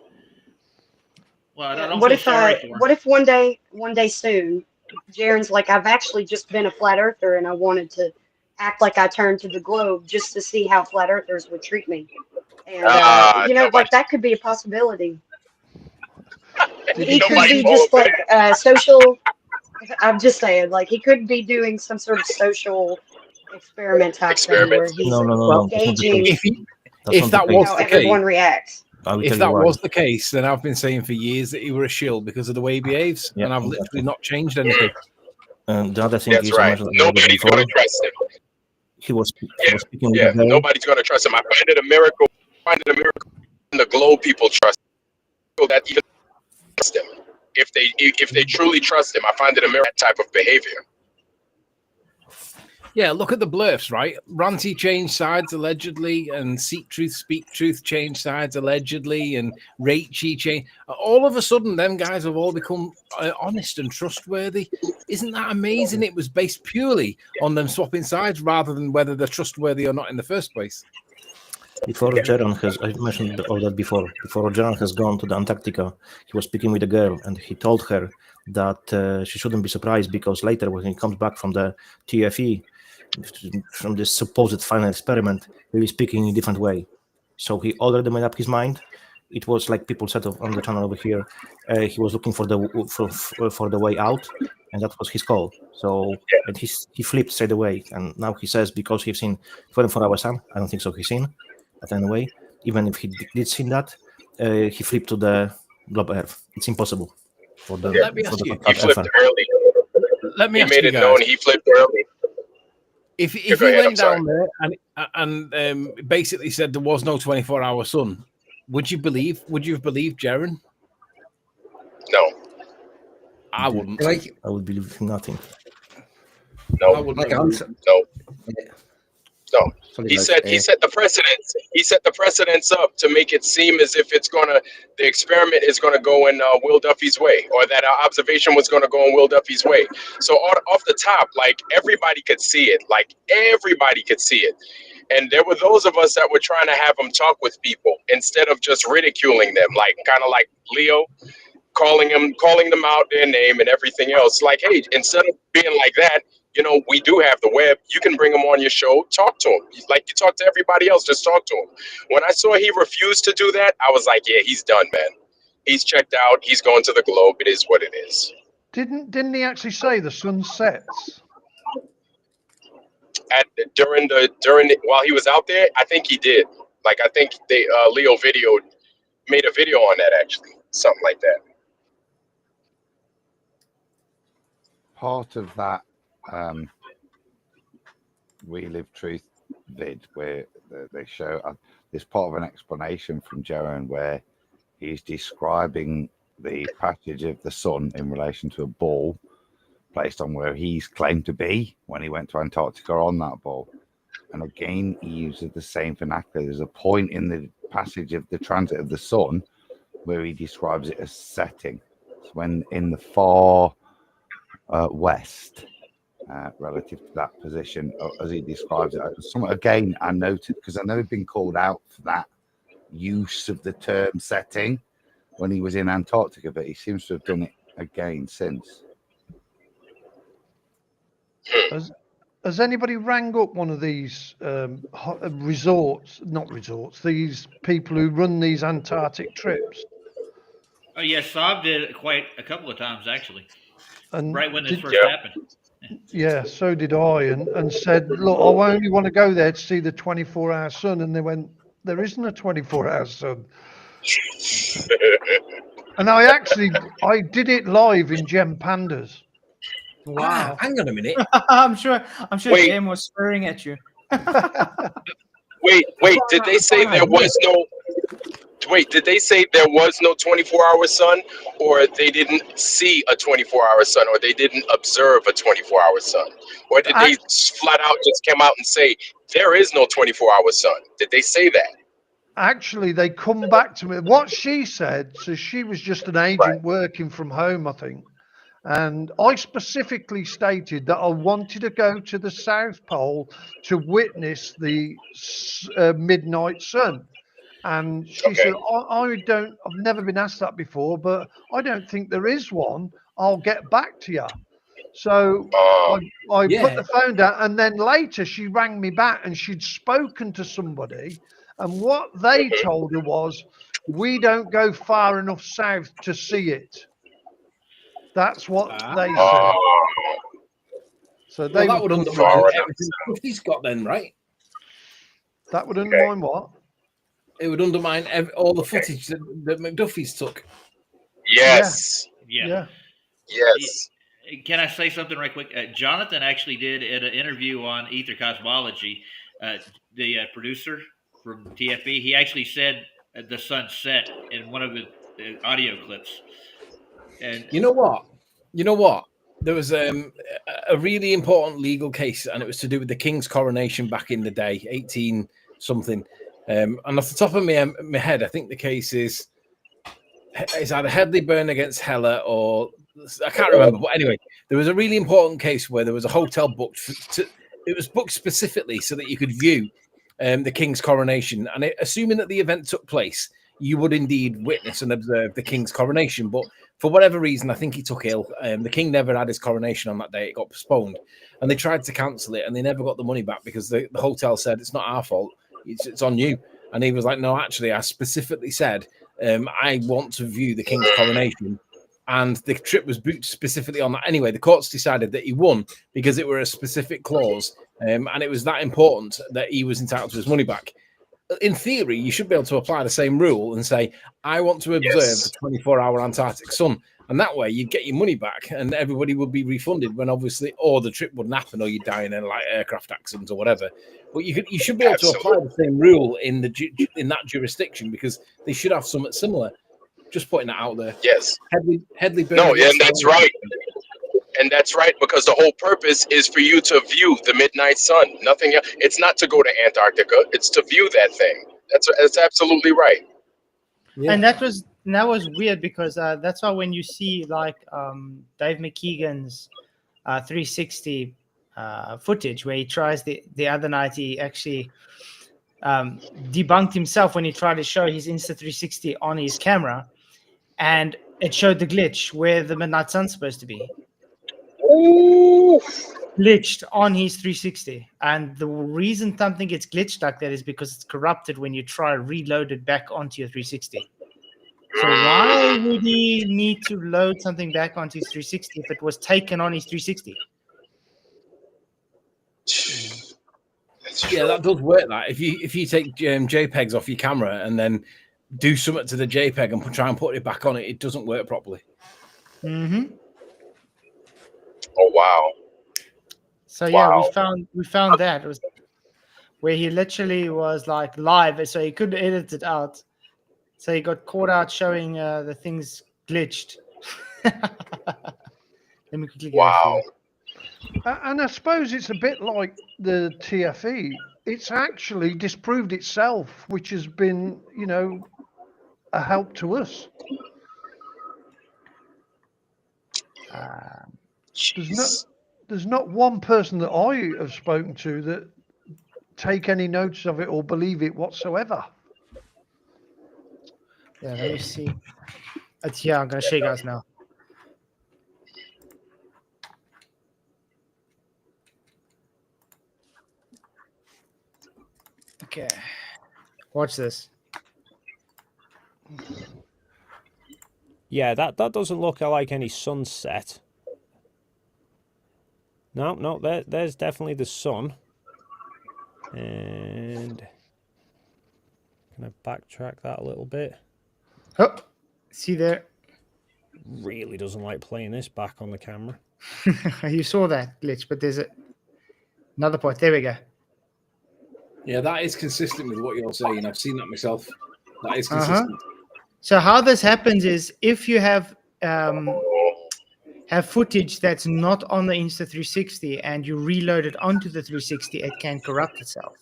Well, I don't what feel if sorry for him. what if one day soon, Jaren's like, I've actually just been a flat earther, and I wanted to act like I turned to the globe just to see how flat earthers would treat me, and like that could be a possibility. He could be just like social. I'm just saying, like he could be doing some sort of social experiment type thing where he's gauging if that was how the everyone case, reacts. if that was the case, then I've been saying for years that he were a shill because of the way he behaves, and I've literally not changed anything. And the other thing That's is, right. Nobody's going to trust him. He was speaking with a girl. Nobody's going to trust him. I find it a miracle. In the globe, people trust him. That even trust him. If they truly trust him, I find it a miracle type of behavior. Yeah, look at the blurfs, right? Ranty changed sides allegedly, and Seek Truth, Speak Truth changed sides allegedly, and Raichi changed. All of a sudden, them guys have all become honest and trustworthy. Isn't that amazing? It was based purely on them swapping sides rather than whether they're trustworthy or not in the first place. Before Jaren I've mentioned all that before Jaren has gone to the Antarctica, he was speaking with a girl, and he told her that she shouldn't be surprised because later when he comes back from the TFE, from this supposed final experiment, he'll be speaking in a different way. So he already made up his mind. It was like people said on the channel over here, he was looking for the way out, and that was his call. So and he flipped straight away, and now he says because he's seen 24-hour sun. I don't think so. He's seen, but anyway, even if he did see that, he flipped to the globe Earth. It's impossible for the. Let me ask you. He flipped early. Let me he ask made you it guys. known he flipped early. If he go ahead, went I'm down there and basically said there was no 24-hour sun, would you have believed Jaren? No. I wouldn't. I would believe nothing. No. I wouldn't. No. He set the precedence. He set the precedence up to make it seem as if the experiment is gonna go in Will Duffy's way, or that our observation was gonna go in Will Duffy's way. So off the top, like everybody could see it. And there were those of us that were trying to have him talk with people instead of just ridiculing them, like kind of like Leo, calling them out their name and everything else. Like, hey, instead of being like that, we do have the web. You can bring him on your show, talk to him. Like you talk to everybody else, just talk to him. When I saw he refused to do that, I was like, yeah, he's done, man. He's checked out. He's going to the globe. It is what it is. Didn't he actually say the sun sets? While he was out there, I think he did. Like I think they Leo made a video on that actually, something like that. Part of that We Live Truth vid where they show there's part of an explanation from Jaren where he's describing the passage of the sun in relation to a ball placed on where he's claimed to be when he went to Antarctica on that ball. And again, he uses the same vernacular. There's a point in the passage of the transit of the sun where he describes it as setting. It's when in the far west, relative to that position, as he describes it. Again, I noted, because I know he'd been called out for that use of the term setting when he was in Antarctica, but he seems to have done it again since. Has anybody rang up one of these resorts, not resorts, these people who run these Antarctic trips? Oh yes, Saab did it quite a couple of times actually. And right when this first Yeah. happened. Yeah, so did I, and said, look, I only want to go there to see the 24-hour sun. And they went, there isn't a 24-hour sun. And I did it live in Gem Pandas. Wow. Hang on a minute. I'm sure Wait. Jim was swearing at you. Wait, did they say there was no? Wait, did they say there was no 24-hour sun, or they didn't see a 24-hour sun, or they didn't observe a 24-hour sun, or did they flat out just come out and say there is no 24-hour sun? Did they say that? Actually, they come back to me. What she said, so she was just an agent working from home, I think. And I specifically stated that I wanted to go to the South Pole to witness the midnight sun. And she said, I've never been asked that before, but I don't think there is one. I'll get back to you. So I put the phone down, and then later she rang me back and she'd spoken to somebody. And what they told her was, we don't go far enough south to see it. That's what they said. So they that would undermine everything Duffy's got then, right? That would undermine what? It would undermine all the footage that McDuffie's took. Yes. Yeah. Yes. Can I say something right quick? Jonathan actually did at an interview on Ether Cosmology, the producer from TFB, he actually said the sun set in one of his audio clips. And you know what? There was a really important legal case, and it was to do with the king's coronation back in the day, 18 something. And off the top of my head, I think the case is either Headley-Burn against Heller, or I can't remember. But anyway, there was a really important case where there was a hotel booked. It was booked specifically so that you could view the king's coronation. And assuming that the event took place, you would indeed witness and observe the king's coronation. But for whatever reason, I think he took ill. The king never had his coronation on that day. It got postponed. And they tried to cancel it, and they never got the money back because the hotel said, it's not our fault. It's on you. And he was like, no, actually, I specifically said, I want to view the king's coronation. And the trip was booked specifically on that. Anyway, the courts decided that he won because it were a specific clause. And it was that important that he was entitled to his money back. In theory, you should be able to apply the same rule and say, I want to observe the 24-hour Antarctic sun. And that way you'd get your money back and everybody would be refunded when obviously, or the trip wouldn't happen, or you'd die in a like aircraft accident or whatever. But you should be able to apply the same rule in that jurisdiction, because they should have something similar. Just putting that out there. Yes. Headley. No, and that's right. And that's right, because the whole purpose is for you to view the midnight sun. Nothing else. It's not to go to Antarctica. It's to view that thing. That's absolutely right. Yeah. And that was weird because that's why when you see like Dave McKeegan's 360 footage where he tries the other night, he actually debunked himself when he tried to show his Insta360 on his camera, and it showed the glitch where the midnight sun's supposed to be. Ooh. Glitched on his 360, and the reason something gets glitched like that is because it's corrupted when you try to reload it back onto your 360. So why would he need to load something back onto his 360 if it was taken on his 360? Yeah, that does work. That if you take JPEGs off your camera and then do something to the JPEG and try and put it back on it, it doesn't work properly. Mm-hmm. Oh wow. So yeah, we found that it was where he literally was like live, so he couldn't edit it out. So he got caught out showing the things glitched. Let me quickly get it for you. And I suppose it's a bit like the TFE. It's actually disproved itself, which has been, a help to us. There's not one person that I have spoken to that take any notice of it or believe it whatsoever. Yeah, let me see. It's I'm gonna show you guys now. Okay, watch this. Yeah, that doesn't look like any sunset. No, there's definitely the sun. And can I backtrack that a little bit? Oh, see there. Really doesn't like playing this back on the camera. You saw that glitch, but there's another point. There we go. Yeah, that is consistent with what you're saying. I've seen that myself. That is consistent. So how this happens is if you have footage that's not on the Insta360 and you reload it onto the 360, it can corrupt itself.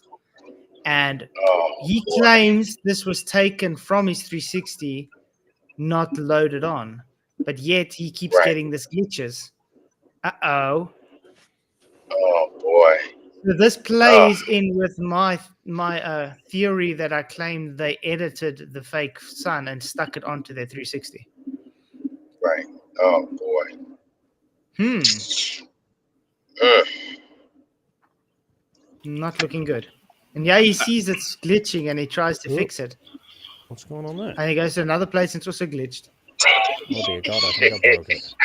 And he claims this was taken from his 360, not loaded on, but yet he keeps getting this glitches. Uh-oh. Oh boy. So this plays in with my theory that I claimed they edited the fake sun and stuck it onto their 360. Right. Oh boy. Not looking good. And yeah, he sees it's glitching and he tries to fix it. What's going on there? And he goes to another place and it's also glitched. Oh dear God, I think I broke it.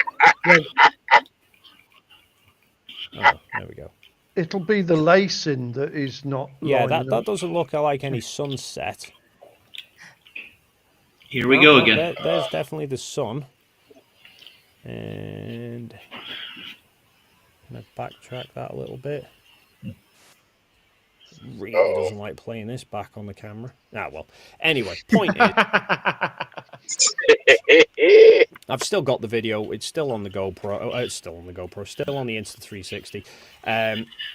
Oh, there we go. It'll be the lacing that is not. Yeah, that doesn't look like any sunset. Here we go again. There's definitely the sun. And can I backtrack that a little bit? Really doesn't like playing this back on the camera. Ah, well. Anyway, point is, I've still got the video. It's still on the GoPro. It's still on the GoPro. Still on the Insta360.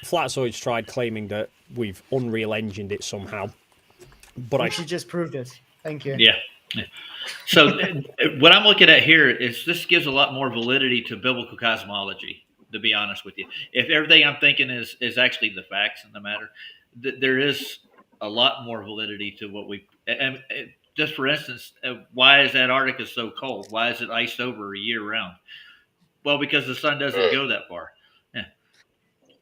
Flatzoid's tried claiming that we've Unreal Engined it somehow, but I just proved it. Thank you. Yeah. So what I'm looking at here is this gives a lot more validity to biblical cosmology. To be honest with you, if everything I'm thinking is actually the facts in the matter, there is a lot more validity to what we. And just for instance, why is Antarctica so cold? Why is it iced over a year round? Well, because the sun doesn't go that far. Yeah.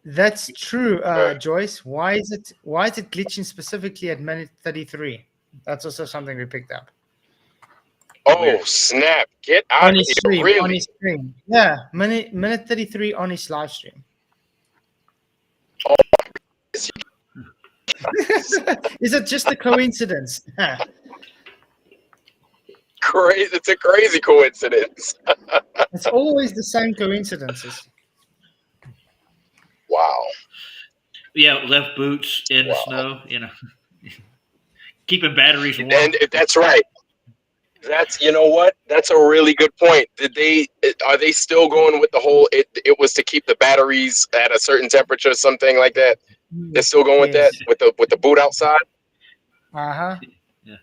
That's true, Joyce. Why is it glitching specifically at minute 33? That's also something we picked up. Oh snap! Get out of here! Stream, really? On his stream. Yeah, minute 33 on his live stream. Oh. Is it just a coincidence? Crazy! It's a crazy coincidence. It's always the same coincidences. Wow. Yeah, left boots in the snow. Keeping batteries warm. And that's right. That's what? That's a really good point. Are they still going with the whole it was to keep the batteries at a certain temperature, something like that? They're still going with that with the boot outside? Uh-huh. Yeah.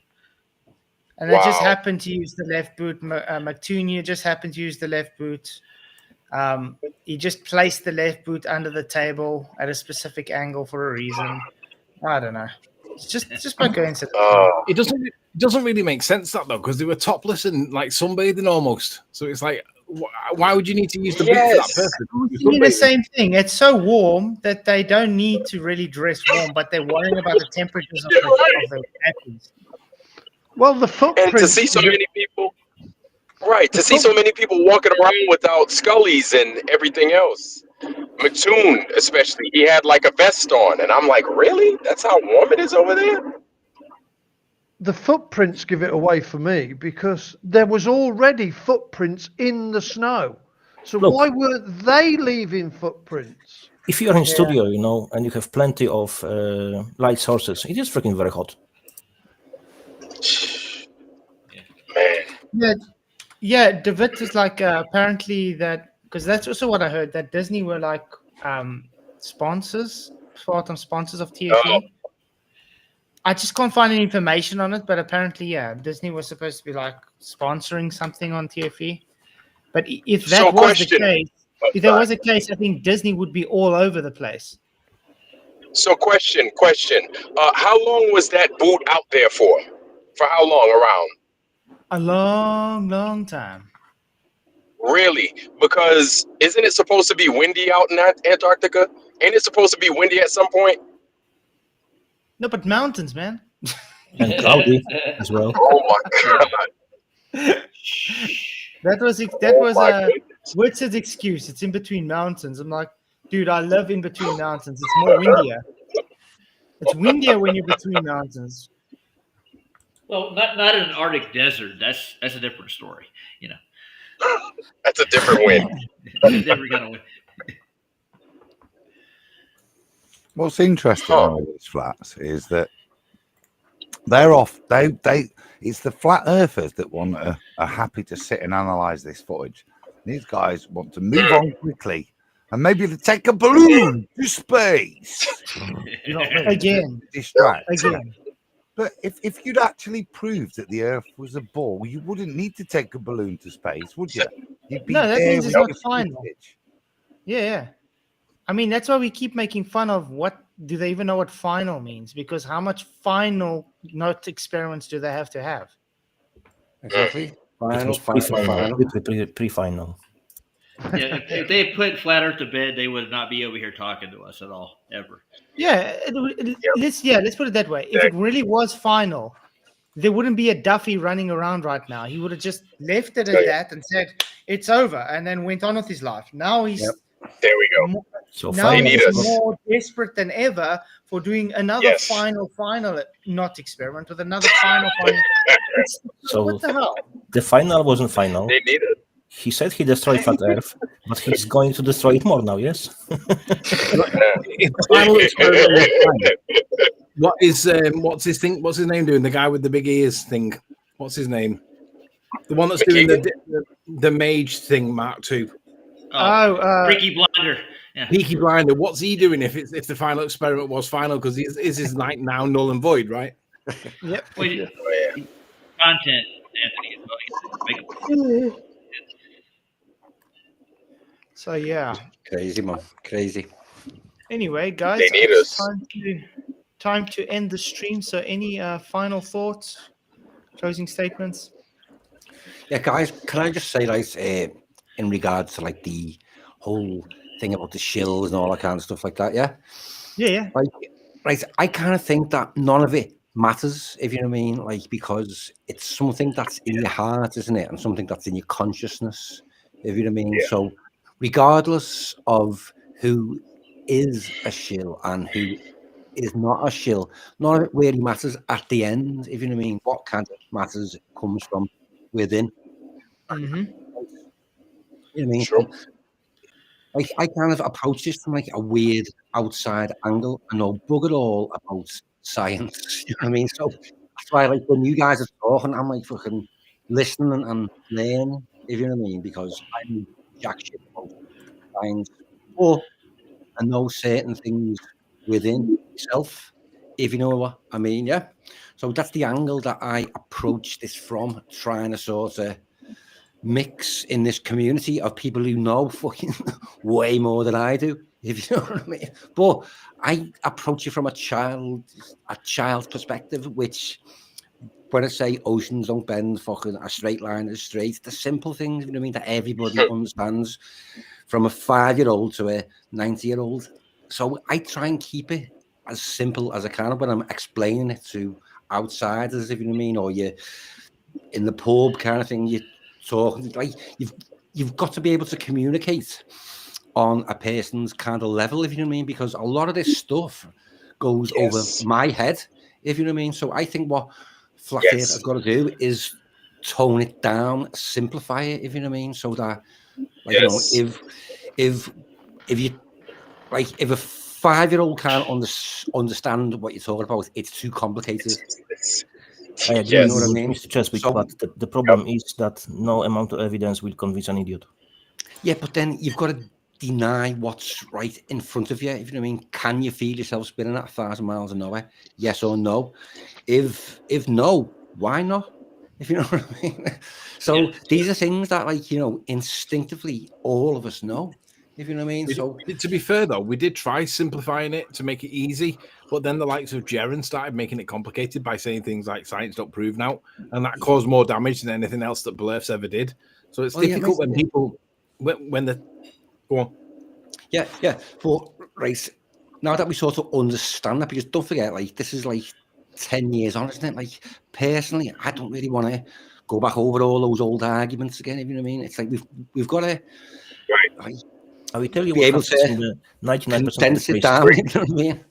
And they just happened to use the left boot. McTooney just happened to use the left boot. He just placed the left boot under the table at a specific angle for a reason. I don't know. It's just by coincidence. It doesn't really make sense that though, because they were topless and like sunbathing almost. So it's like, why would you need to use the boot for that person? It's the same thing. It's so warm that they don't need to really dress warm, but they're worrying about the temperatures of the athletes. Well, the footprint. And to see so many people, to see so many people walking around without scullies and everything else. Mattoon, especially, he had like a vest on, and I'm like, really? That's how warm it is over there? The footprints give it away for me because there was already footprints in the snow. So Look. why weren't they leaving footprints? If you are in studio, and you have plenty of light sources, it is freaking very hot. Yeah, David is like apparently that, because that's also what I heard, that Disney were like sponsors of TFE. I just can't find any information on it, but apparently, Disney was supposed to be like sponsoring something on TFE. But if that was the case, if there was a case, I think Disney would be all over the place. So question. How long was that boot out there for? For how long around? A long, long time. Really? Because isn't it supposed to be windy out in Antarctica? Ain't it supposed to be windy at some point? No, but mountains, man. And cloudy as well. Oh my god. That was Witz's excuse. It's in between mountains. I'm like, dude, I live in between mountains. It's more windier. It's windier when you're between mountains. Well, not in an Arctic desert. That's a different story. That's a different wind. Never gonna win. What's interesting on all these flats is that they're off. It's the flat earthers that are happy to sit and analyze this footage. These guys want to move on quickly and maybe to take a balloon to space. Again. Distract. Again. But if you'd actually proved that the Earth was a ball, you wouldn't need to take a balloon to space, would you? You'd be No, that there means with it's not your final. footage. Yeah. I mean, that's why we keep making fun of what do they even know what final means? Because how much final not experiments do they have to have? Exactly. Final. Pre-final. Yeah, if they had put Flat Earth to bed, they would not be over here talking to us at all, ever. Yeah, let's put it that way. If it really was final, there wouldn't be a Duffy running around right now. He would have just left it at that and said it's over, and then went on with his life. Now he's there we go. He's more desperate than ever for doing another final not experiment with another final. So what the hell? The final wasn't final. They need it. He said he destroyed Flat Earth, but he's going to destroy it more now, yes? Final experiment was final. What's his thing? What's his name doing? The guy with the big ears thing. What's his name? The one that's doing the mage thing, Mark II. Peaky Blinder. Yeah. Peaky Blinder. What's he doing if the final experiment was final? Because is his night now null and void, right? Yep. Content, Anthony. So yeah. Crazy, man. Crazy. Anyway, guys, they need it's us. time to end the stream. So any final thoughts, closing statements? Yeah, guys, can I just say, like, in regards to like the whole thing about the shills and all that kind of stuff like that, yeah? Yeah. Like, I kind of think that none of it matters, if you know what I mean, like, because it's something that's in your heart, isn't it? And something that's in your consciousness, if you know what I mean. Yeah. So regardless of who is a shill and who is not a shill, none of it really matters at the end, if you know what I mean. What kind of matters comes from within. Mm-hmm. You know what I mean? Sure. Like, I kind of approach this from like a weird outside angle. I know bugger all about science. You know what I mean? So that's why, like, when you guys are talking, I'm like fucking listening and learning, if you know what I mean, because I'm jack shit about science. But I know certain things within yourself, if you know what I mean, yeah. So that's the angle that I approach this from, trying to sort of mix in this community of people who know fucking way more than I do, if you know what I mean. But I approach it from a child's perspective, which when I say oceans don't bend, fucking a straight line is straight, the simple things, you know what I mean, that everybody understands, from a 5-year-old to a 90-year-old. So I try and keep it as simple as I can when I'm explaining it to outsiders, if you know what I mean, or you're in the pub kind of thing, you talk, like, you've got to be able to communicate on a person's kind of level, if you know what I mean, because a lot of this stuff goes over my head, if you know what I mean. So I think what Flat Earth has got to do is tone it down, simplify it, if you know what I mean, so that, like, you know, if you, like, if a 5-year-old can't understand what you're talking about, it's too complicated. I agree with Mr. Cheswick, but the problem is that no amount of evidence will convince an idiot. Yeah, but then you've got to deny what's right in front of you, if you know what I mean. Can you feel yourself spinning at 1,000 miles an hour? Yes or no? If no, why not? If you know what I mean. So these are things that, like, you know, instinctively all of us know, if you know what I mean. So to be fair though, we did try simplifying it to make it easy, but then the likes of Jaren started making it complicated by saying things like science don't prove now, and that caused more damage than anything else that Blurf's ever did. So it's difficult when people when the go on. Yeah, but right now that we sort of understand that, because don't forget, like, this is like 10 years on, isn't it? Like, personally, I don't really want to go back over all those old arguments again, if you know what I mean. It's like we've got to I will tell you be what able happens to in the 99% of the condense it cases. down, you know what I mean?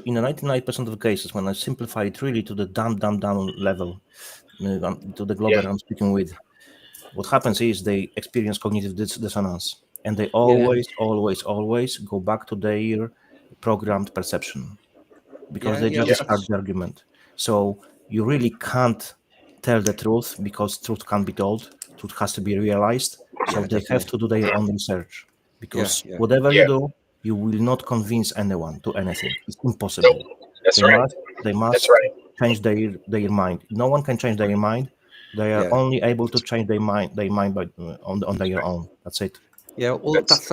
In the 99% of the cases, when I simplify it really to the down level, to the global I'm speaking with, what happens is they experience cognitive dissonance, and they always go back to their programmed perception, because they just discard the argument. So you really can't tell the truth, because truth can't be told. Truth has to be realized. So they have to do their own research, because whatever you do, you will not convince anyone to anything. It's impossible. They must change their mind. No one can change their mind. They are only able to change their mind by on their own. That's it. Yeah, well, that's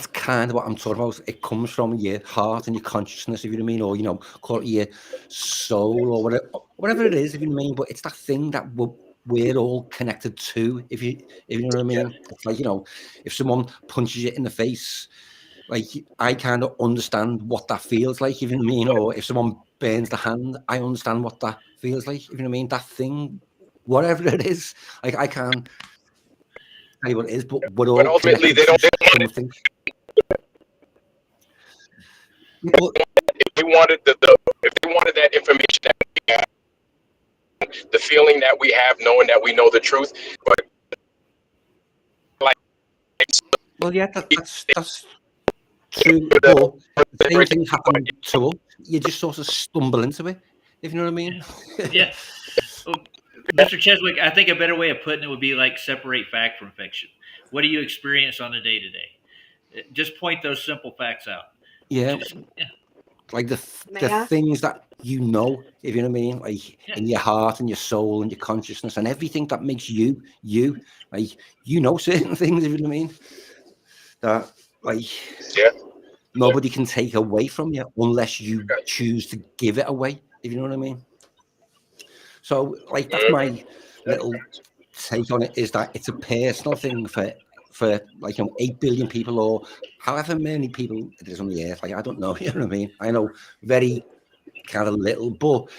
kind of what I'm talking about. It comes from your heart and your consciousness, if you know what I mean, or, you know, call it your soul or whatever it is, if you know what I mean. But it's that thing that we're all connected to, if you know what I mean. It's like, you know, if someone punches you in the face, like, I kind of understand what that feels like, if you know what I mean. Or if someone burns the hand, I understand what that feels like, if you know what I mean. That thing, whatever it is, like, I can't tell you what it is, but we're all ultimately connected to something. If they wanted if they wanted that information that we have, the feeling that we have, knowing that we know the truth, but like, well, yeah, that's true. But the same thing happened to us. You just sort of stumble into it, if you know what I mean. Yeah. Well, Mr. Cheswick, I think a better way of putting it would be like separate fact from fiction. What do you experience on a day-to-day? Just point those simple facts out. Yeah. Like the things that you know, if you know what I mean, like in your heart and your soul and your consciousness and everything that makes you, like, you know, certain things, if you know what I mean, that, like, nobody can take away from you unless you choose to give it away, if you know what I mean. So, like, that's my little take on it, is that it's a personal thing for like, you know, 8 billion people or however many people it is on the earth. Like, I don't know, you know what I mean? I know very kind of little, but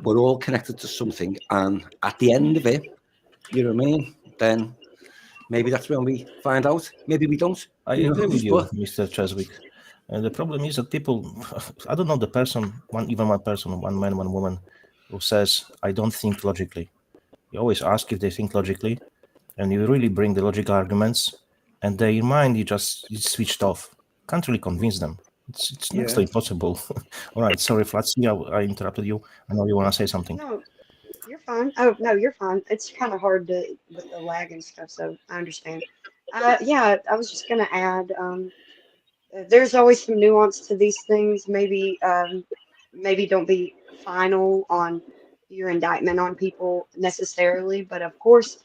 we're all connected to something. And at the end of it, you know what I mean? Then maybe that's when we find out. Maybe we don't. I agree with you, Mr. Cheswick. And the problem is that people, I don't know the person, one man, one woman, who says, I don't think logically. You always ask if they think logically, and you really bring the logical arguments, and their mind, it's switched off. Can't really convince them. It's next to impossible. All right, sorry, Flatzoid, I interrupted you. I know you want to say something. No, you're fine. Oh, no, you're fine. It's kind of hard with the lag and stuff, so I understand. Yeah, I was just going to add, there's always some nuance to these things. Maybe don't be final on your indictment on people necessarily, but of course,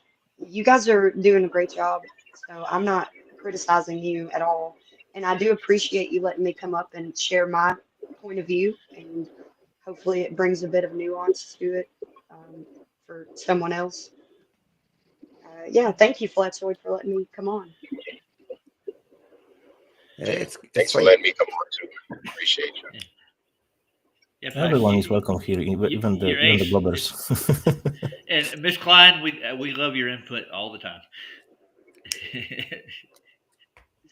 you guys are doing a great job, so I'm not criticizing you at all. And I do appreciate you letting me come up and share my point of view, and hopefully it brings a bit of nuance to it for someone else. Yeah, thank you, Flatzoid, for letting me come on. Thanks for letting me come on too. Appreciate you. Yeah, everyone is welcome here, even the blobbers. And Miss Klein, we love your input all the time.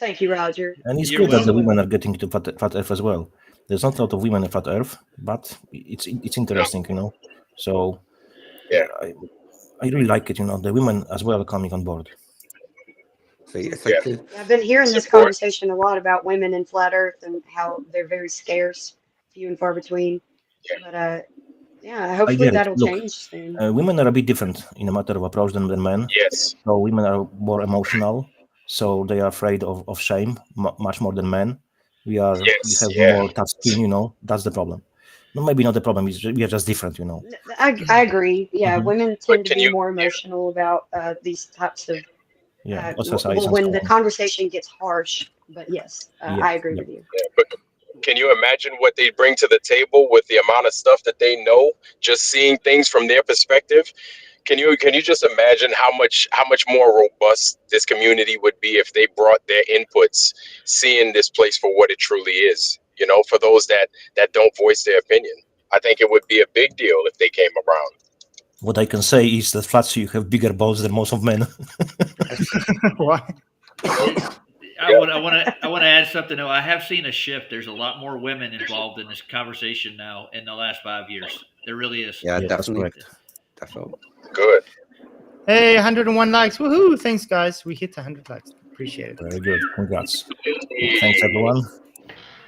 Thank you, Roger. And it's You're good that the welcome. women are getting to flat Earth as well. There's not a lot of women in flat Earth, but it's interesting, you know. So Yeah. I really like it, you know. The women as well are coming on board. See, it's like the, Yeah, I've been hearing this Support. conversation a lot about women in flat Earth and how they're very scarce, few and far between. But yeah, I hopefully get it. that'll Look, change soon. women are a bit different in a matter of approach than men. Yes. So women are more emotional, so they are afraid of shame much more than men. We have more tough skin, you know. That's the problem. No, maybe not the problem. We are just different, you know. I agree. Yeah, Mhm. women tend to be more emotional about these types of Yeah, well, ostracize and when stuff. the conversation gets harsh. But yes, I agree with you. Yeah, but can you imagine what they bring to the table with the amount of stuff that they know, just seeing things from their perspective? Can you just imagine how much more robust this community would be if they brought their inputs, seeing this place for what it truly is, you know, for those that don't voice their opinion? I think it would be a big deal if they came around. What I can say is that Flatz, you have bigger balls than most of men. Why? I want to add something. Though. I have seen a shift. There's a lot more women involved in this conversation now in the last 5 years. There really is. yeah, Yeah, that's definitely. correct. Definitely. Good. Hey, 101 likes. Woohoo. Thanks, guys. We hit 100 likes. Appreciate it. Very good. Congrats. Thanks, everyone.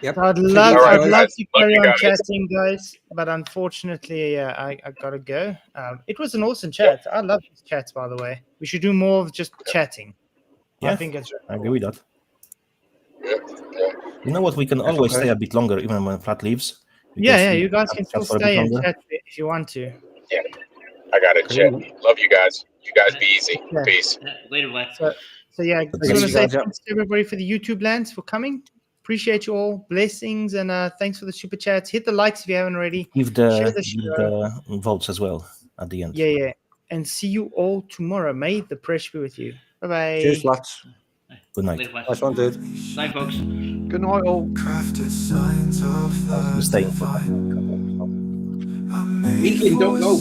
Yep. I'd love, All right, I'd love guys. to Love carry you on guys. chatting, guys, but unfortunately, I gotta go. It was an awesome chat. I love these chats, by the way. We should do more of just chatting. I Yeah, think it's. I agree with that. You know what? We can always stay a bit longer, even when Flat leaves. We Yeah, can yeah. still You guys chat can still for a bit stay and longer. chat if you want to. Yeah, I got it. Chat. Love you guys. You guys be easy. Yeah. Peace. Later, Black. So yeah, just want to say thanks to everybody for the YouTube lands for coming. Appreciate you all. Blessings and thanks for the super chats. Hit the likes if you haven't already. Give Share the, the show. give the votes as well at the end. Yeah, yeah. And see you all tomorrow. May the pressure be with you. Bye bye. Cheers, lads. Good night. Later, Black. Nice one, dude. Night, folks. Good night, all. Mistake. Ethan, don't go.